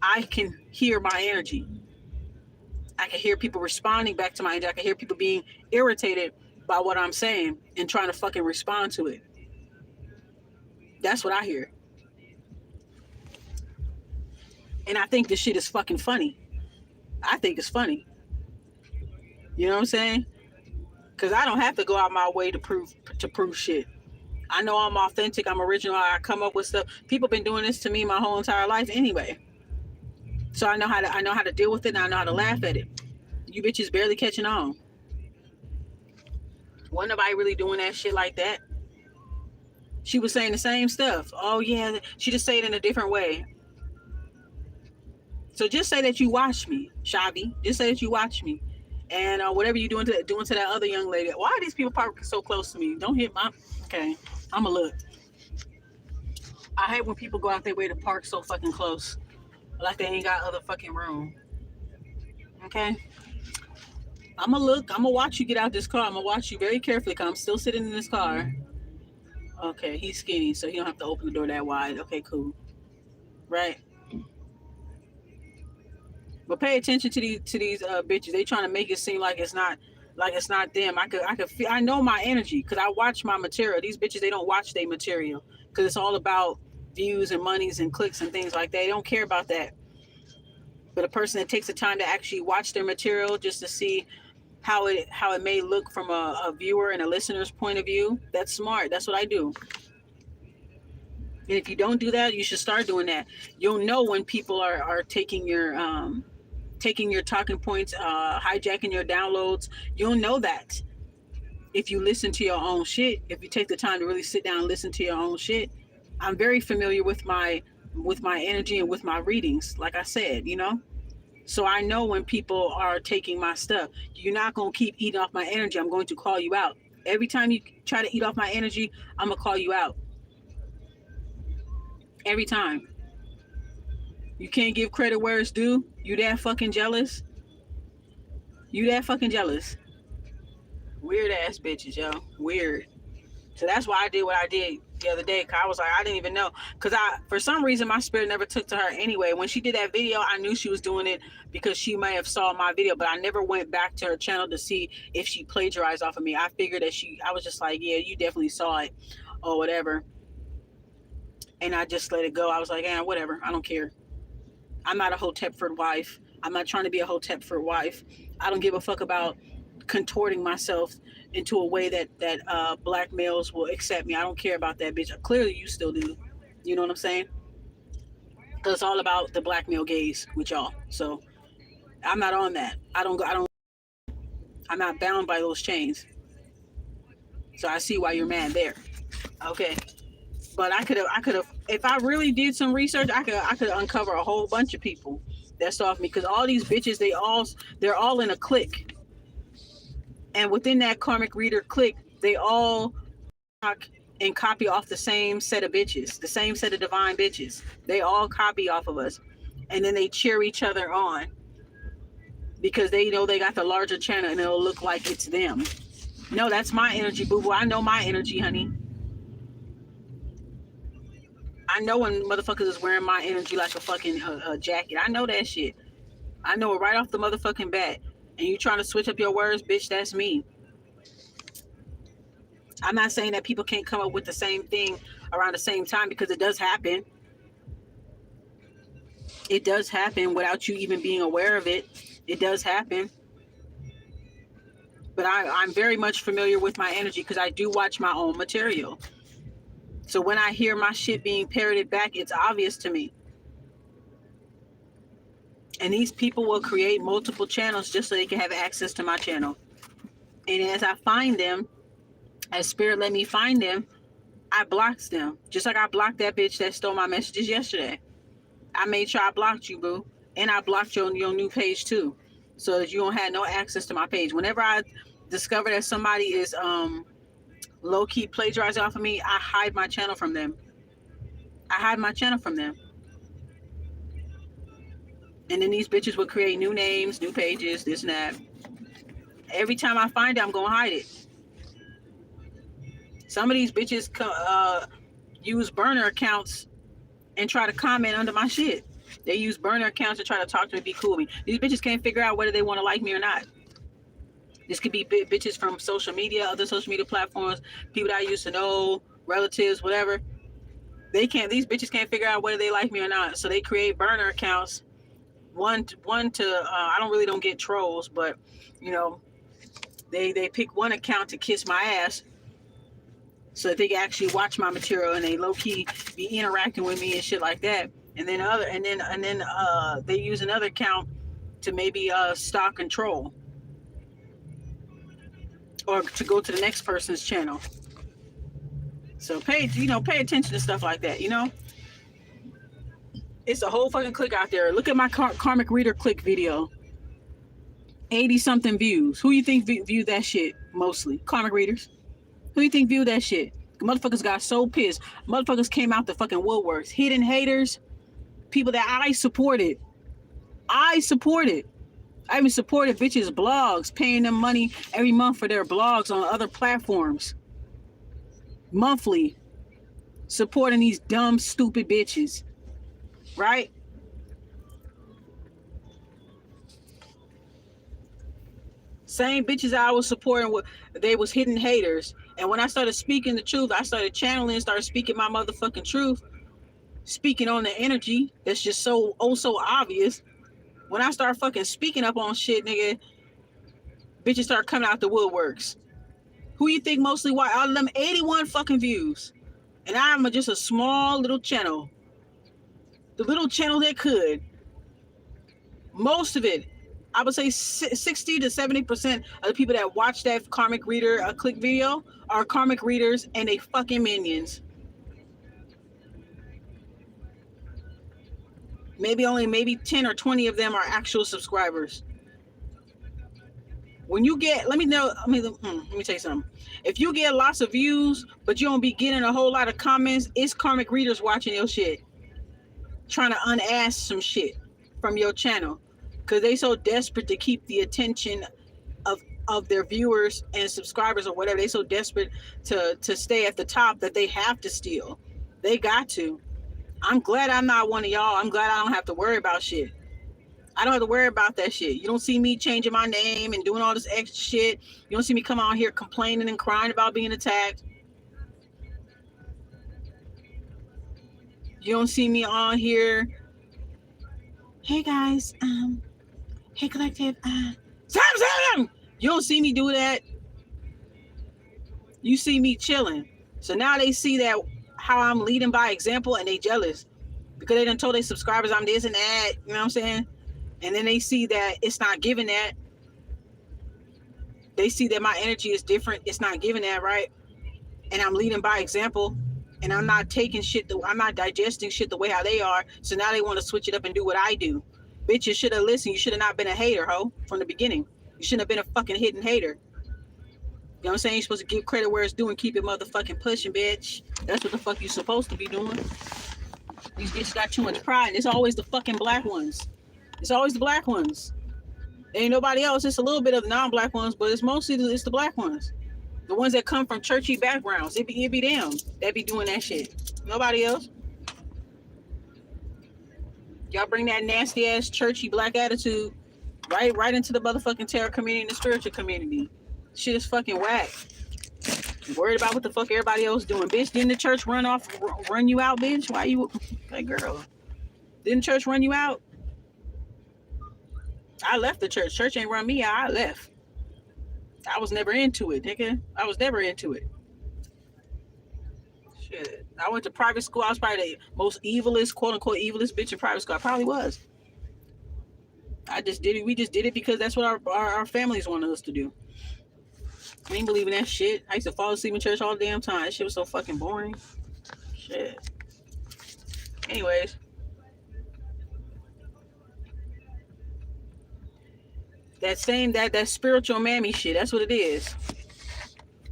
I can hear my energy. I can hear people responding back to my energy. I can hear people being irritated by what I'm saying and trying to fucking respond to it. That's what I hear. And I think this shit is fucking funny. I think it's funny. You know what I'm saying? Because I don't have to go out my way to prove shit. I know I'm authentic. I'm original. I come up with stuff. People been doing this to me my whole entire life anyway. So I know how to deal with it, and I know how to laugh at it. You bitches barely catching on. Wasn't nobody really doing that shit like that. She was saying the same stuff. Oh yeah, she just say it in a different way. So just say that you watch me, Shady. Just say that you watch me. And whatever you're doing to that other young lady. Why are these people parking so close to me? Don't hit my... Okay, I'ma look. I hate when people go out their way to park so fucking close. Like they ain't got other fucking room. Okay? I'ma look. I'ma watch you get out this car. I'ma watch you very carefully because I'm still sitting in this car. Okay, he's skinny, so he don't have to open the door that wide. Okay, cool. Right? But pay attention to these bitches. They trying to make it seem like it's not them. I could feel. I know my energy because I watch my material. These bitches, they don't watch their material because it's all about views and monies and clicks and things like that. They don't care about that. But a person that takes the time to actually watch their material just to see how it may look from a viewer and a listener's point of view, that's smart. That's what I do. And if you don't do that, you should start doing that. You'll know when people are taking your talking points, hijacking your downloads. You'll know that if you listen to your own shit, if you take the time to really sit down and listen to your own shit. I'm very familiar with my energy and with my readings, like I said, you know. So I know when people are taking my stuff. You're not going to keep eating off my energy. I'm going to call you out. Every time you try to eat off my energy, I'm going to call you out. Every time. You can't give credit where it's due? You that fucking jealous? You that fucking jealous? Weird ass bitches, yo. Weird. So that's why I did what I did the other day. Cause I was like, I didn't even know. Cause for some reason, my spirit never took to her anyway. When she did that video, I knew she was doing it because she may have saw my video, but I never went back to her channel to see if she plagiarized off of me. I figured that I was just like, yeah, you definitely saw it or whatever. And I just let it go. I was like, whatever. I don't care. I'm not a Hotepford wife. I'm not trying to be a Hotepford wife. I don't give a fuck about contorting myself into a way that black males will accept me. I don't care about that, bitch. Clearly you still do. You know what I'm saying? Because it's all about the black male gaze with y'all. So I'm not on that. I'm not bound by those chains. So I see why you're mad there. Okay. But I could have, if I really did some research, I could uncover a whole bunch of people that saw me, because all these bitches, they're all in a clique, and within that karmic reader clique, they all talk and copy off the same set of bitches, the same set of divine bitches. They all copy off of us, and then they cheer each other on because they know they got the larger channel and it'll look like it's them. No, that's my energy, boo-boo. I know my energy, honey. I know when motherfuckers is wearing my energy like a fucking jacket. I know that shit. I know it right off the motherfucking bat. And you trying to switch up your words, bitch, that's me. I'm not saying that people can't come up with the same thing around the same time, because it does happen. It does happen without you even being aware of it. It does happen. But I'm very much familiar with my energy because I do watch my own material. So when I hear my shit being parroted back, it's obvious to me. And these people will create multiple channels just so they can have access to my channel. And as I find them, as Spirit let me find them, I blocked them. Just like I blocked that bitch that stole my messages yesterday. I made sure I blocked you, boo. And I blocked your new page too, so that you don't have no access to my page. Whenever I discover that somebody is low-key plagiarizing off of me, I hide my channel from them. I hide my channel from them. And then these bitches will create new names, new pages, this and that. Every time I find it, I'm gonna hide it. Some of these bitches use burner accounts and try to comment under my shit. They use burner accounts to try to talk to me, be cool with me. These bitches can't figure out whether they want to like me or not. This could be bitches from social media, other social media platforms, people that I used to know, relatives, whatever. These bitches can't figure out whether they like me or not. So they create burner accounts. One to I don't get trolls, but you know, they pick one account to kiss my ass so that they can actually watch my material and they low key be interacting with me and shit like that. And then they use another account to maybe stalk and troll, or to go to the next person's channel. So pay attention to stuff like that, you know? It's a whole fucking clique out there. Look at my karmic reader clique video. 80 something views. Who you think viewed that shit mostly? Karmic readers. Who you think viewed that shit? Motherfuckers got so pissed. Motherfuckers came out the fucking woodworks. Hidden haters. People that I supported. I even supported bitches' blogs, paying them money every month for their blogs on other platforms. Monthly. Supporting these dumb, stupid bitches. Right? Same bitches I was supporting, they was hidden haters. And when I started speaking the truth, I started channeling, started speaking my motherfucking truth, speaking on the energy that's just so obvious. When I start fucking speaking up on shit, nigga, bitches start coming out the woodworks. Who you think mostly watch? Out of them 81 fucking views. And I'm just a small little channel. The little channel that could. Most of it, I would say 60 to 70% of the people that watch that karmic reader click video are karmic readers and they fucking minions. Maybe 10 or 20 of them are actual subscribers. When you get, let me tell you something. If you get lots of views, but you don't be getting a whole lot of comments, it's karmic readers watching your shit. trying to unask some shit from your channel because they so desperate to keep the attention of their viewers and subscribers or whatever. They so desperate to stay at the top that they have to steal. They got to. I'm glad I'm not one of y'all. I'm glad I don't have to worry about shit. I don't have to worry about that shit. You don't see me changing my name and doing all this extra shit. You don't see me come out here complaining and crying about being attacked. You don't see me on here. Hey guys, hey collective, Sam! You don't see me do that. You see me chilling. So now they see that how I'm leading by example and they jealous because they done told their subscribers I'm this and that. You know what I'm saying? And then they see that it's not giving that. They see that my energy is different. It's not giving that, right? And I'm leading by example. And I'm not taking shit. I'm not digesting shit the way how they are. So now they want to switch it up and do what I do. Bitch, you should have listened. You should have not been a hater, ho, from the beginning. You shouldn't have been a fucking hidden hater. You know what I'm saying? You're supposed to give credit where it's due and keep it motherfucking pushing, bitch. That's what the fuck you're supposed to be doing. These bitches got too much pride. And it's always the fucking black ones. It's always the black ones. Ain't nobody else. It's a little bit of the non-black ones, but it's mostly it's the black ones. The ones that come from churchy backgrounds. It be them that be doing that shit. Nobody else. Y'all bring that nasty ass churchy black attitude right into the motherfucking tarot community and the spiritual community. Shit is fucking whack. Worried about what the fuck everybody else doing. Bitch, didn't the church run you out, bitch? Why you, hey girl, didn't church run you out? I left the church. Church ain't run me out. I left. I was never into it, nigga. I was never into it. Shit. I went to private school. I was probably the most evilest, quote unquote, evilest bitch in private school. I probably was. I just did it. We just did it because that's what our families wanted us to do. I ain't believing that shit. I used to fall asleep in church all the damn time. That shit was so fucking boring. Shit. Anyways. That spiritual mammy shit. That's what it is.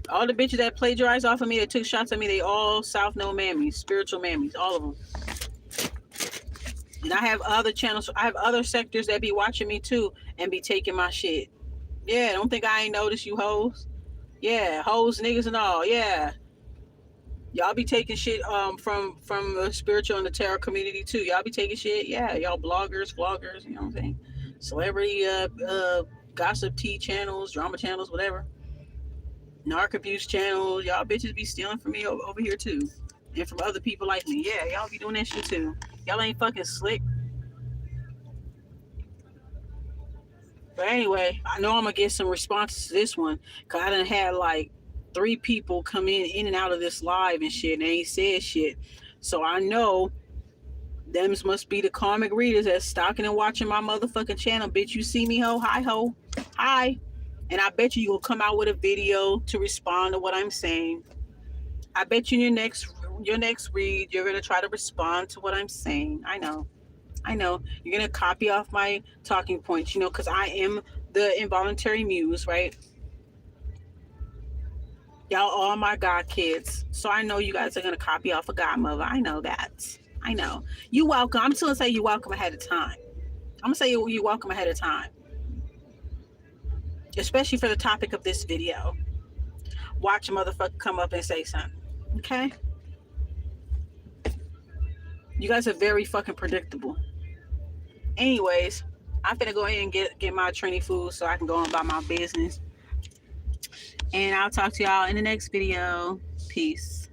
All the bitches that plagiarized off of me, that took shots at me, they all South Node mammies, spiritual mammies, all of them. And I have other channels. I have other sectors that be watching me too and be taking my shit. Yeah, don't think I ain't noticed you hoes. Yeah, hoes, niggas, and all. Yeah, y'all be taking shit from the spiritual and the tarot community too. Y'all be taking shit. Yeah, y'all bloggers, vloggers. You know what I'm saying? Celebrity gossip tea channels, drama channels, whatever. Narc abuse channels. Y'all bitches be stealing from me over here too, and from other people like me. Yeah, y'all be doing that shit too. Y'all ain't fucking slick. But anyway, I know I'm gonna get some responses to this one because I done had like 3 people come in and out of this live and shit and they ain't said shit. So I know thems must be the karmic readers that's stalking and watching my motherfucking channel. Bitch, you see me, ho? Hi, ho. Hi. And I bet you will come out with a video to respond to what I'm saying. I bet you in your next read, you're gonna try to respond to what I'm saying. I know. You're going to copy off my talking points, because I am the involuntary muse, right? Y'all all my God kids. So I know you guys are going to copy off a godmother. I know that. I know. You're welcome. I'm still going to say you're welcome ahead of time. I'm going to say you're welcome ahead of time. Especially for the topic of this video. Watch a motherfucker come up and say something. Okay? You guys are very fucking predictable. Anyways, I'm finna go ahead and get my training food so I can go on about my business. And I'll talk to y'all in the next video. Peace.